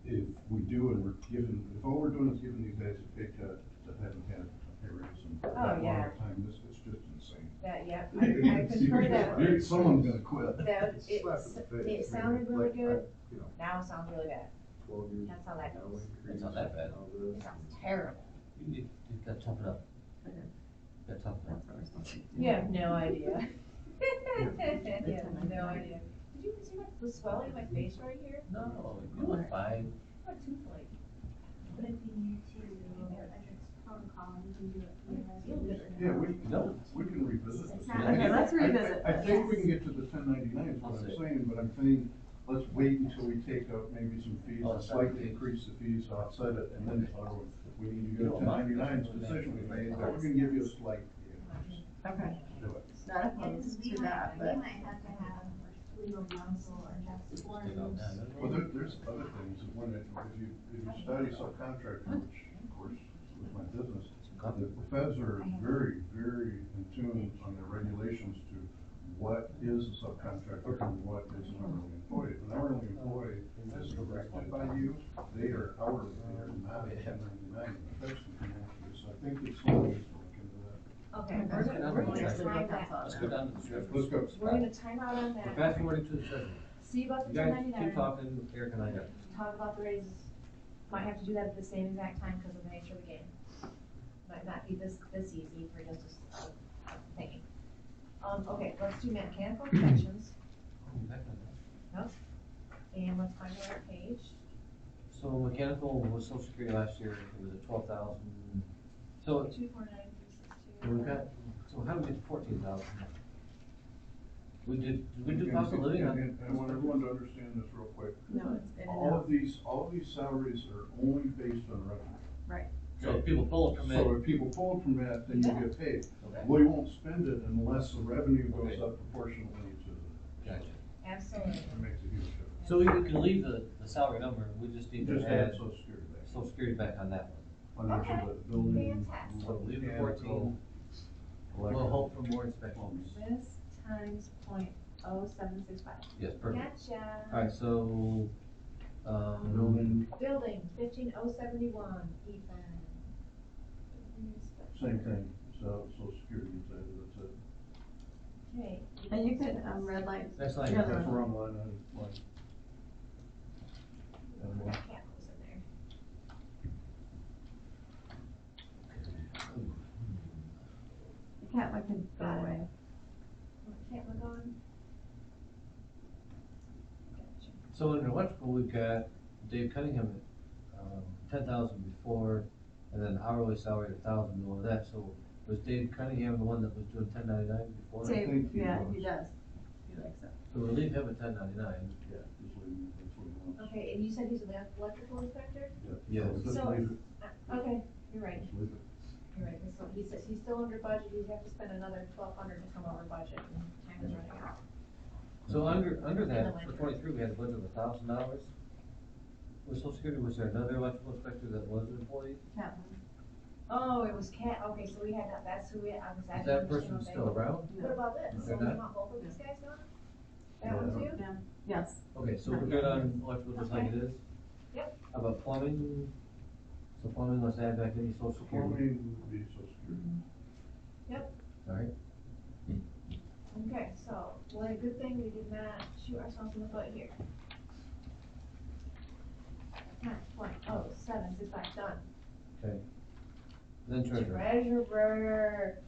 if we do and we're giving, if all we're doing is giving these guys a pay cut that haven't had a pay raise in that long yeah. a time, this is just insane. That, yeah, I concur that, Someone's gonna quit. that, Slap in the face. it sounded really Like, good, you know, now it sounds really bad. 12 years. That's how that now goes. increase, It's not that bad. now this. It sounds terrible. You gotta tough it up, Okay. gotta tough it up. that's what we're supposed to do. You have no idea. You Yeah. have no idea. Did you see the swelling in my face right here? No, you look fine. My tooth like. But if we need to, Edric's protocol, we can do it via Feel good. resolution. Yeah, No. we can revisit this. It's not- Okay, let's revisit I this. think we can get to the 1099 is what I'll I'm see. saying, but I'm saying, let's wait until we take out maybe some fees, Oh, it's slightly not- increase the fees, offset it, and then, we need to You go don't to mind. 1099's decision we made, but we're gonna give you a slight increase. Okay, Do it. not Yeah, 'cause opposed we to might, that, we but, might have to have legal counsel or just Stick out forms. now. Well, there's other things, when if you study subcontracting, which of course was my business, the feds are very, very in tune on their regulations to what is a subcontractor and what is an hourly employee. An hourly employee is directed by you, they are hourly, they are not a 1099, and the feds can come after you, so I think it's something to look into that. Okay, Okay. we're gonna Let's time that. Let's go down to the treasurer. Let's go. We're gonna time out on We're that. fast forwarding to the treasurer. See about You the guys 1099. keep talking, Eric and I got this. Talk about the raises. Might have to do that at the same exact time because of the nature of the game. might not be this easy for just a thing. Okay, let's do mechanical corrections, and let's find the right page. So mechanical was Social Security last year, it was at 12,000. So 249,362. we've got, so how do we get to 14,000? We did we do cost of living on? And I want everyone to understand this real quick. No, it's in and All out. of these salaries are only based on revenue. Right. So if people pull it from So it, if people pull it from that, then you Yeah. get paid. okay, We won't spend it unless the revenue goes Okay. up proportionally to the. gotcha. Absolutely. It makes a huge difference. So we can leave the salary number, we just need Just to add add social security back. Social Security back on that one. On each of the building. fantastic. So leave the mechanical, 14, we'll hope for more inspections. This times .0765. Yes, perfect. Gotcha. Alright, so, Building, Building, 15071, Ethan. same thing, so social security is added, that's it. Okay. And you could, redline. Next line. the other That's one. wrong line, line. And one. Cat was in there. The cat one can go away. Cat was on. Gotcha. so in electrical, we've got Dave Cunningham at, 10,000 before, and then hourly salary at 1,000 below that, so was Dave Cunningham the one that was doing 1099 before? Dave, think he yeah, was. he does. He likes it. So we'll leave him at 1099. Yeah, just leave it, that's what he wants. Okay, and you said he's an electrical inspector? Yes. Just So- leave it, Okay, you're right, just leave it. you're right, so he says he's still under budget, he'd have to spend another 1,200 to come over budget, and time is running out. So under that, for 23, we had a budget of $1,000. With Social Security, was there another electrical inspector that was an employee? Cat one. Oh, it was Cat, okay, so we had, that's who I was Is at. that person still around? What about this? So They're we not? want both of these guys gone? That one too? Yeah, yes. Okay, so we're good on electrical just like it is? Yep. How about plumbing? So plumbing, let's add back any Social Security. Plumbing would be social security. Alright, Okay, so, well, a good thing we did not shoot ourselves in the foot here. 9.0765, done. okay. Then treasurer. Treasurer.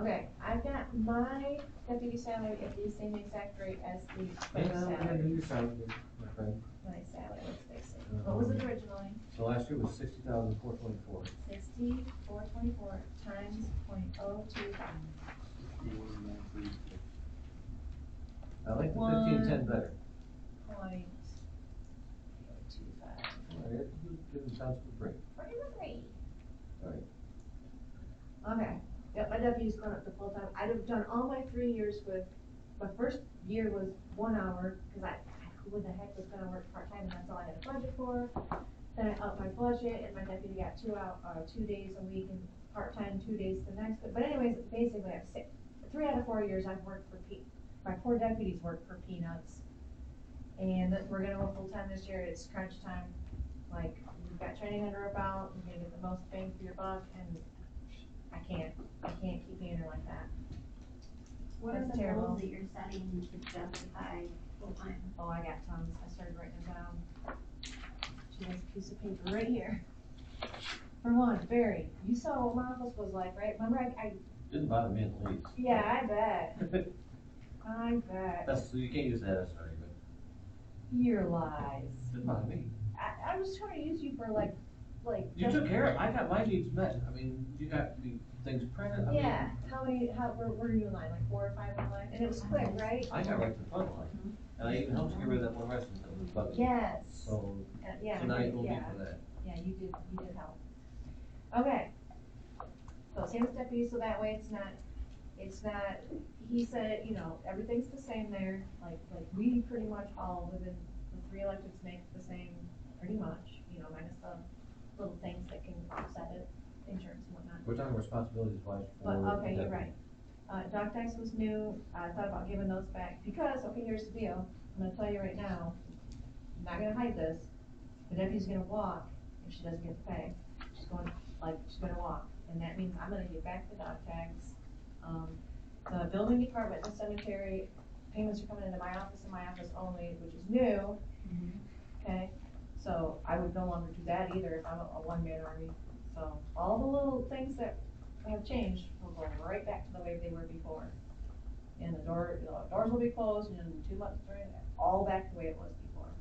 Okay, I've got my deputy salary at the same exact rate as the Hang clerk on, we're gonna do salary. your salary, my friend. My salary, let's fix it. What was it originally? So last year was 60,424. 60,424 times .025. I like the One. 1510 better. .025. Alright, give them sounds for free. Pretty. Alright, Okay, yep, my deputy's going up to full-time. I've done all my 3 years with, my first year was 1 hour, cause who the heck was gonna work part-time, and that's all I had a budget for. Then I upped my budget, and my deputy got 2 days a week, and part-time 2 days the next, but anyways, basically, I've 3 out of 4 years I've worked for my poor deputies worked for peanuts. And we're gonna go full-time this year, it's crunch time, like, we've got training under our belt, we're gonna get the most bang for your buck, and I can't keep paying her like that. What are That's the terrible. goals that you're setting to justify full-time? Oh, I got tons, I started writing them down. She has a piece of paper right here. For one, Barry, you saw what my office was like, right? Remember I didn't bother me in the least. yeah, I bet, I bet. That's, so you can't use that as an argument. Your lies. Didn't bother me. I was trying to use you for like. You took care of, I got my needs met, I mean, you got the things printed, I mean. Yeah, how were you in line, like 4 or 5 in line, and it was quick, right? I got right to the front line, and I even helped you get rid of that one resident that was bugging. Yes. So, Yeah, so now you owe me yeah, for that. yeah, you did help. Okay. So same as deputy, so that way it's not, he said, you know, everything's the same there, like we pretty much all within the 3 electeds make the same, pretty much, you know, minus the little things that can offset it, insurance and whatnot. We're talking responsibilities wise for. But, okay, you're deputy. right. Doc tax was new, I thought about giving those back, because, okay, here's the deal, I'm gonna tell you right now, I'm not gonna hide this, the deputy's gonna walk if she doesn't get the pay. She's gonna walk, and that means I'm gonna give back the dog tax. The building department, the cemetery, payments are coming into my office and my office only, which is new, okay? So I would no longer do that either if I'm a one-man army, So all the little things that have changed will go right back to the way they were before. And the doors will be closed in 2 months, all back the way it was before.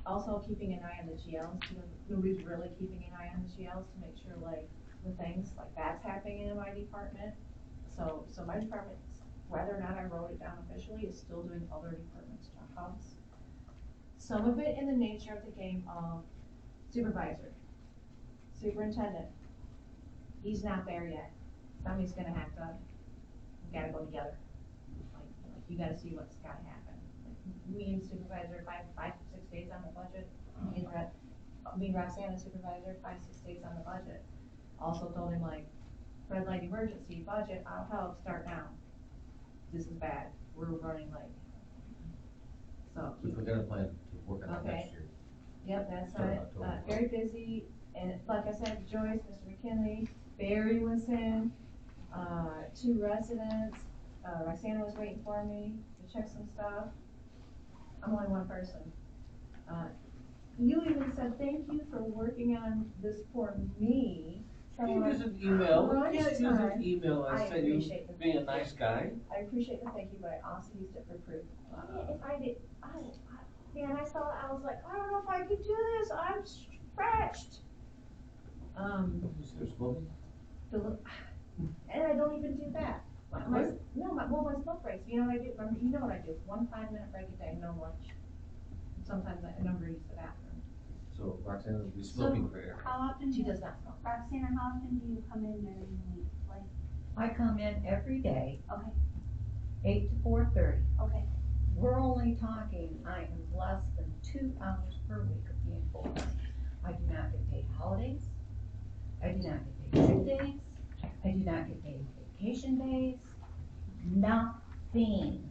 Also keeping an eye on the GLs, nobody's really keeping an eye on the GLs to make sure like the things like that's happening in my department. So my department, whether or not I wrote it down officially, is still doing other departments' jobs. Some of it in the nature of the game of supervisor, superintendent. He's not there yet. Somebody's gonna have to, we gotta go together. Like you gotta see what's gotta happen. Like, me and supervisor, 5 to 6 days on the budget. Me and Roxanne, supervisor, 5 to 6 days on the budget. Also told him like, red light emergency, budget, I'll help, start now. This is bad. We're running late. So. Which we're gonna plan to work on that Okay. next year. Yep, that's Start right. October. Very busy, and like I said, Joyce, Mr. McKinley, Barry was in, 2 residents, Roxana was waiting for me to check some stuff. I'm only one person. You even said thank you for working on this for me. Use an email, Lunch yeah, use time. an email, I I said you appreciate the being a thank you. nice guy. I appreciate the thank you, but I also used it for proof. If I did, man, I saw it, I was like, I don't know if I could do this, I'm stretched. You're smoking? And I don't even do that. My smoke breaks, you know what I do, you know what I do, 1 5-minute break a day, no lunch. Sometimes I never use the bathroom. So Roxanne will be smoking for air. How often, She does not smoke. Roxana, how often do you come in during the week? Like, I come in every day, okay, 8 to 4:30. okay, We're only talking, I am less than 2 hours per week of being full. I do not get paid holidays. I do not get paid sick days. I do not get paid vacation days. Nothing.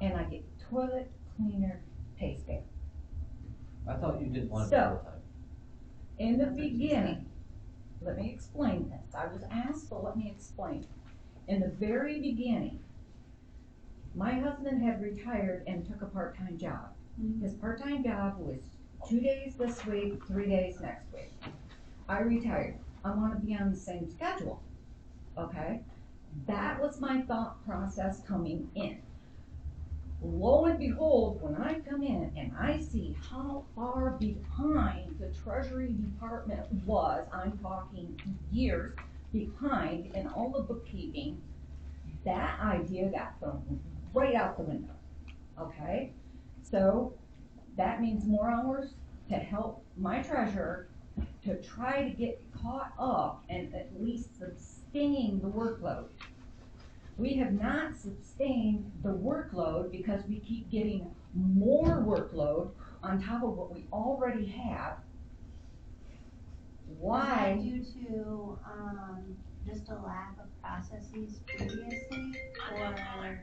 And I get toilet cleaner pay scale. I thought you didn't want it So- full time. In the beginning, let me explain this. I was asked, so let me explain. In the very beginning, my husband had retired and took a part-time job. His part-time job was 2 days this week, 3 days next week. I retired. I want to be on the same schedule, okay? That was my thought process coming in. Lo and behold, when I come in and I see how far behind the Treasury Department was, I'm talking years behind in all the bookkeeping, that idea got thrown right out the window, okay? So that means more hours to help my treasurer to try to get caught up and at least sustain the workload. We have not sustained the workload because we keep getting more workload on top of what we already have. Why? is that due to, just a lack of processes previously, or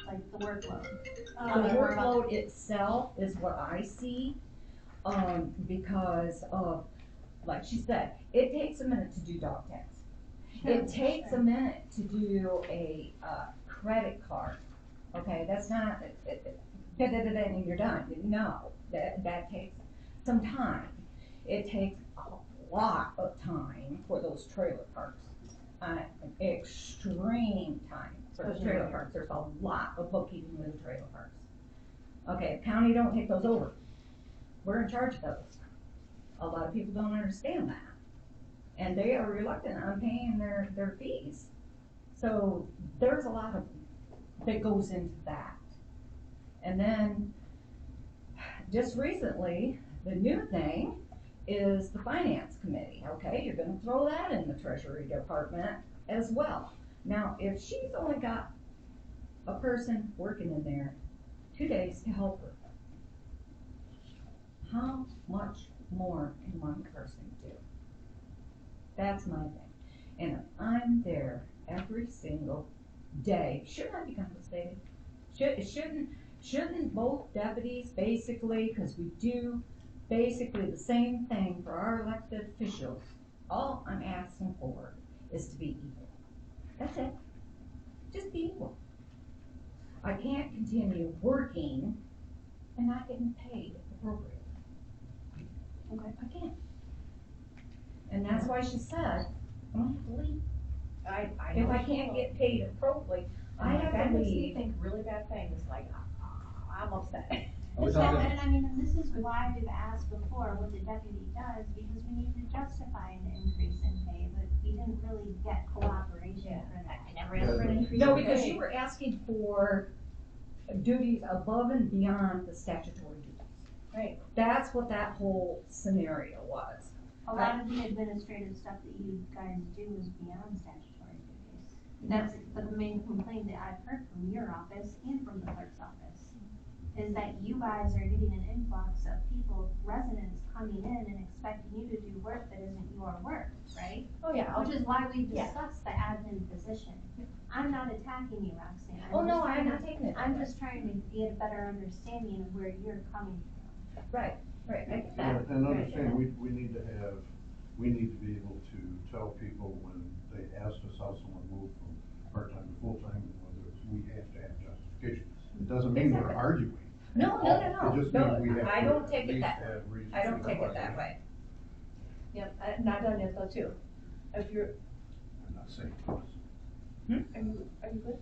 like the workload? The workload itself is what I see, because of, like she said, it takes a minute to do dog tags. It takes a minute to do a, credit card, okay, that's not, and you're done, no, that takes some time. It takes a lot of time for those trailer parks, extreme time for the trailer parks, there's a lot of bookkeeping with the trailer parks. Okay, the county don't take those over, we're in charge of those. A lot of people don't understand that. And they are reluctant on paying their fees. So there's a lot of, that goes into that. And then, just recently, the new thing is the finance committee, okay? You're gonna throw that in the treasury department as well. Now, if she's only got a person working in there 2 days to help her, how much more can one person do? That's my thing. And if I'm there every single day, shouldn't I be compensated? Shouldn't both deputies basically, because we do basically the same thing for our elected officials, all I'm asking for is to be equal. That's it. Just be equal. I can't continue working and not getting paid appropriately. Okay. I can't. And And that's why she said, I'm gonna have to leave. I If know I she can't will. get paid appropriately, I And have that to makes me leave. think really bad things, like, I'm upset. Are we So, talking, and I mean, and this is why we've asked before what the deputy does, because we need to justify an increase in pay, but we didn't really get cooperation Yeah. for that. I never asked for an increase. No, in because pay. you were asking for duties above and beyond the statutory duties. Right. That's what that whole scenario was. A lot of the administrative stuff that you guys do is beyond statutory duties. That's the main complaint that I've heard from your office and from the clerk's office, is that you guys are getting an influx of people, residents coming in and expecting you to do work that isn't your work, right? Oh, yeah. Which is why we Yeah. discussed the admin position. I'm not attacking you, Roxanne. Oh, no, I'm not taking it. I'm just trying to get a better understanding of where you're coming from. Right, right. I get that. And Right. understand, we need to be able to tell people when they ask us how someone moved from part-time to full-time, and whether it's, we have to have justification. It doesn't mean we're Exactly. arguing. No, no, no, It just no. means we have I to don't at take it least that way. have reason I don't to take it realize that way. Yep, I'm not done yet though, too. If you're, I'm not saying. are you good?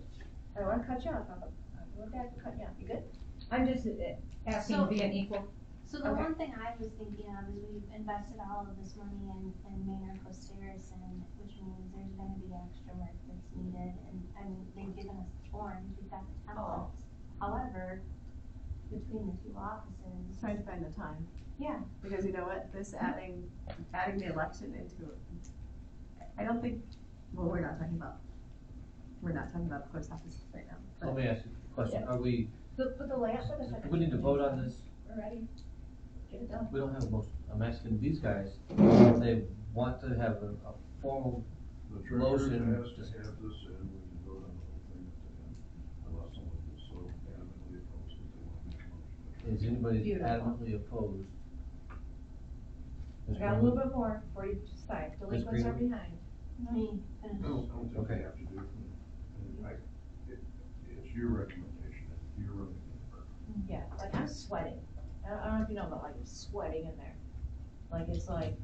I don't wanna cut you off, I want that to cut you off, you good? I'm just asking to be an equal. So the Okay. one thing I was thinking of is we've invested all of this money in Maynard Costeris, which means there's gonna be extra work that's needed, and they've given us the forms, we've got the templates. However, between the two offices. Trying to find the time, Yeah, because you know what, this adding the election into it, I don't think, well, we're not talking about the clerk's office right now, let but me ask you a question, are we, Put the layout for the do second. we need to vote on this? We're ready. Get it done. We don't have a motion, I'm asking these guys, if they want to have a formal, The treasurer Motion. has to have this, and we can vote on the whole thing at the end, unless someone is so adamantly opposed that they want to make a motion. is anybody Beautiful. adamantly opposed? We got a little bit more before you decide, delinquents are Greenwood? behind. let me finish. I don't think Okay. we have to do it. It's your recommendation, and you're running the department. Yeah, like I'm sweating. I don't know if you know, but like I'm sweating in there. Like it's like,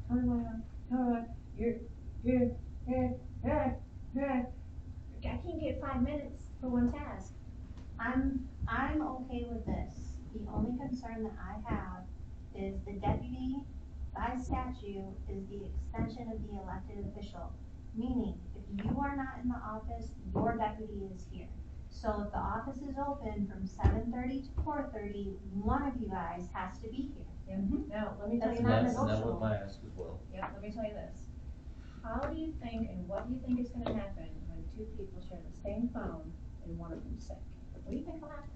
come on, you're, I can't get 5 minutes for one task. I'm okay with this. The only concern that I have is the deputy by statute is the extension of the elected official. Meaning, if you are not in the office, your deputy is here. So if the office is open from 7:30 to 4:30, one of you guys has to be here. Now, let me tell That's you not this. And that was negotiable. my ask as well. Yeah, let me tell you this. How do you think and what do you think is gonna happen when two people share the same phone and one of them's sick? What do you think will happen?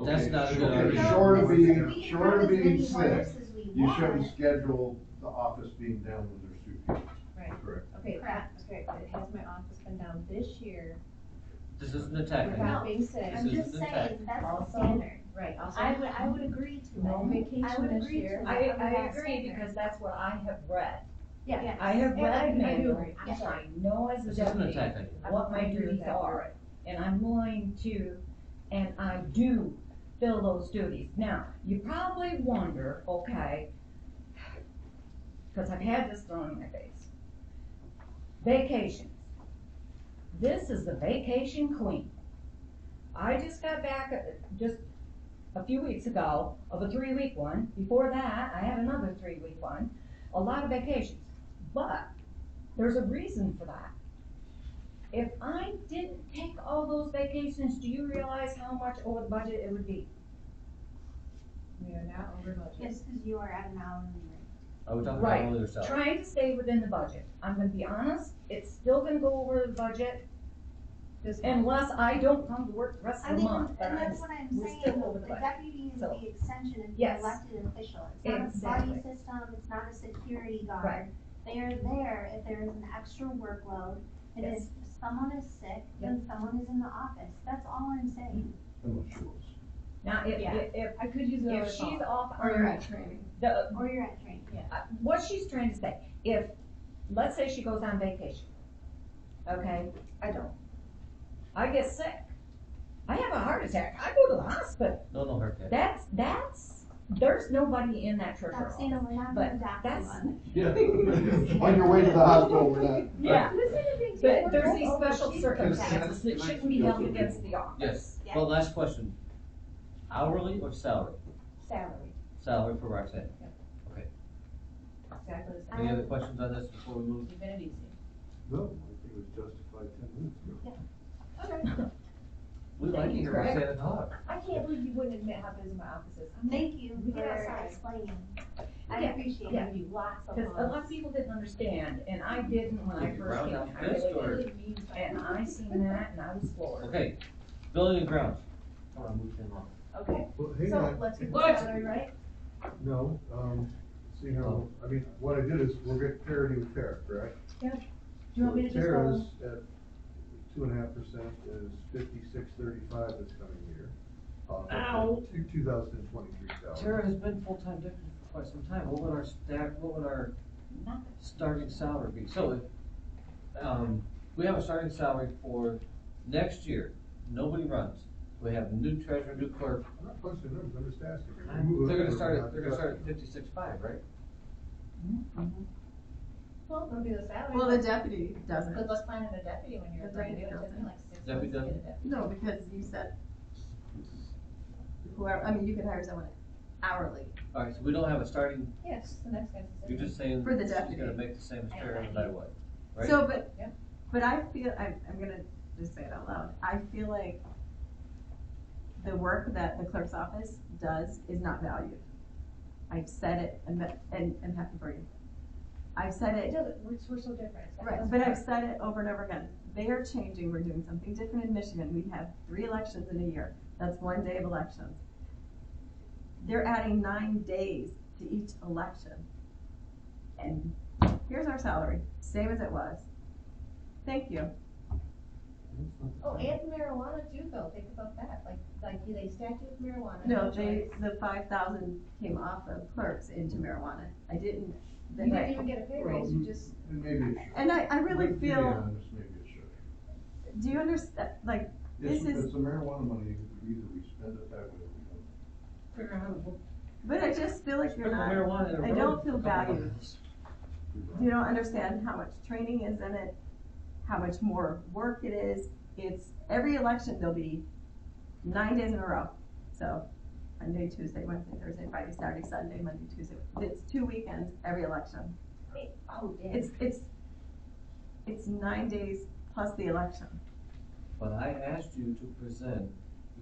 That's Okay, not a good okay, argument. Short of We can being, short have of as being many sick, votes as we you want. shouldn't schedule the office being down when there's two people. Right. Correct. Okay, Correct. okay, but has my office been down this year This isn't an attack, without being sick? This I'm is just the saying, that's the Also- standard. Right, also. I would agree to it. No vacation I would this agree year. to it. I under that agree, standard. because that's what I have read. Yeah. Yes. I have Yeah, I read do manual, agree. I'm so sorry. I know as a this isn't an deputy attack on you. what my I agree with duties that, you're are. right. And I'm willing to, and I do fill those duties. Now, you probably wonder, okay, because I've had this thrown in my face. Vacations. This is the vacation queen. I just got back just a few weeks ago of a 3-week one. Before that, I had another 3-week one. A lot of vacations. But there's a reason for that. If I didn't take all those vacations, do you realize how much over the budget it would be? We are now over budget. Yes, because you are at an hourly rate. Are we talking Right. about earlier salary? Trying to stay within the budget. I'm gonna be honest, it's still gonna go over the budget This unless I don't come to work the rest I of the mean, month. and that's what I'm we're saying, still over the the budget. deputy is So, the extension of the yes. elected official. It's not a Exactly. buddy system, it's not a security guard. Right. They are there if there is an extra workload, and if Yes. someone is sick, then someone is in the office. That's all I'm saying. Unless she was. Now, Yeah. if I could use another if she's phone. off or you're on at training. the, Or you're at training. what she's trying to say, if, let's say she goes on vacation, okay, I don't. I get sick. I have a heart attack, I go to the hospital. No, haircut. That's there's nobody in that treasurer's office. Christina, we're not But gonna adopt that's- one. Yeah. On your way to the hospital, we're not. Yeah, This is a big but deal. there's We're these over special cheap. circumstances that shouldn't be held against the office. Yes, Yeah. well, last question, hourly or salary? Salary, Salary for Roxanne. exactly the Any same. other questions on this before we move? Keeping it easy. No, I think it was justified 10 minutes ago. Okay. We like to hear Correct. Roxanne talk. I can't believe you wouldn't admit how busy my office is. Thank you We get for outside. explaining. I Yeah, appreciate yeah. it. Give you lots of Because a lot of people didn't understand, and I didn't when I Did you first round came. out I really fist, or- did. And I seen that and I was floored. Okay, building and grounds. I wanna move things along. Okay, Well, hang so on. let's get the What? salary right. No, see how, I mean, what I did is, we'll get parity with Tara, correct? Do you want me to just go? Tara's at 2.5% is 5635 this coming year. Ow. 2023 salary. Tara has been full-time deputy for quite some time. What would our staff, what would our starting salary be? So, we have a starting salary for next year. Nobody runs. We have new treasurer, new clerk. I'm not questioning numbers, I'm just asking. They're gonna start at 56.5, right? Well, it'll be the salary. Well, the deputy doesn't. But let's plan on a deputy when you're The ready to deputy do it. It took me doesn't. like 6 Deputy months to get a doesn't? deputy. No, because you said whoever, I mean, you could hire someone hourly. Alright, so we don't have a starting, Yes, the next guy's. you're just saying For the she's deputy. gonna make the same as Tara no matter what, right? So, but, Yep. but I feel, I'm gonna just say it out loud, I feel like the work that the clerk's office does is not valued. I've said it, and happy for you. I've said It it, doesn't, we're so different. It's not- right, doesn't but I've work. said it over and over again. They are changing, we're doing something different in Michigan. We have 3 elections in a year. That's 1 day of elections. They're adding 9 days to each election. And here's our salary, same as it was. Thank you. Oh, and marijuana too, though, think about that, like they statute marijuana. No, choice. the 5,000 came off of clerks into marijuana. I didn't, You didn't even get a pay raise, you just, And maybe it should. and I really With the feel, honest, maybe it should. do you understand, like, It's, This is- it's a marijuana money, either we spend it that way or we don't. Figure out how to but I just feel like you're put the not, marijuana in a I road don't for feel a couple valued. months. You don't understand how much training is in it, how much more work it is. It's, every election, there'll be 9 days in a row. So, Monday, Tuesday, Wednesday, Thursday, Friday, Saturday, Sunday, Monday, Tuesday. It's 2 weekends, every election. oh, damn. It's 9 days plus the election. But I asked you to present,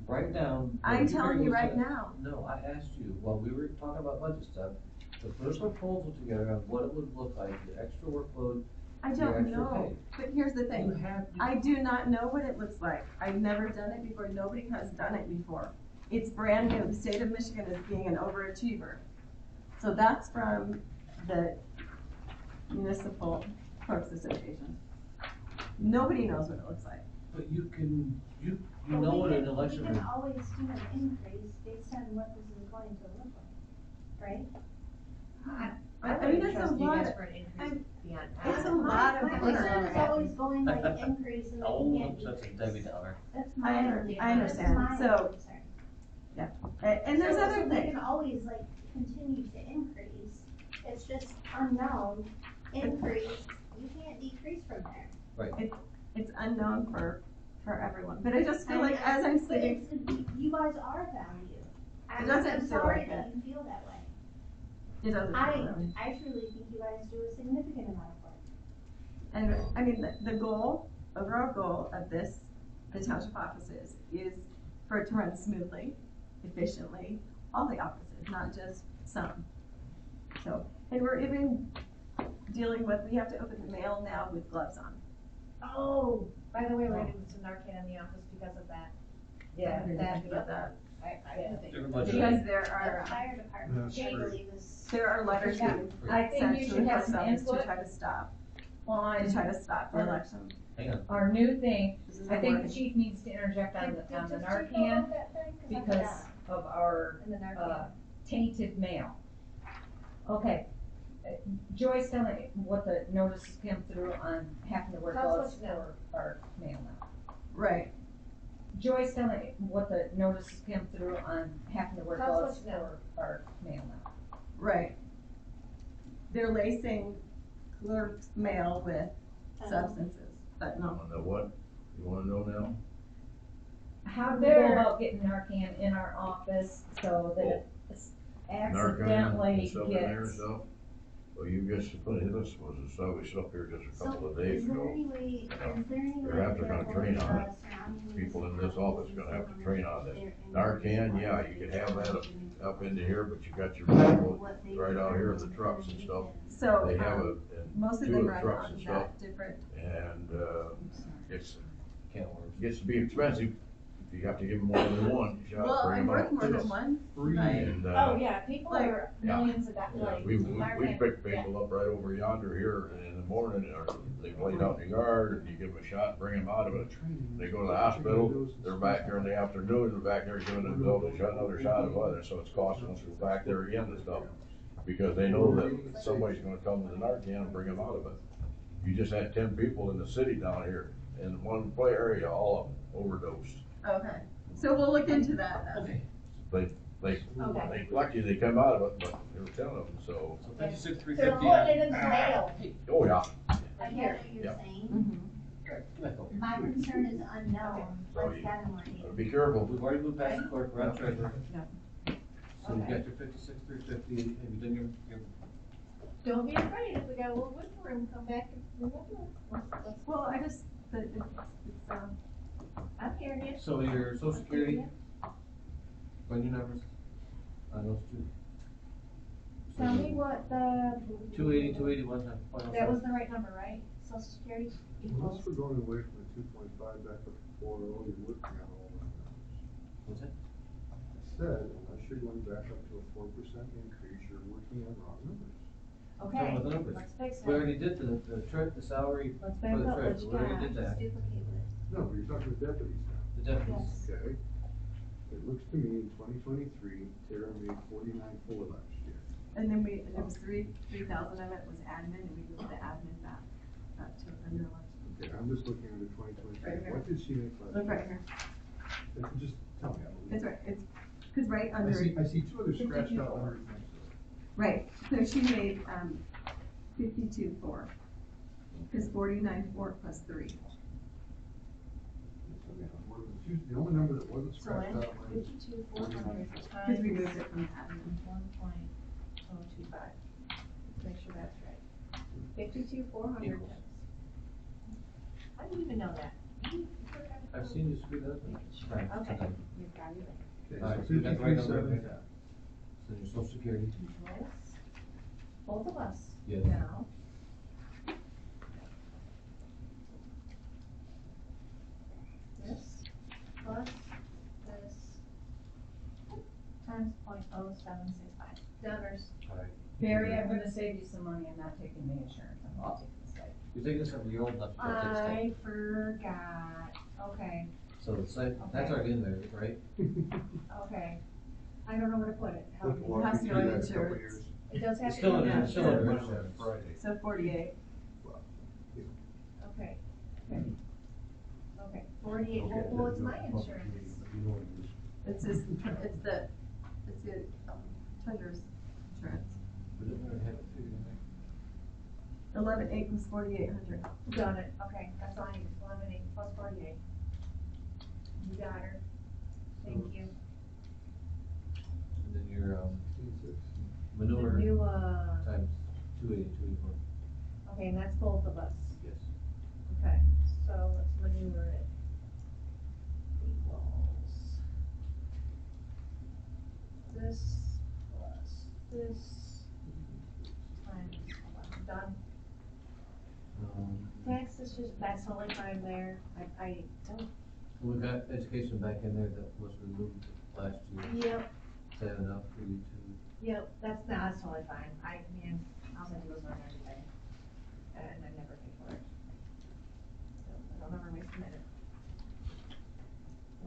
write down. what I'm you telling think you was right gonna- now. No, I asked you, while we were talking about budget stuff, to put a proposal together of what it would look like, the extra workload, I the don't extra know, pay. but here's the You thing. have, I do not know what it looks like. I've never done it before. Nobody has done it before. It's brand new. The state of Michigan is being an overachiever. So that's from the Municipal Clerks Association. Nobody knows what it looks like. but you can, you But know we what an can- election. We can always do an increase based on what this is going to look like, right? I mean, it's a trust you lot, guys for an increase beyond. it's a My- lot of My work. concern is always going like increase and then Oh, you can't that's a decrease. Debbie Downer. That's I my under- only, I understand. that's my So- only concern. And there's So- other so we things. can always like continue to increase, it's just unknown, increase, you can't decrease from there. It's unknown for everyone. But I just feel like as I'm But sitting, you guys are valued. It doesn't I'm feel sorry like that it. you feel that way. it doesn't feel that way. I truly think you guys do a significant amount of work. And I mean, the goal, overall goal of this, the township offices, is for it to run smoothly, efficiently, all the offices, not just some. So, and we're even dealing with, we have to open the mail now with gloves on. Oh, by the way, we're gonna do some Narcan in the office because of that. Yeah. I think. Everybody. Because there The are, fire department, That's I true. believe is. there are letters Yeah. being I think sent you to should the have post some office to input try to stop on the election. Hang on. our new thing. This is I the think the wording. chief needs to interject on the Did Chief Narcan go with that thing? 'Cause I because forgot. of our And the Narcan. tainted mail. Okay, Joyce, tell me what the notices came through on having to wear Tell us gloves what you know. for our mail now. Right. Joyce, tell me what the notices came through on having to wear Tell us gloves what you know. for our mail now. Right. They're lacing clerk's mail with substances, fentanyl. On the what? You wanna know now? How do we go about getting Narcan in our office so that it's Narcan accidentally and stuff in there and gets? stuff? Well, you just put it, this was established up here just a couple of days Is there ago. any way, They're have to gonna train on it. People in this office gonna have to train on it. Narcan, yeah, you could have that up into here, but you got your people right out here in the trucks and stuff. So, They have it in most of two them of the run trucks on and stuff. that different, And, it's, Can't work. gets to be expensive. If you have to give them more than one shot, well, bring I'm them out. worth more than one, Free. right? And, Oh, yeah, people like- are yeah. millions of that, like. we Narcan, pick yeah. people up right over yonder here in the morning, or they laid out in the yard, and you give them a shot, bring them out of it. They go to the hospital, they're back there in the afternoon, they're back there giving themselves another shot of other, so it's costing us to go back there again and stuff. Because they know that somebody's gonna come with the Narcan and bring them out of it. You just had 10 people in the city down here, in one play area, all of them overdosed. Okay, so we'll look into that then. Okay. They lucky they come out of it, but they were telling them, so, So 56, They're 350. putting it in the mail. oh yeah. I get what you're Yeah. saying. Mhm. My concern is unknown. So Let's you- get them ready. Be careful. We've already moved past the clerk, we're on treasurer. Yeah. So you Okay. got your 56, 350, have you done your Don't be afraid, if we got a little wiggle room, come back and remember. Well, I just, it's, I'm hearing you. So your social security, run your numbers on those two. Tell me what the. 280, 281, That was the right number, right? Social security Unless equals. we're going away from the 2.5 back up to 4.0, you're working on all that numbers. What's that? I said, unless you're going back up to a 4% increase, you're working on wrong numbers. Okay, Talking about the numbers. let's fix We it. already did the salary Let's for back the up, what treasurer, you we already got? did that, Duplicate it. No, but you're talking to deputies now. the deputies. Yes. Okay. It looks to me in 2023, Tara made 49.4 last year. and then there was 3,000 of it was admin, and we moved the admin back up to under election. Okay, I'm just looking under 2023. Right here. What did she make last year? Look right here, Just tell me. I believe it's it. right, it's, cause right I under, see two others scratched out under next to it. right, so she made, 52.4, cause 49.4 plus 3. The only number that wasn't So scratched in out was 52,400 Cause we times moved it from the admin. 1.025. Let's make sure that's right. 52,400 times. How do you even know that? I've seen you screw that up. Right, Okay. You've got it. Okay, All right, so so you got the right number. 53.7. So your social security, Yes. Both of us. yes. Now. This plus this times 0.0765. Numbers. All right. Barry, I'm gonna save you some money, I'm not taking the insurance, I'll take the stipend. You're taking this from your old left. I forgot. Okay, So the site, that's already in there, right? okay. I don't know where to put it. Help me. Walk Has me to through go that a couple insurance. years. It does have It's to. still be in, done. it's still in Went there. on Friday. So 48, Okay. Okay, 48, well, it's my insurance. it's just, it's the treasurer's insurance. We didn't really have it figured in there. 11.8 was 4,800. Got it, okay, that's all I need, 11 plus 48. You got her. Thank you. And then your, The manure new, times 280, 281, okay, and that's both of us. yes. Okay, so let's maneuver it. Equals this plus this times 11. Done. Tax is just, that's the only time there. I don't. We got education back in there that was removed last year. Yep, Is that enough for you to? yep, that's totally fine. I mean, all I do is learn everything. And I never pay for it. So I don't ever waste a minute.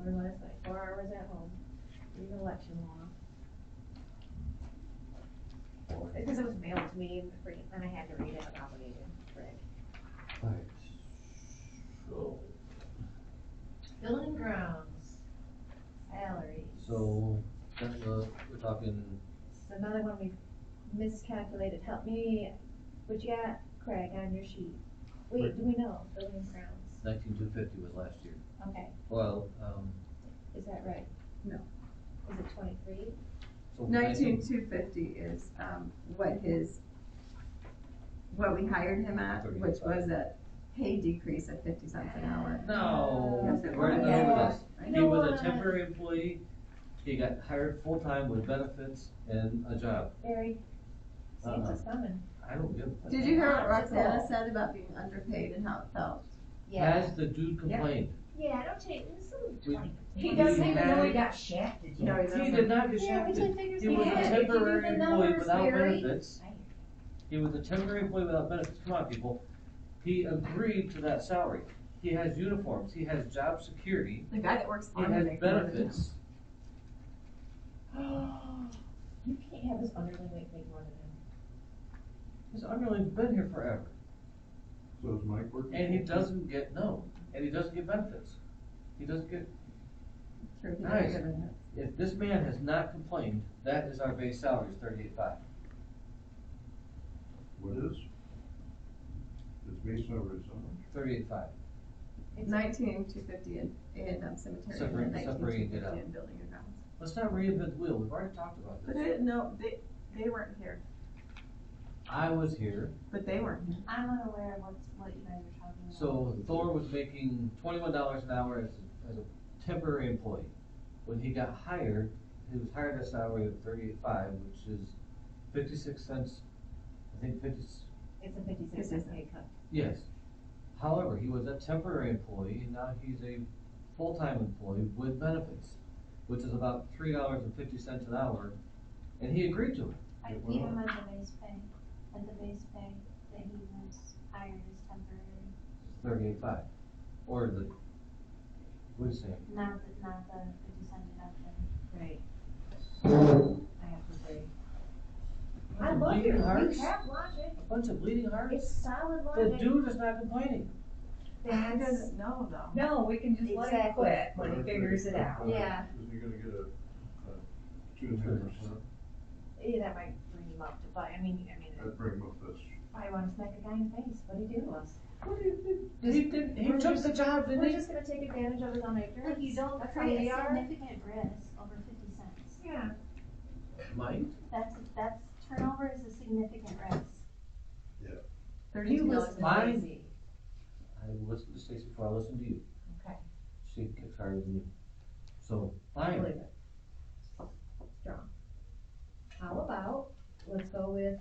Learned last night, 4 hours at home, read election law. Because it was mailed to me and I had to read it, I'm obligated, right? Alright. So, Building and grounds. miscalculated, help me, what you got, Craig, on your sheet? Wait, do we know, building and grounds? 19,250 was last year. Okay, Well, is that right? No. Is it 23? so 19,250 is, what we hired him at, which was a pay decrease of 50 cents an hour. No, Yes, it we're was. not over this. I He know. was a temporary employee, he got hired full-time with benefits and a job. Barry, seems it's coming. I don't give a. Did you hear what Roxana said about being underpaid and how it felt? Has the dude complained? Yeah, don't change, it's We- 20. He doesn't even know he got shafted yet. No, he He doesn't. did not get Yeah, we shafted. took figures He was a from that. temporary Did you do the employee numbers, without Barry? benefits. He was a temporary employee without benefits. Come on, people. He agreed to that salary. He has uniforms, he has job security, The guy that works he on has it makes more than him. benefits. You can't have this underling make more than him. His underling's been here forever. So is Mike working? And he doesn't get, no, and he doesn't get benefits. He doesn't get, True, he Nice. doesn't give it. if this man has not complained, that is our base salary, is 38.5. What is? It's based on his own. 38.5. 19,250 in cemetery and then Separating it 19,250 out. in building and grounds. Let's not reinvent the wheel, we've already talked about But this. they weren't here, I was here, but they weren't here. I'm unaware of what you guys are talking about. so Thor was making $21 an hour as a temporary employee. When he got hired, he was hired at a salary of 38.5, which is 56 cents, I think 50, It's a 56-cent pay cut. yes. However, he was a temporary employee, and now he's a full-time employee with benefits, which is about $3.50 an hour, and he agreed to it. I keep him at the base pay, that he was hired as temporary, 38.5, or the, what are you saying? not the 50-cent deduction. Right. I have to agree. I love Bleeding your, hearts? you have logic. A bunch of bleeding hearts? It's solid The logic. dude is not complaining. He That's, doesn't know though. No, we can just let him Exactly. quit when he figures it out. Yeah. Isn't he gonna get a 2.5%? yeah, that might bring him up to, but I mean, That'd bring him up this. I wanna smack a guy in the face, what'd he do to us? He took the job, didn't We're he? just gonna take advantage of his own ignorance? Like, you don't That's how create we a are? significant risk over 50 cents. Yeah. Mike? That's turnover is a significant risk. $32 listen an to hour. Mine? Stacy. I listened to Stacy before I listened to you. Okay. She kicks harder than you. So, I fine. believe it. Strong. How about, let's go with,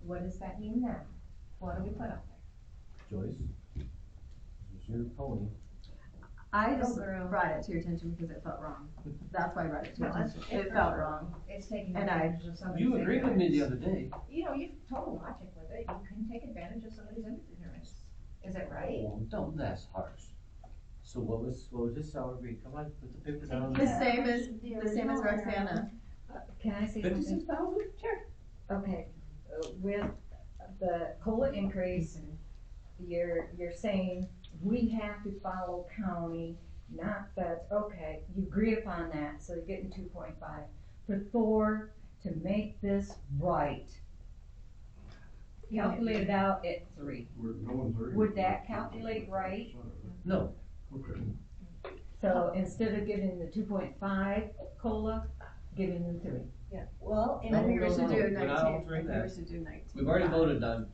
what does that mean now? What do we put up there? Joyce, this is your pony. I just Go girl. brought it to your attention because it felt wrong. That's why I brought it to your No, that's- attention. it's It felt for sure. wrong. It's taking And I- advantage of somebody's You agreed with me the ignorance. other day. You know, you've total logic with it, you can take advantage of somebody's ignorance. Is it right? Oh, don't, that's harsh. So what was his salary? Come on, put the paper down. The same as, The the same as original Roxana. Can I say something? 56,000? Sure. Okay, with the COLA increase, you're saying we have to follow county, not that, okay, you agree upon that, so you're getting 2.5. For Thor to make this right, calculate it out at 3. No one's arguing. Would that calculate right? No. Okay. So instead of giving the 2.5 COLA, giving them 3. Yeah, well, I No, think we no, should no, do we're not 19. I altering think we that. should do 19. We've already voted on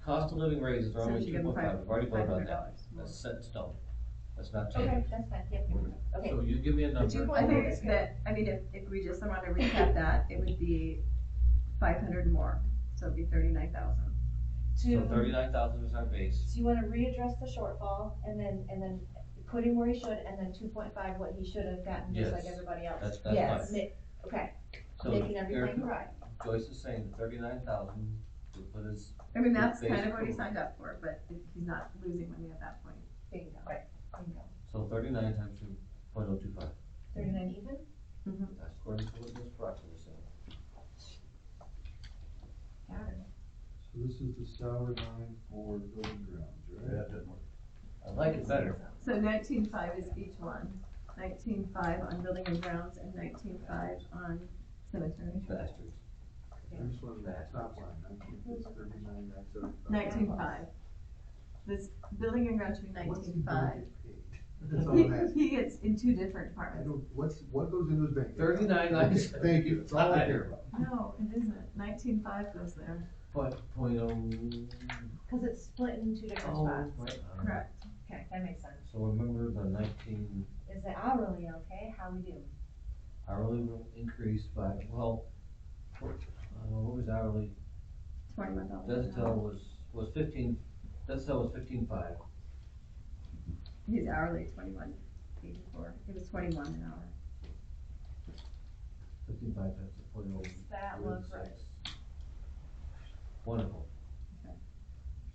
cost of living raises are So always you give them 2.5. We've already voted on that. $500 more. That's set in stone. That's not changing. okay, that's fine, yep, okay. So you give me a The number. 2.5 I is think good. that, I mean, if we just want to recap that, it would be 500 more, so it'd be 39,000. So 39,000 is our base. So you wanna readdress the shortfall and then put him where he should and then 2.5 what he should have gotten just like Yes. everybody else. That's Yes. fine. Okay, So making everything Erica, right. Joyce is saying 39,000 to put his, I mean, that's Base kind of what he COLA. signed up for, but he's not losing money at that point. Bingo. Bingo. so 39 times 2.025. 39 even? That's according to what Ms. Proctor was saying. Got it. So this is the salary line for building grounds, right? That didn't work. I like it better. So 19.5 is each one. 19.5 on building and grounds and 19.5 on cemetery. Bastards. I just wanted that top line, 19,639,975. 19.5. This building and ground should be What's he 19.5. gonna get paid? That's all I'm asking. He gets in two different I departments. don't, what goes into his bank? account? 39,975. Thank you, that's all I care about. No, it isn't. 19.5 goes there. Point oh. Cause it's split in two different Oh, spots. right. Correct. Okay, that makes sense. So remember the 19 Is it hourly okay? How we do? hourly will increase by, well, what was hourly? $21. Desitel was 15, Desitel was 15.5. He's hourly 21.84. It was 21 an hour. 15.5 times 40. That looks right. Wonderful. Okay.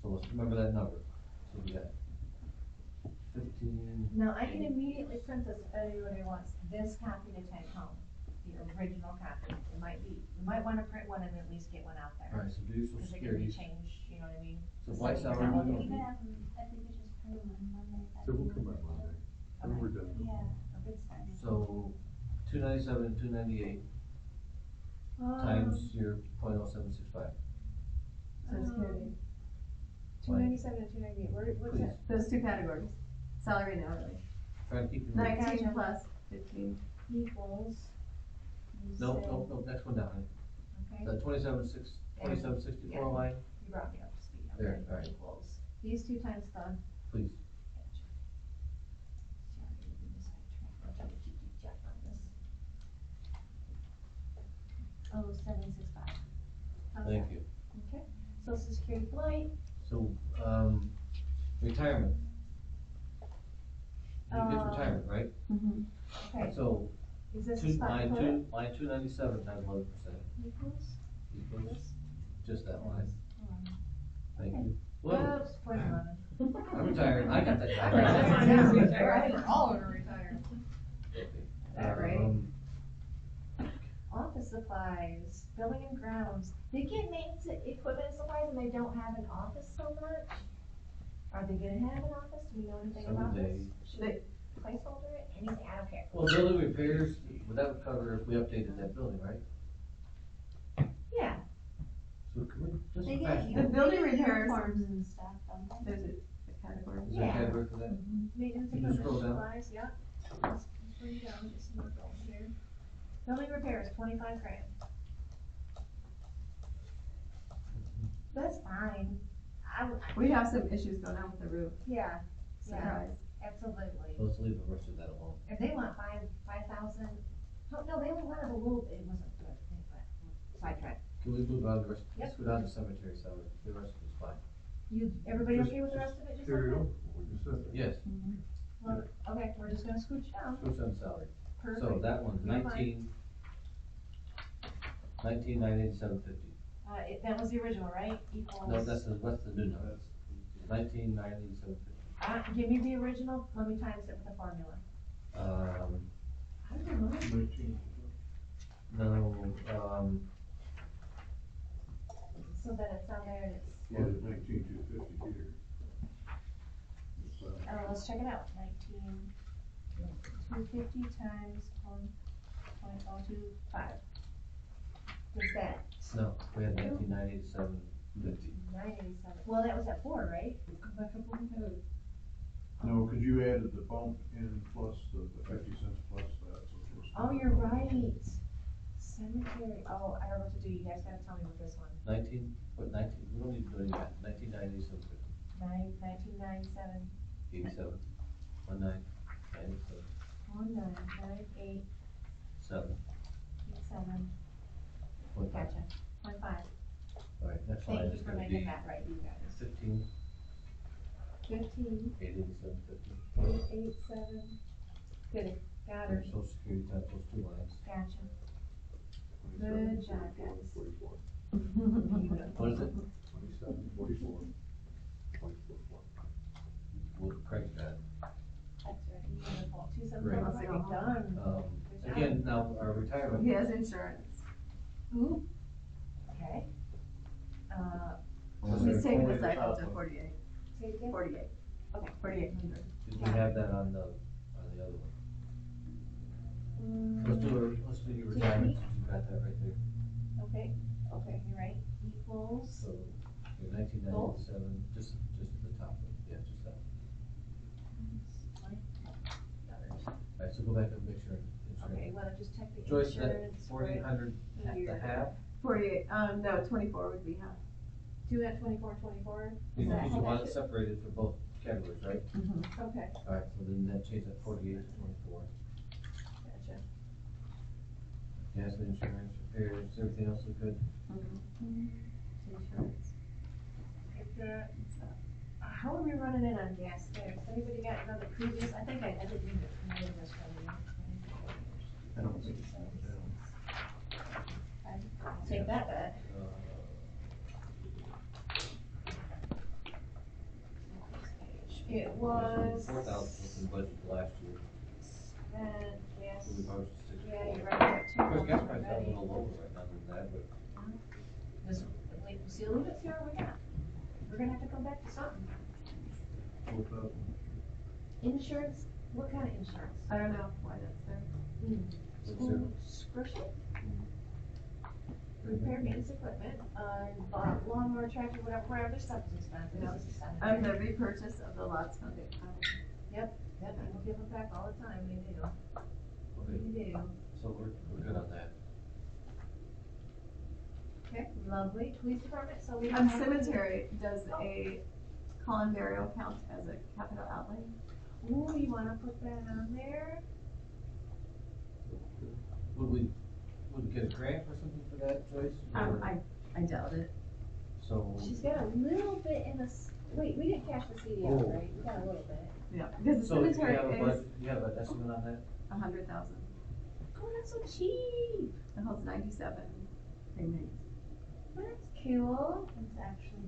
So let's remember that number. So we got 15. Now, I can immediately print this if anybody wants this copy to take home, the original copy. It might be, you might wanna print one and at least get one out there. All right, so do your social Cause it can be security. changed, you know what I mean? So white So salary, you we're can gonna Even be, if we could just print them on Monday. So we'll come by Monday, when we're done. Yeah, a good start. so 297 and 298 times your .0765. Social Security. 297 and 298, what's Please, that? Those two categories. Salary and hourly. try to keep your. 19 plus 15. Equals. you No, say- no, next one down. Okay, The 2764 Yeah. line, you brought me up to speed. There, Okay, alright. Equals, these two times the. please. Gotcha. Sorry, I didn't mean to sidetrack. I'll try to keep you check on this. Oh, 765. How's Thank that? you. Okay, social security blight, So, retirement. You get retirement, right? Mm-hmm. okay, So, is this a spot line to put it? line 297 times 11%. Equals? Equals just that line. Hold Thank Okay. you. on. Whoa, Oops, point 11. I'm retired. I got that. Right, we're all gonna retire. That right? Office supplies, building and grounds, they get maintenance equipment and supplies and they don't have an office so much? Are they gonna have an office? Do we know anything about this? Someday. Should they placeholder it? Anything? I don't care. Well, building repairs, well, that would cover if we updated that building, right? Yeah, So can we just They fast get, The forward? building they get repairs- uniforms and stuff, don't they? There's a category. Is there a Yeah. category for that? maintenance Can you equipment scroll down? supplies, yeah. Let's bring it down, just look over here. Building repairs, 25 grand. That's fine. We have some issues going on with the roof. Yeah, Surprise. absolutely. So let's leave the rest of that alone. If they want 5,000, no, they only wanted a little, it wasn't good, but sidetrack. Can we move on to the rest? Yep. Let's go down to cemetery salary. The rest is fine. Everybody Just- okay with the rest of it, just Carry like over, that? what we just said. Yes, Well, okay, we're just gonna scooch down. switch on salary. So Perfect. that one's You're fine. 19,987.50. That was the original, right? Equals. No, that's the new number. 19,987.50. Give me the original, let me times it with the formula. I don't know. 19. No, So that it's on there and it's, Yeah, it's 19,250 here. So, let's check it out, 250 times 1.025. What's that? no, we had 19,987.50. 987, well, that was at 4, right? no, cause you added the bump in plus the 50 cents plus that, so it's. Oh, you're right. Cemetery, oh, I don't know what to do, you guys gotta tell me with this one. 19, what 19, we don't need to do any math. 19,987.50. 1997, 87, 1997, 1998, 7. 87, Point five. gotcha, 0.5. All right, next line Thank is you for gonna making be that right, you guys. 15, 15, 887.50. 887, good, got her, There's social security times those two lines. gotcha. Good job, guys. 44. What is it? 27, 44, 24. We'll correct that. That's right, beautiful, 274, Great. looks like it's done. Good job. Again, now our retirement. He has insurance. Ooh. Okay. He's taking the stipend to 48. Say it again? 48. Okay. 4,800. Did we have that on the other one? Let's do your retirement, since you got that right there. Okay, Okay, you're right, equals, So, 1997, just at the top, yeah, just that. Alright, so go back and make sure. okay, you wanna just check the Joyce, that insurance for 1,400, half year. the half, 48, no, 24 would be half. Do that 24. you Is that you how want that it should- separated for both categories, right? Okay, Alright, so then that change that 48 to 24. gotcha. Gas and insurance, repairs, everything else is good? Insurance. How are we running in on gas there? Has anybody got another previous, I think I didn't even know this from you. I don't think it's, Take that bet. It was. 4,000 was in budget last year. And yes, So we budgeted 6. yeah, you're right, Of course, gas we're prices are a ready. little lower right now than that, but Just, like, see, leave it, see where we got. We're gonna have to come back to something. 4,000. Insurance, what kind of insurance? I don't know why that's there. School excursion? Repair maintenance equipment, lawnmower, tractor, whatever stuff is expensive, Yep. it's just sanitary. The repurchase of the lots foundation. Yep, people give them back all the time, they do. okay, They do. so we're good on that. Okay, lovely, police department, so we have. Cemetery, does a common burial count as a capital outlay? Ooh, you wanna put that on there? Would we get a grant or something for that, Joyce? Or- I doubt it. So, She's got a little bit in the, wait, we didn't cash the CD out, Oh. right? We got a little bit. Yeah, because the so you cemetery have a is budget, you have an estimate on that? 100,000. Oh, that's so cheap. It holds 97 remains. That's cool. It's actually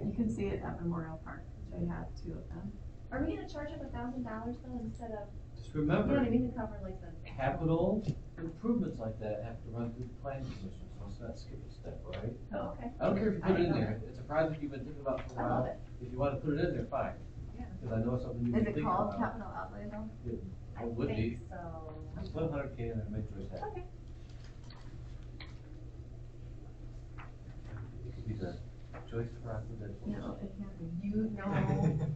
You can see it at Memorial Park. They have two of them. Are we gonna charge them $1,000 though, instead of, Just you know what I remember, mean, to cover like the. capital improvements like that have to run through the planning commission, so it's not skip a step, right? Oh, okay. I don't care if you put it in I there, it's a project you've been thinking about for a I while. love it. If you wanna put it in there, fine. Yeah. Cause I know it's something you've Is been it thinking called about. capital outlay though? It would be, So. just put 100K in there and make sure it's happy. Okay. It could be the Joyce Frost of that. No, it can't be. You know.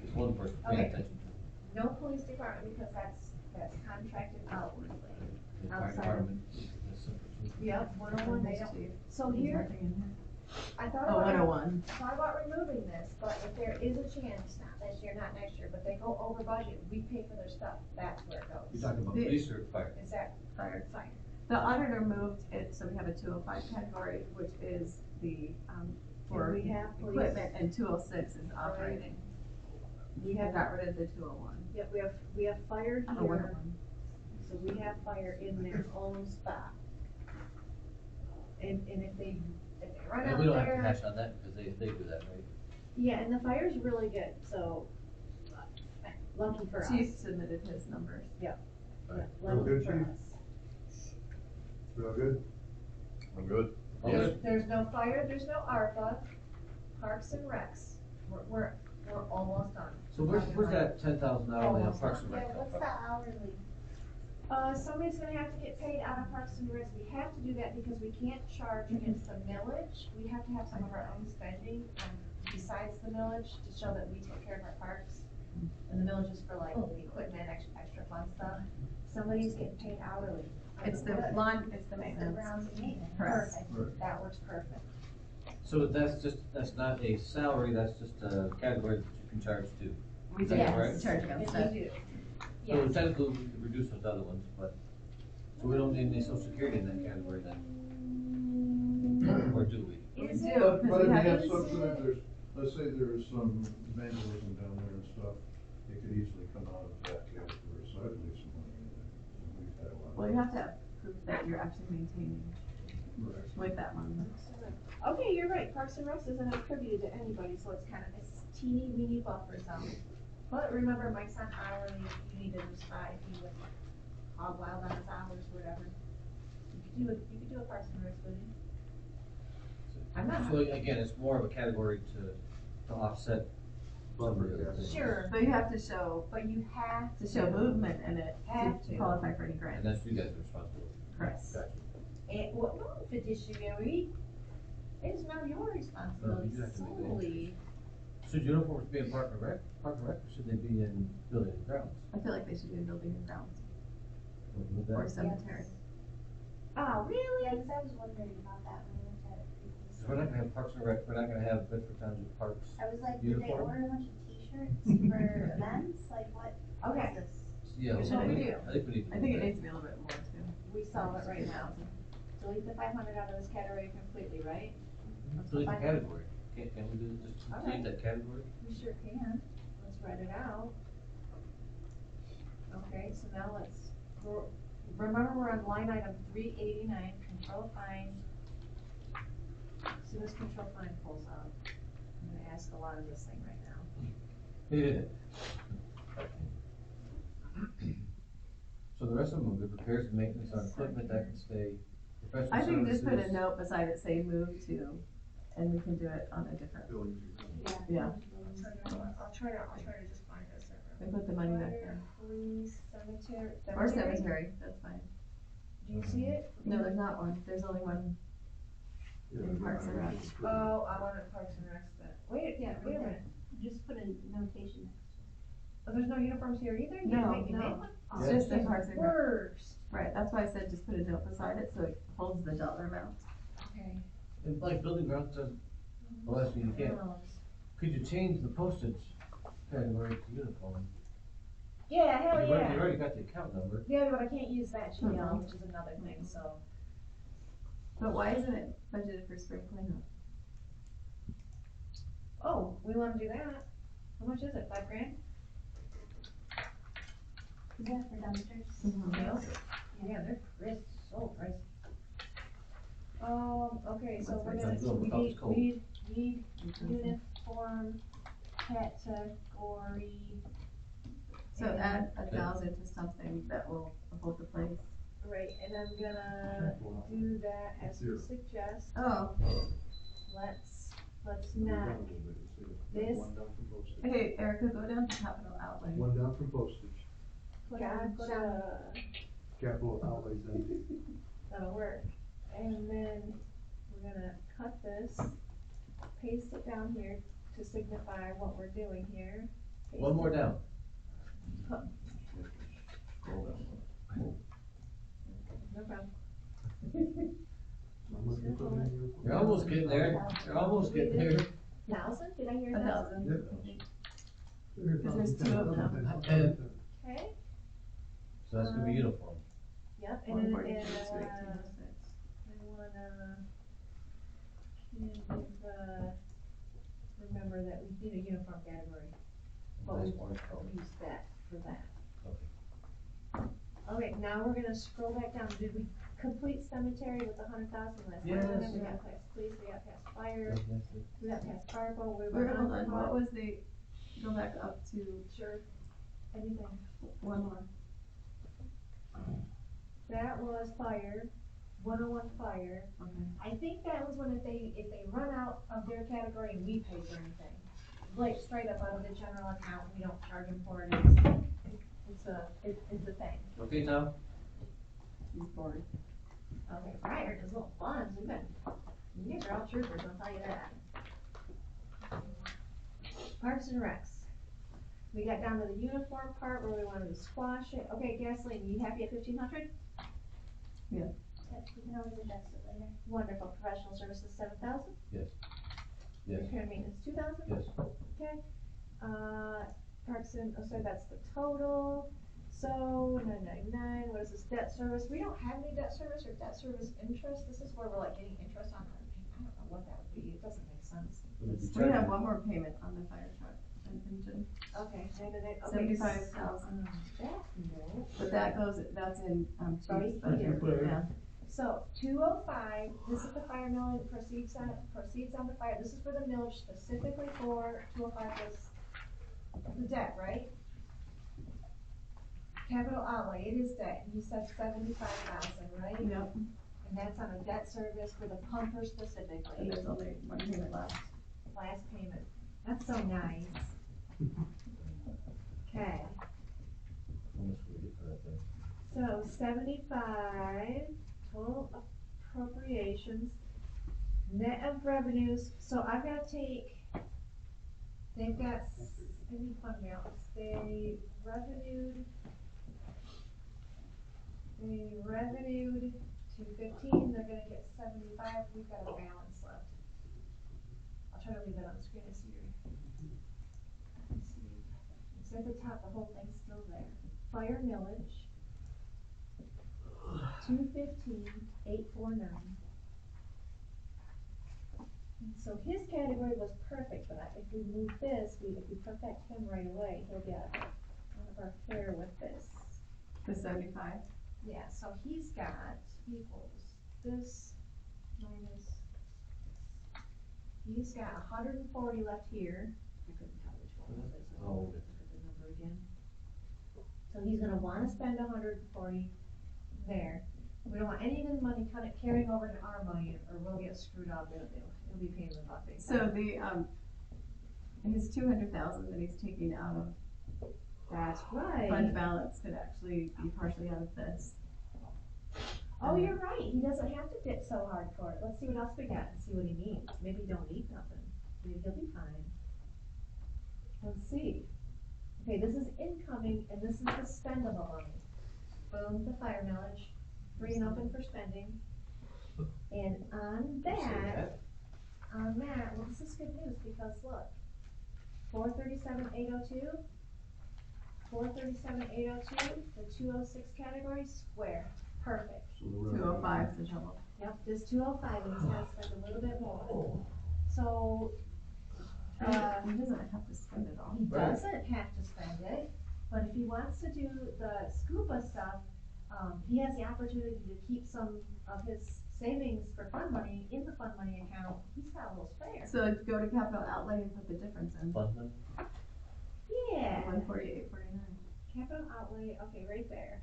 Just one person paying Okay. attention to. No police department because that's contracted outwardly. The fire Outside. department, the simple- Yep, 101, they don't. So There's here, nothing in here. I thought Oh, about. 101. Thought about removing this, but if there is a chance, not this year, not next year, but they go over budget, we pay for their stuff, that's where it You goes. talking about The- police or fire? Is that Fire. fine? The auditor moved it, so we have a 205 category, which is the, for we have police? equipment, and 206 is operating. We I have, got rid of the 201. yep, we have fire Oh, here, 101. so we have fire in their own spot. And if they run And out we don't have to there, hash on that because they do that, right? yeah, and the fire's really good, so, lucky for us. Chief submitted his numbers. Yeah, Right. lucky Good, for Chief. us. Real good? I'm good. Yes. There's no fire, there's no ARPA, Parks and Recs, we're almost done. So where's that 10,000 hourly on Almost Parks and Yeah, Rec? what's the hourly? Somebody's gonna have to get paid out of Parks and Recs, we have to do that because we can't charge against the millage, we have to have some of our own spending, besides the millage, to show that we take care of our parks. And the millage is for like the equipment, extra fun stuff, somebody's getting paid hourly. It's the lawn, it's the The maintenance. grounds and maintenance, Correct. perfect, that works perfect. So that's not a salary, that's just a category that you can charge to. We Is do, that Yes. correct? charge against Yes, that. we do. So Yes. technically, we could reduce those other ones, but, so we don't need any social security in that category then? Or do we? Is We it? do, But 'cause if we you have, have Is something that it- there's, let's say there's some vandalism down there and stuff, it could easily come out of that category, so I'd leave some money in there. We've had a lot. well, you have to have proof that you're actually maintaining Right. with that money. Okay, you're right, Parks and Recs isn't attributed to anybody, so it's kind of, it's teeny weeny buffer zone. But remember, Mike's on hourly, you need to respond if he was hog wild on his hours, whatever. You could do a Parks and Recs, wouldn't you? I'm not- So again, it's more of a category to offset some of the other things. Sure, So you have to show, but you have to show movement in it Have to to. qualify for any And grant. that's you guys are responsible. Correct. Gotcha. What, no, fiduciary, it's not your responsibility you have to make that solely. Should uniforms be in Park and Rec, or should they be in building and grounds? I feel like they should be in building and grounds With that? or cemetery. Oh, really? Yeah, 'cause I was wondering about that when we looked at it previously. We're not gonna have Parks and Rec, we're not gonna have Bedford Township Parks. I was like, did they Uniform? order a bunch of t-shirts for events? Like, what Okay. is this? Yeah, Here's what we do. I think we need to. I think it needs to be a little bit more too. We solve it right now. Delete the 500 out of this category completely, right? Delete the category. Can we do, just All delete right. that category? We sure can. Let's write it out. Okay, so now remember we're on line item 389, control fine. See this control fine pulls out. I'm gonna ask a lot of this thing right now. Yeah. So the rest of them will be repairs and maintenance on equipment that can stay, professional I think just put a services. note beside it, say move to, and we can do it on a different, Buildings. yeah, I'll try to just find this. and put the money back Fire, there. police, cemetery. Or cemetery, that's fine. Do you see it? No, there's not one, there's only one in Parks and Rec. Oh, I wanted Parks and Rec, but, wait a minute. Just put a notation next Oh, there's no uniforms here either? You No, didn't make me no. make one? It's Oh, just in Parks and Rec. Worst. Right, that's why I said just put a note beside it, so it holds the dollar amount. Okay. And like building grounds does, well, that's what you can't. Could you change the postage category to uniform? Yeah, hell You yeah. already got the account number. Yeah, but I can't use that GL, Mhm. which is another thing, so. But why isn't it budgeted for spring cleanup? Oh, we wanna do that. How much is it, $5,000? Is that for dumpsters? Yeah, they're so pricey. Okay, so we're That's gonna, good, we because need, it's cold. we need uniform category. So add 1,000 to something that will hold the place. Right, and I'm gonna do that as you Zero. suggest. Oh, Let's One not, down a little bit, you see it? This- One down from postage. hey, Erica, go down to capital outlay. One down from postage. gotcha, Capital outlays empty. that'll work. And then we're gonna cut this, paste it down here to signify what we're doing here. Paste One more it- down. No problem. How much we put in here? You're almost getting there. You're almost getting there. 1,000, did I hear 1,000. 1,000? Yep. Because there's two of them. And- Okay, So that's gonna be uniform. yep, and then, 146, I 1806. remember that we need a uniform category. But we Nice orange color. use that for that. Okay. Okay, now we're gonna scroll back down. Did we complete cemetery with 100,000 last time? Yes. We got past police, we got past fire, Yes, yes, yes. we got past fire, but we Wait, were hold on, on. what was the, go back up to Sure. Anything. one more. That was fire, 101 fire. Okay. I think that was when if they run out of their category and we pay for anything. Like straight up out of the general account, we don't charge them for it. It's a thing. Okay, Tom? He's bored. Okay, fire does little funds, we've been, you girl troopers, I'll tell you that. Parks and Recs. We got down to the uniform part where we wanted to squash it. Okay, gasoline, you happy at 1,500? Yep, we can always adjust it later. Wonderful. Professional services, 7,000? Yes. Yes. Repair and maintenance, 2,000? Yes. Okay. Parks and, oh, sorry, that's the total. So, 999, what is this, debt service? We don't have any debt service or debt service interest. This is where we're like getting interest on our, I don't know what that would be. It doesn't make sense. We have one more payment on the fire truck and engine, Okay, okay. 75,000. That, no. But that goes, that's in, Right Chief's budget, here. yeah. So, 205, this is the fire milling, proceeds on the fire. This is for the millage specifically for 205 was the debt, right? Capital outlay, it is debt. You said 75,000, right? Yep, And that's on a debt service for the pumper and specifically, there's only one payment left. last payment. That's so nice. Okay, How much do we get for that thing? so 75, total appropriations, net of revenues, so I've gotta take, they've got, any fund balance, they revenued 215, they're gonna get 75, we've got a balance left. I'll try to leave that on the screen to see your, let's see, it's at the top, the whole thing's still there. Fire millage, 215,849. And so his category was perfect, but if we move this, if we perfect him right away, he'll get one of our fair with this. The 75? Yeah, so he's got equals this minus, he's got 140 left here. I couldn't tell which one was it, so I'll look at the number again. So he's gonna wanna spend 140 there. We don't want any of the money kind of carrying over to our money, or we'll get screwed up, it'll be pain in the butt big So time. the, his 200,000 that he's taking out of That's right. fund balance could actually be partially out of this. Oh, you're right, he doesn't have to dip so hard for it. Let's see what else we got and see what he needs. Maybe he don't need nothing. Maybe he'll be fine. Let's see. Okay, this is incoming and this is the spendable money. Boom, the fire millage, free and open for spending. And on that, well, this is good news because look, 437,802, 437,802, the 206 category, square, perfect. So the revenue- 205 is the trouble. Yep, this 205, and he's gotta spend a little bit more. So, He doesn't have to spend it all. he doesn't have to spend it, but if he wants to do the scuba stuff, he has the opportunity to keep some of his savings for fund money in the fund money account. He's got a little spare. So go to capital outlay and put the difference in. Fund money? Yeah. 148.49. Capital outlay, okay, right there.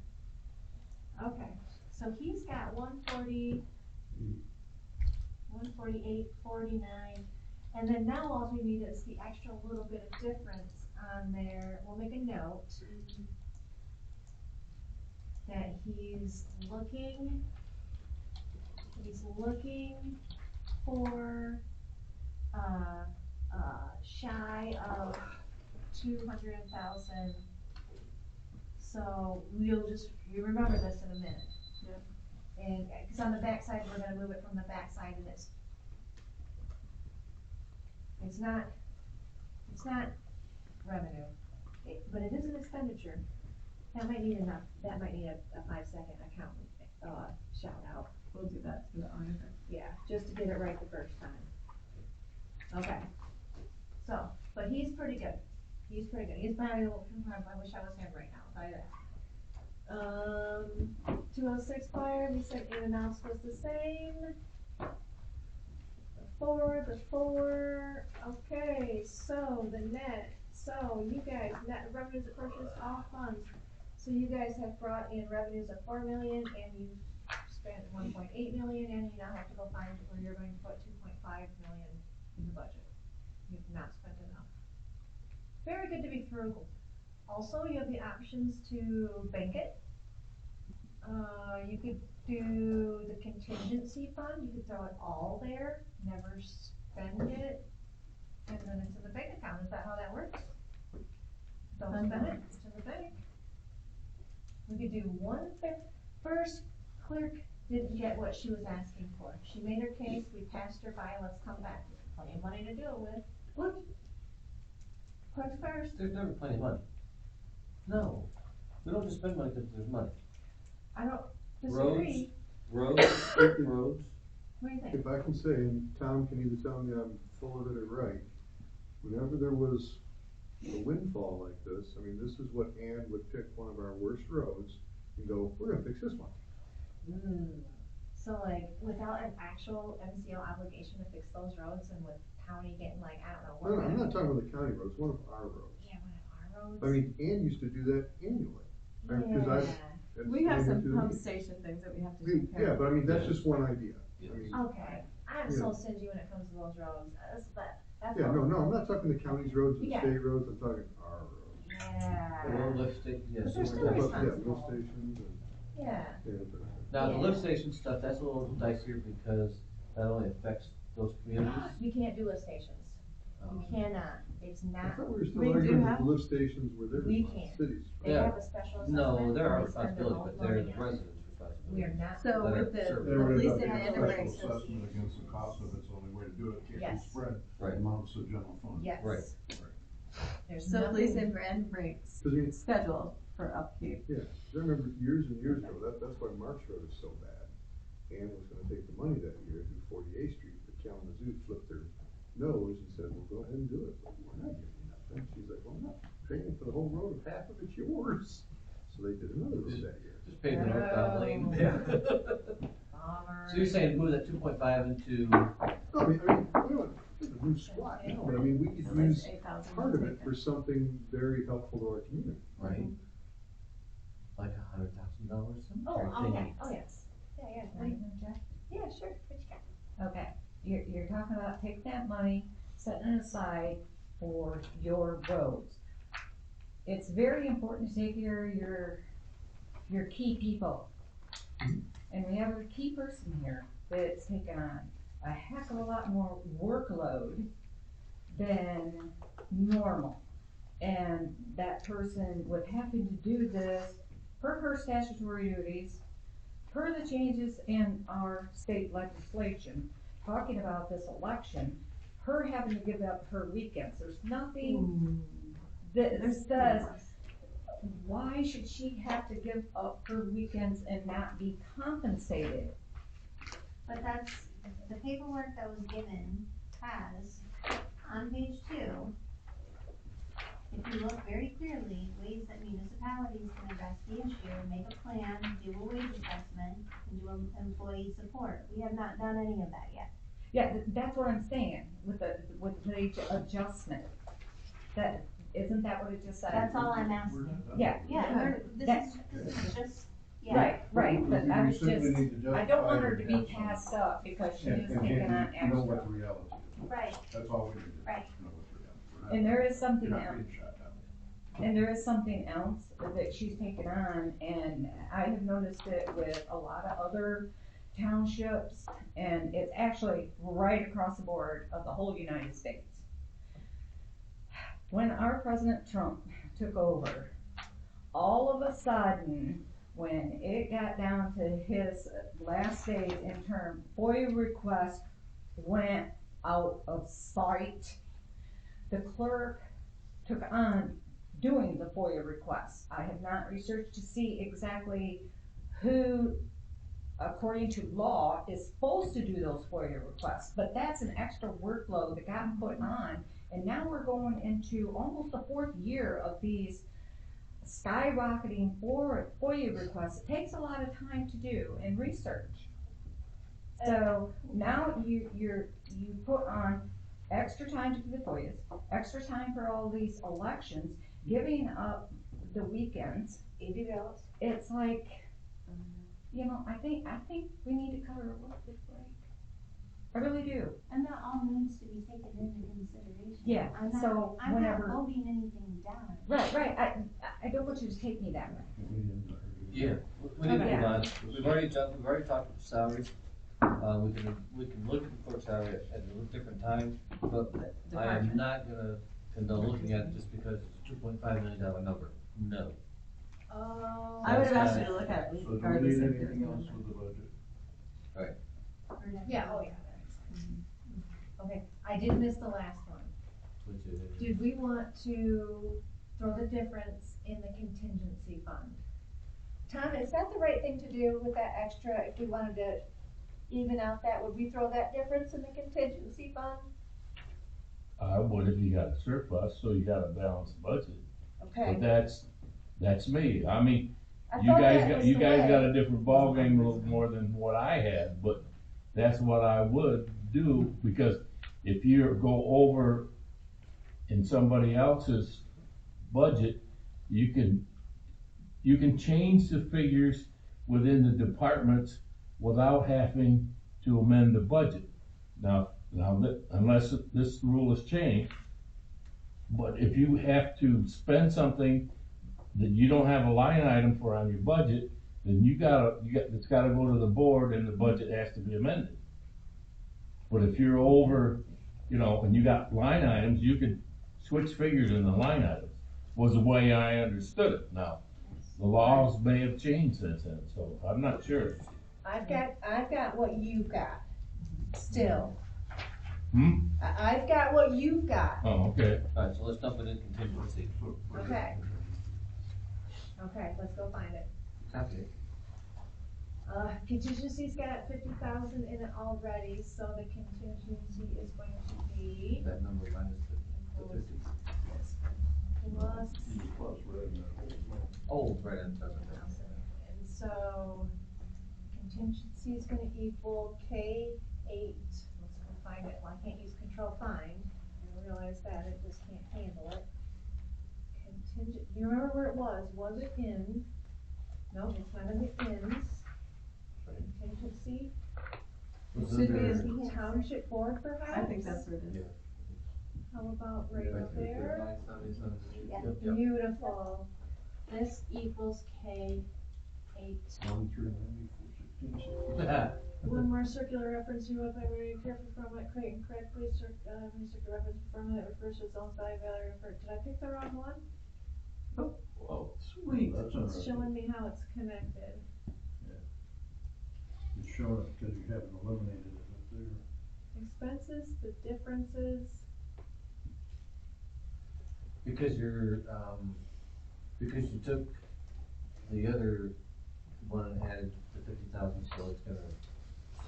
Okay, so he's got 148.49, and then now all we need is the extra little bit of difference on there. We'll make a note that he's looking for, shy of 200,000. So we remember this in a minute. Yep. And, cause on the backside, we're gonna move it from the backside and it's not revenue, but it is an expenditure. That might need a 5-second account, shout out. We'll do that to the auditor. Yeah, just to get it right the first time. Okay, so, but he's pretty good. He's pretty good. He's probably, I wish I was him right now, I'll tell you that. 206 fire, we said in and outs was the same. The four, okay, so the net, so you guys, net revenues of purchase all funds. So you guys have brought in revenues of 4 million and you spent 1.8 million and you now have to go find where you're going to put 2.5 million in the budget. You've not spent enough. Very good to be frugal. Also, you have the options to bank it. You could do the contingency fund, you could throw it all there, never spend it, and then it's in the bank account. Is that how that works? Don't spend it, it's in the bank. We could do first clerk didn't get what she was asking for. She made her case, we passed her by, let's come back. Plenty of money to deal with. What? Clerk's first. There's never plenty of money. No, we don't just spend money because there's money. I don't disagree. Roads. What do you think? If I can say, and Tom can either tell me I'm full of it or right, whenever there was a windfall like this, I mean, this is what Ann would pick one of our worst roads and go, we're gonna fix this one. So like, without an actual MCO obligation to fix those roads and with county getting like, I don't know. No, I'm not talking about the county roads, one of our roads. Yeah, one of our roads. I mean, Ann used to do that annually. I mean, 'cause I've We have some explained it to pump me. station things that we have to take care Yeah, of. but I mean, that's just one idea. I mean, Okay, I'm Yeah. so stingy when it comes to those roads. That's yeah, no, I'm not talking the county's roads and Yeah. state roads, I'm talking our roads. Yeah. Well, lift station, yes. But they're still Yeah, responsible. lift stations and, Yeah. yeah, but Now, the lift station stuff, that's a little dicier because that only affects those communities. You can't do lift stations. Um, You cannot. It's I not, thought we were still We do arguing that have- the lift stations were their We responsibility, can't. cities. they Yeah. have a special assessment. No, they're our and they spend their responsibility, own but they're money the on it. residents' responsibility. We are not. So That with are the, served. the They would police end and up the getting a inter special assessment against the cost of it's the only way to do it, can't be Yes. spread Right. amounts of general fund. Yes. Right. There's So police nothing, and breaks Cause I mean, schedule for upkeep. yeah, 'cause I remember years and years ago, that's why Marks Road is so bad. Ann was gonna take the money that year to do 48th Street, but Kalamazoo flipped their nose and said, well, go ahead and do it, but we're not giving you nothing. She's like, well, I'm not paying for the whole road, if half of it's yours. So they did another road that year. Just pay the northbound lane. Oh. Yeah. bomber. So you're saying move that 2.5 into, No, I mean, we don't have to do squat now, but I mean, we could So there's use 8,000 part of it taken. for something very helpful to our community. right? Like $100,000 Oh, cemetery okay, thingy. oh, yes. Yeah, yeah. Can I interject? Yeah, sure, what you got? Okay, you're talking about take that money, setting it aside for your roads. It's very important to take care of your key people. And we have a key person here that's taken on a heck of a lot more workload than normal. And that person with having to do this per her statutory duties, per the changes in our state legislation, talking about this election, her having to give up her weekends, there's nothing that says, why should she have to give up her weekends and not be compensated? But that's, the paperwork that was given has, on page 2, if you look very clearly, ways that municipalities can address the issue, make a plan, do a wage assessment, and do employee support. We have not done any of that yet. Yeah, that's what I'm saying, with the wage adjustment. Isn't that what it just said? That's all I'm asking. Yeah. Yeah, this is just, yeah. Right, but I was We simply just, need to I don't want justify her to it be and have some- passed up because she And, is and taking on you know what extra. the reality is. Right. That's all we need to do. Right. Know what the reality is. We're not- And there is something you're not else. being shot down. And there is something else that she's taken on, and I have noticed it with a lot of other townships, and it's actually right across the board of the whole United States. When our President Trump took over, all of a sudden, when it got down to his last days in term, FOIA requests went out of sight. The clerk took on doing the FOIA requests. I have not researched to see exactly who, according to law, is supposed to do those FOIA requests, but that's an extra workload that got put on, and now we're going into almost the 4th year of these skyrocketing FOIA requests. It takes a lot of time to do and research. So now you put on extra time to do the FOIAs, extra time for all these elections, giving up the weekends. $80. It's like, I think we need to cut her a little bit break. I really do. And that all needs to be taken into consideration. Yeah, I'm not, so I'm whenever- not voting anything down. Right, I don't want you to take me that way. Yeah, we need to Okay. move on. We've already talked about salaries. We can look at the clerk salary at a different time, but I am not gonna condone looking at it just because it's a $2.5 million number. No. Oh. I would have asked you to look at So it do we regardless need if there's anything a else number. with the budget? Yeah, oh yeah, that makes sense. Okay, I did miss the last one. Which is, Did we want to throw the difference in the contingency fund? Tom, is that the right thing to do with that extra, if we wanted to even out that, would we throw that difference in the contingency fund? I would if you got a surplus, so you got a balanced budget. Okay. But that's me. I mean, I you thought guys that got, was you the guys way. got a different ballgame, a little more than what I had, but that's what I would do, because if you go over in somebody else's budget, you can change the figures within the departments without having to amend the budget. Now unless this rule is changed, but if you have to spend something that you don't have a line item for on your budget, then it's gotta go to the board and the budget has to be amended. But if you're over, you know, and you got line items, you can switch figures in the line items, was the way I understood it. Now, the laws may have changed since then, so I'm not sure. I've got what you've got, still. I've got what you've got. Oh, okay. Alright, so let's dump it in contingency. Okay. Okay, let's go find it. Copy it. Contingency's got 50,000 in it already, so the contingency is going to be That number minus the 50. plus, Oh, right, it doesn't. and so contingency is gonna equal K8. Let's go find it. Well, I can't use control find. I realize that, it just can't handle it. Contingent, you remember where it was? Was it in? No, it's not in the ends. Contingency. It should be in the township board perhaps? I think that's where it is. How about right there? Yeah. Beautiful. This equals K8. 1,394,16. One more circular reference, you wrote by very careful from it, create and correctly, circular reference formula that refers to its own value, did I pick the wrong one? Oh, sweet. That's all It's right. showing me how it's connected. It's showing up because you haven't eliminated it up there. Expenses, the differences, Because because you took the other one and added the 50,000, so it's gonna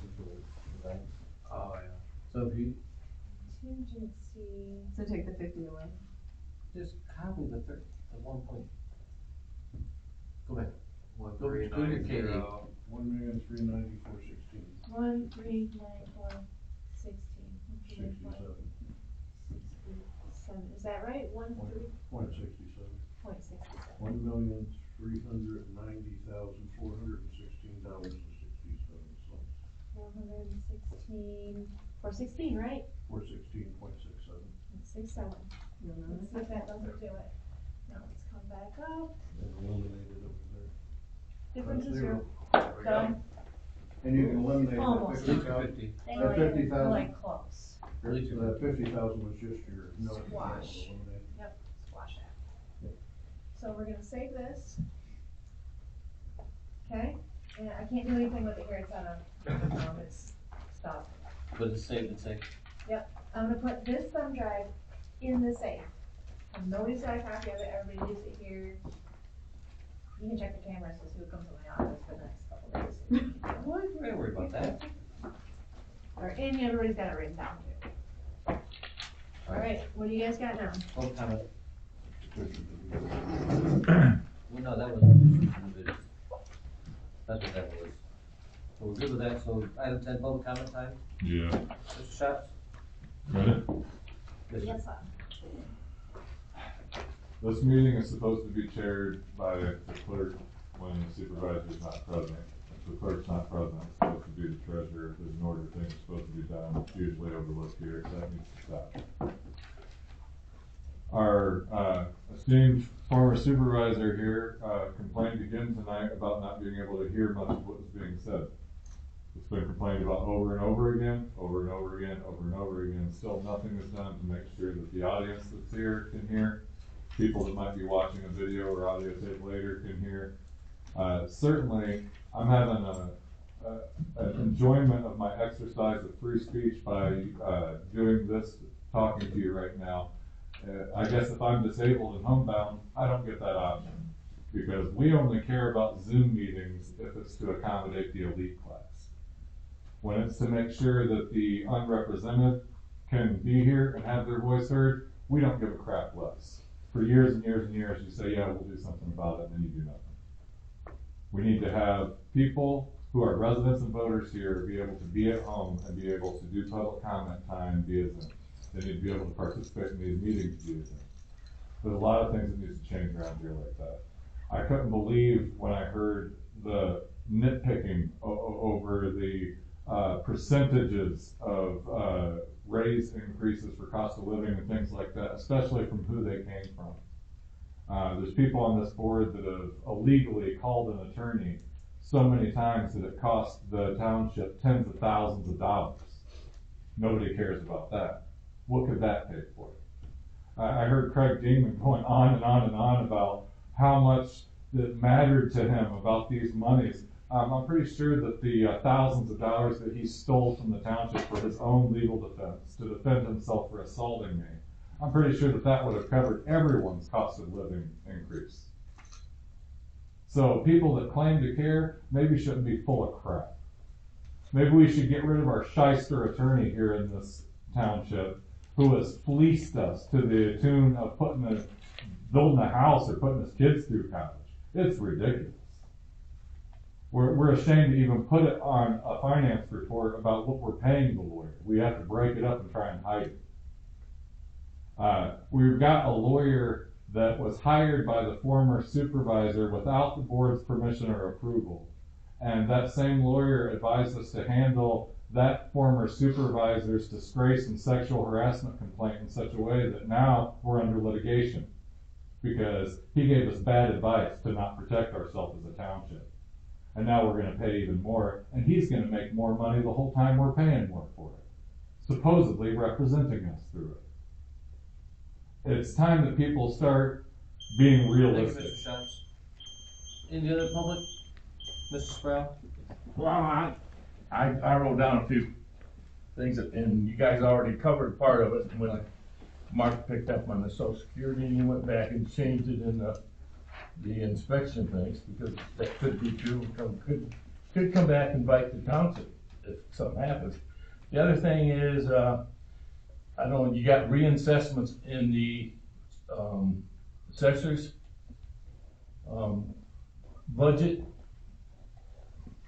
equal, right? Oh, yeah. So if you contingency, So take the 50 away. just copy the 1 point. Go back. One, Go three, to your nine, K8. zero. 1,394,16. 1,394,16. 67. 67, is that right? 1,3.67. Point 67. $1,390,416.67. 416, 416, right? 416.67. 67. Let's see if that doesn't do it. Now let's come back up. Eliminated over there. Differences Zero. are done. And you can eliminate that Almost. 50,000. 50. That 50,000. Like close. Really So that 50,000 was just your note. Squash. Yep, squash that. So we're gonna save this. Okay, and I can't do anything with it here, it's on a, it's stopped. But it's saved and safe. Yep, I'm gonna put this thumb drive in the safe. Nobody's got a copy of it, everybody leaves it here. You can check the cameras to see who comes to my office for the next couple days. What? We're gonna worry about that. And everybody's got it written down too. Alright, what do you guys got now? Oh, comment. Well, no, that was, that's what that was. So we're good with that, so item 10, public comment time. Yeah. Mr. Shops? Ready? Yes, sir. This meeting is supposed to be chaired by the clerk when the supervisor is not present. If the clerk's not present, it's supposed to be the treasurer. If there's an order thing that's supposed to be done, it's usually overlooked here, so that needs to stop. Our esteemed former supervisor here complained again tonight about not being able to hear much of what was being said. It's been complained about over and over again, over and over again, over and over again. Still nothing is done to make sure that the audience that's here can hear. People that might be watching a video or audio tape later can hear. Certainly, I'm having an enjoyment of my exercise of free speech by doing this, talking to you right now. I guess if I'm disabled and homebound, I don't get that option because we only care about Zoom meetings if it's to accommodate the elite class. When it's to make sure that the unrepresented can be here and have their voice heard, we don't give a crap less. For years and years and years, you say, yeah, we'll do something about it, and then you do nothing. We need to have people who are residents and voters here be able to be at home and be able to do public comment time via Zoom. They need to be able to participate in these meetings via Zoom. There's a lot of things that needs to change around here like that. I couldn't believe when I heard the nitpicking over the percentages of raise increases for cost of living and things like that, especially from who they came from. There's people on this board that have illegally called an attorney so many times that it costs the township tens of thousands of dollars. Nobody cares about that. What could that pay for? I heard Craig Dingman going on and on and on about how much that mattered to him about these monies. I'm pretty sure that the thousands of dollars that he stole from the township for his own legal defense, to defend himself for assaulting me, I'm pretty sure that that would have covered everyone's cost of living increase. So people that claim to care maybe shouldn't be full of crap. Maybe we should get rid of our shyster attorney here in this township who has fleeced us to the tune of building a house or putting his kids through college. It's ridiculous. We're ashamed to even put it on a finance report about what we're paying the lawyer. We have to break it up and try and hide it. We've got a lawyer that was hired by the former supervisor without the board's permission or approval. And that same lawyer advised us to handle that former supervisor's disgrace and sexual harassment complaint in such a way that now we're under litigation because he gave us bad advice to not protect ourselves as a township. And now we're going to pay even more, and he's going to make more money the whole time we're paying more for it, supposedly representing us through it. It's time that people start being realistic. Thank you, Mr. Schatz. Any other public? Mr. Sproul? Well, I wrote down a few things, and you guys already covered part of it when Mark picked up on the Social Security, and he went back and changed it in the inspection things, because that could be true, could come back and bite the township if something happens. The other thing is, I don't know, you got reassessments in the assessors budget.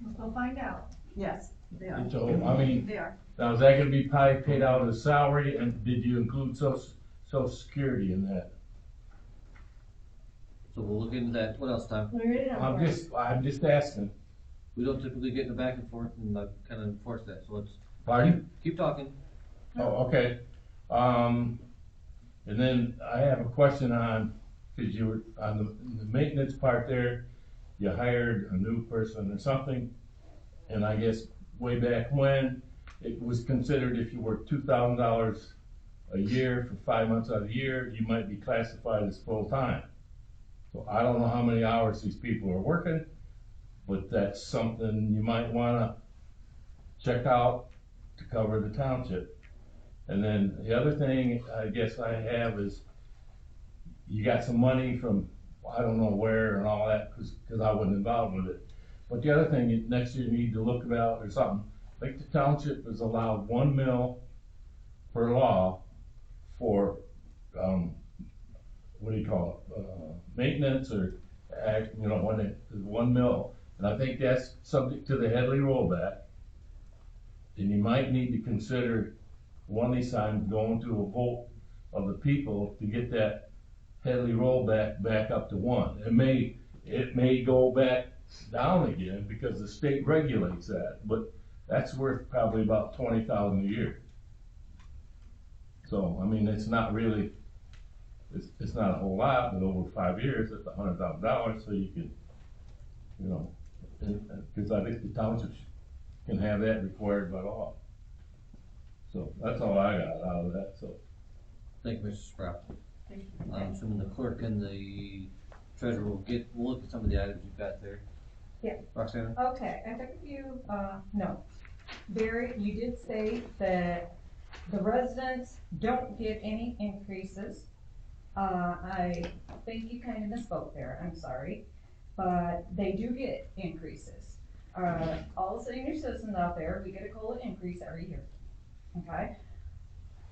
Let's go find out. Yes, they are. So, I mean, They are. now is that gonna be paid out as salary, and did you include social security in that? So we'll look into that. What else, Tom? I'm just asking. We don't typically get in the back and forth and kind of enforce that, so let's. Pardon? Keep talking. Oh, okay. And then I have a question on, cause you were on the maintenance part there, you hired a new person or something, and I guess way back when, it was considered if you worked $2,000 a year for 5 months out of the year, you might be classified as full-time. So I don't know how many hours these people are working, but that's something you might wanna check out to cover the township. And then the other thing I guess I have is, you got some money from, I don't know where and all that, cause I wasn't involved with it. But the other thing, next year you need to look about or something, like the township is allowed 1 mil per law for, what do you call it, maintenance or, when it is 1 mil. And I think that's subject to the Headley rollback. And you might need to consider one of these times going to a vote of the people to get that Headley rollback back up to 1. It may go back down again because the state regulates that, but that's worth probably about $20,000 a year. So, I mean, it's not really, it's not a whole lot, but over 5 years, it's $100,000, so you can, because I think the townships can have that required by law. So that's all I got out of that, so. Thank you, Mr. Sprout. Thank I'm assuming the clerk and the treasurer we'll look at some of the items you've got there. Yeah. Roxanna? Okay, I took a few, notes. Barry, you did say that the residents don't get any increases. I think you kind of misspoke there, I'm sorry, but they do get increases. All the senior citizens out there, we get a COLA increase every year, okay?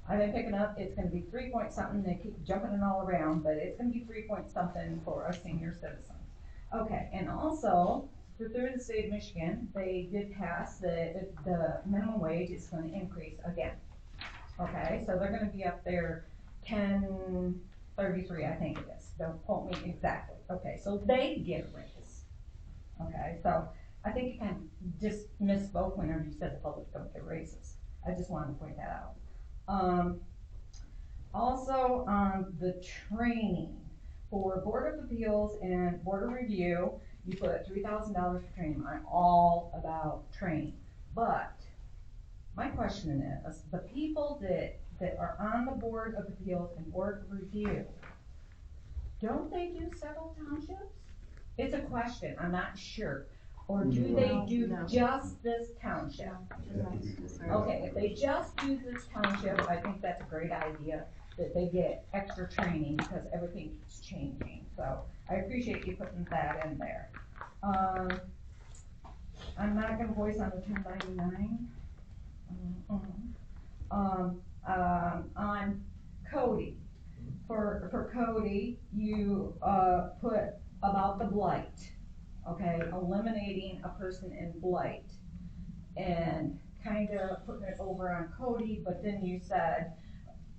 I've been picking up, it's gonna be 3 point something, they keep jumping it all around, but it's gonna be 3 point something for us senior citizens. Okay, and also, through the state of Michigan, they did pass the minimum wage is gonna increase again. Okay, so they're gonna be up there 10.33, I think it is, don't quote me exactly. Okay, so they get a raise. Okay, so I think you kind of just misspoke whenever you said the public don't get raises. I just wanted to point that out. Also on the training for Board of Appeals and Board of Review, you put $3,000 for training, I'm all about training. But my question is, the people that are on the Board of Appeals and Board of Review, don't they do several townships? It's a question, I'm not sure. Or do they do just this township? Okay, if they just do this township, I think that's a great idea, that they get extra training because everything keeps changing. So I appreciate you putting that in there. I'm not gonna voice on the 1099. On Cody, for Cody, you, put about the blight, okay, eliminating a person in blight. And kinda putting it over on Cody, but then you said,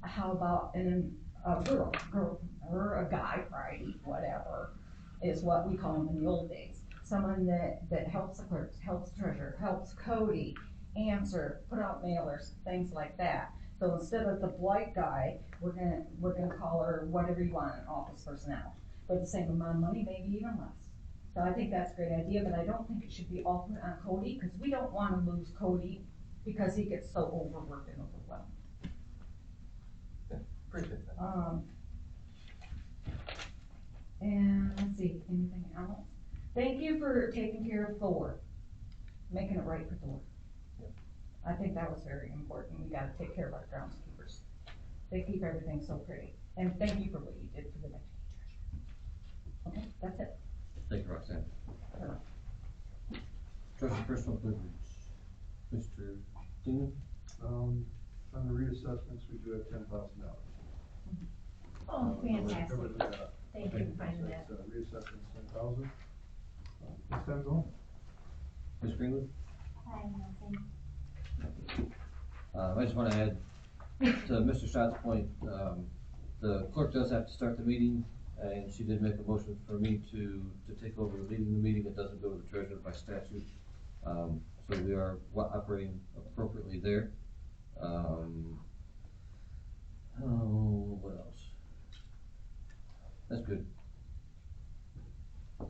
how about a girl, or a guy, Friday, whatever, is what we call them in the old days. Someone that helps the clerks, helps treasurer, helps Cody, answer, put out mailers, things like that. So instead of the blight guy, we're gonna call her whatever you want, an office personnel, for the same amount of money, maybe even less. So I think that's a great idea, but I don't think it should be all put on Cody, because we don't wanna lose Cody because he gets so overworked and overwhelmed. Appreciate that. And let's see, anything else? Thank you for taking care of Thor, making it right for Thor. I think that was very important. We gotta take care of our groundskeepers. They keep everything so pretty. And thank you for what you did for the deputy treasurer. Okay, that's it. Thank you, Roxanne. Treasurer personal privilege, Mr. Dean? On the reassessments, we do have $10,000. Oh, fantastic. Thank you for finding that. Reassessment's 10,000. This time going. Ms. Greenwood? I have nothing. I just wanna add to Mr. Schott's point, the clerk does have to start the meeting, and she did make a motion for me to take over leading the meeting. It doesn't go to the treasurer by statute. So we are operating appropriately there. What else? That's good.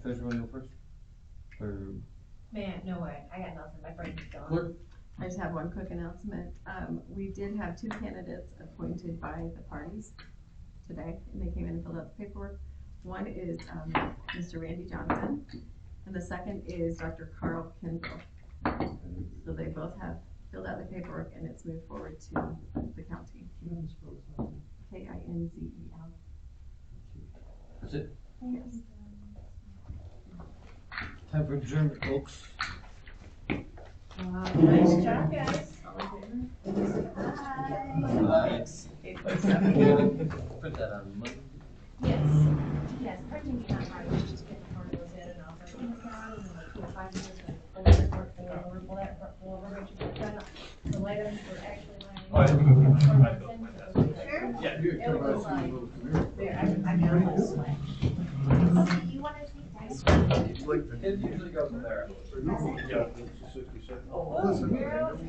Treasurer, wanna go first? Or Man, no way, I got nothing, my brain is gone. clerk? I just have one quick announcement. We did have 2 candidates appointed by the parties today, and they came in and filled out the paperwork. One is, Mr. Randy Johnson, and the second is Dr. Carl Kindle. So they both have filled out the paperwork, and it's moved forward to the county. Kinzel. That's it? Yes. Time for adjournment, folks. Nice job, guys. Put that on Monday. Yes, printing is not hard, it's just getting hard to in and out, like, oh my god, and then like 4 or 5 minutes, and pull that report, pull that report, pull over, make sure it's done. The items were actually lining Oh, I up. built my desk. Sure? Yeah. It was like, there, I got a whole sweat. Okay, you wanna take that? It usually goes from there. Yeah, it's 60 seconds. Oh, girls.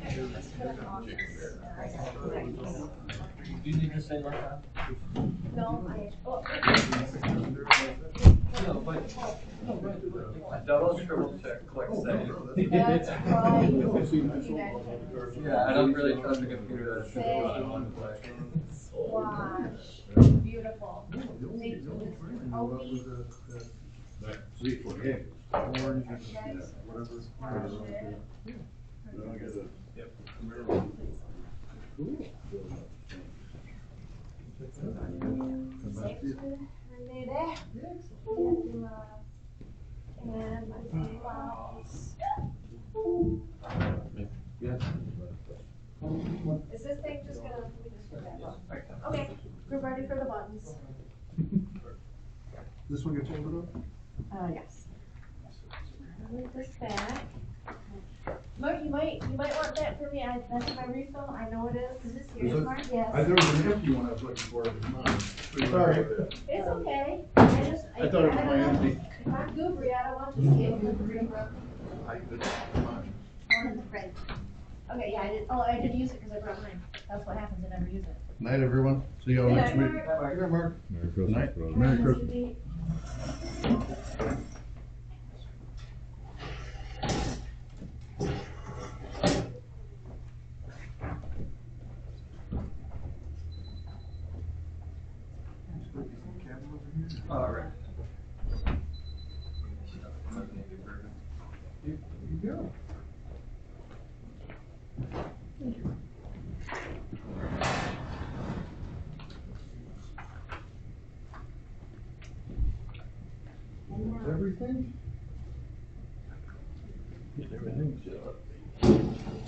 Do you need to say like that? No, No, but. Double, triple check, click save. That's right. Yeah, I don't really trust the computer that's Save. on one play. Wash, beautiful. Thank you, Mr. Opie. Sweet 48. Guys, Whatever. wash it. Thanks for Renee. And my blouse. Yeah. Is this thing just gonna, let me just put that on. Okay, we're ready for the buttons. This one gets folded up? Yes. Move this back. Mark, you might want that for me, that's my refill, I know it is. Is this Is yours, it? Mark? Yes. There was an empty one I was looking for. Sorry. It's okay, I thought it was my empty. If I'm goobery, I don't want to see it goobery. Okay, yeah, I didn't use it because I brought mine, that's what happens, I never use it. Night, everyone. See you all Good next night, week. Mark. Good night, Mark. Merry Good night. Christmas, brother. Merry Christmas. All right. You go. Everything? Get everything set up.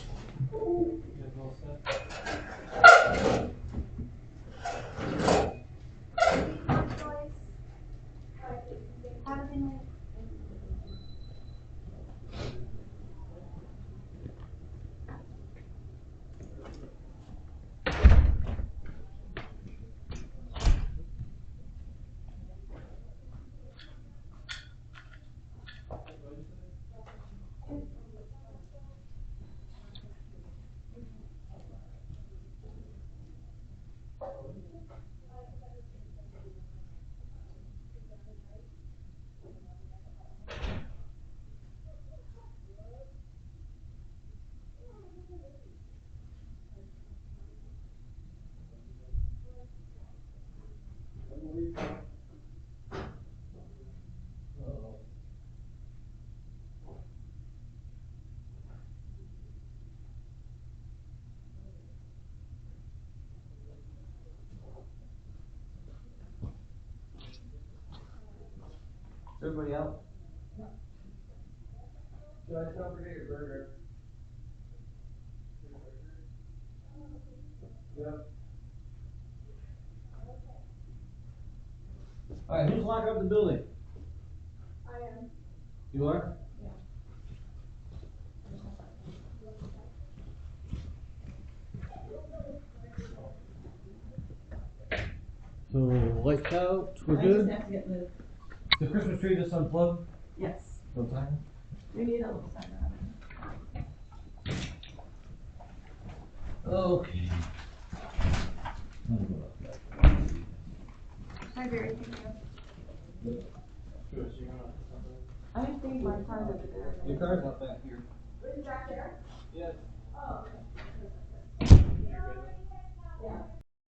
Have a good night. Is everybody out? Guys, don't forget your burger. Yep. Alright, who's locking up the building? I am. You are? So, lights out, we're I just good? have to get the, The Christmas tree just unplugged? yes, No time? we need a little sign on it. Okay. Hi, Barry, thank you. I think my car's over there. Your car's not back here. Is it back there? Yes. Oh, okay.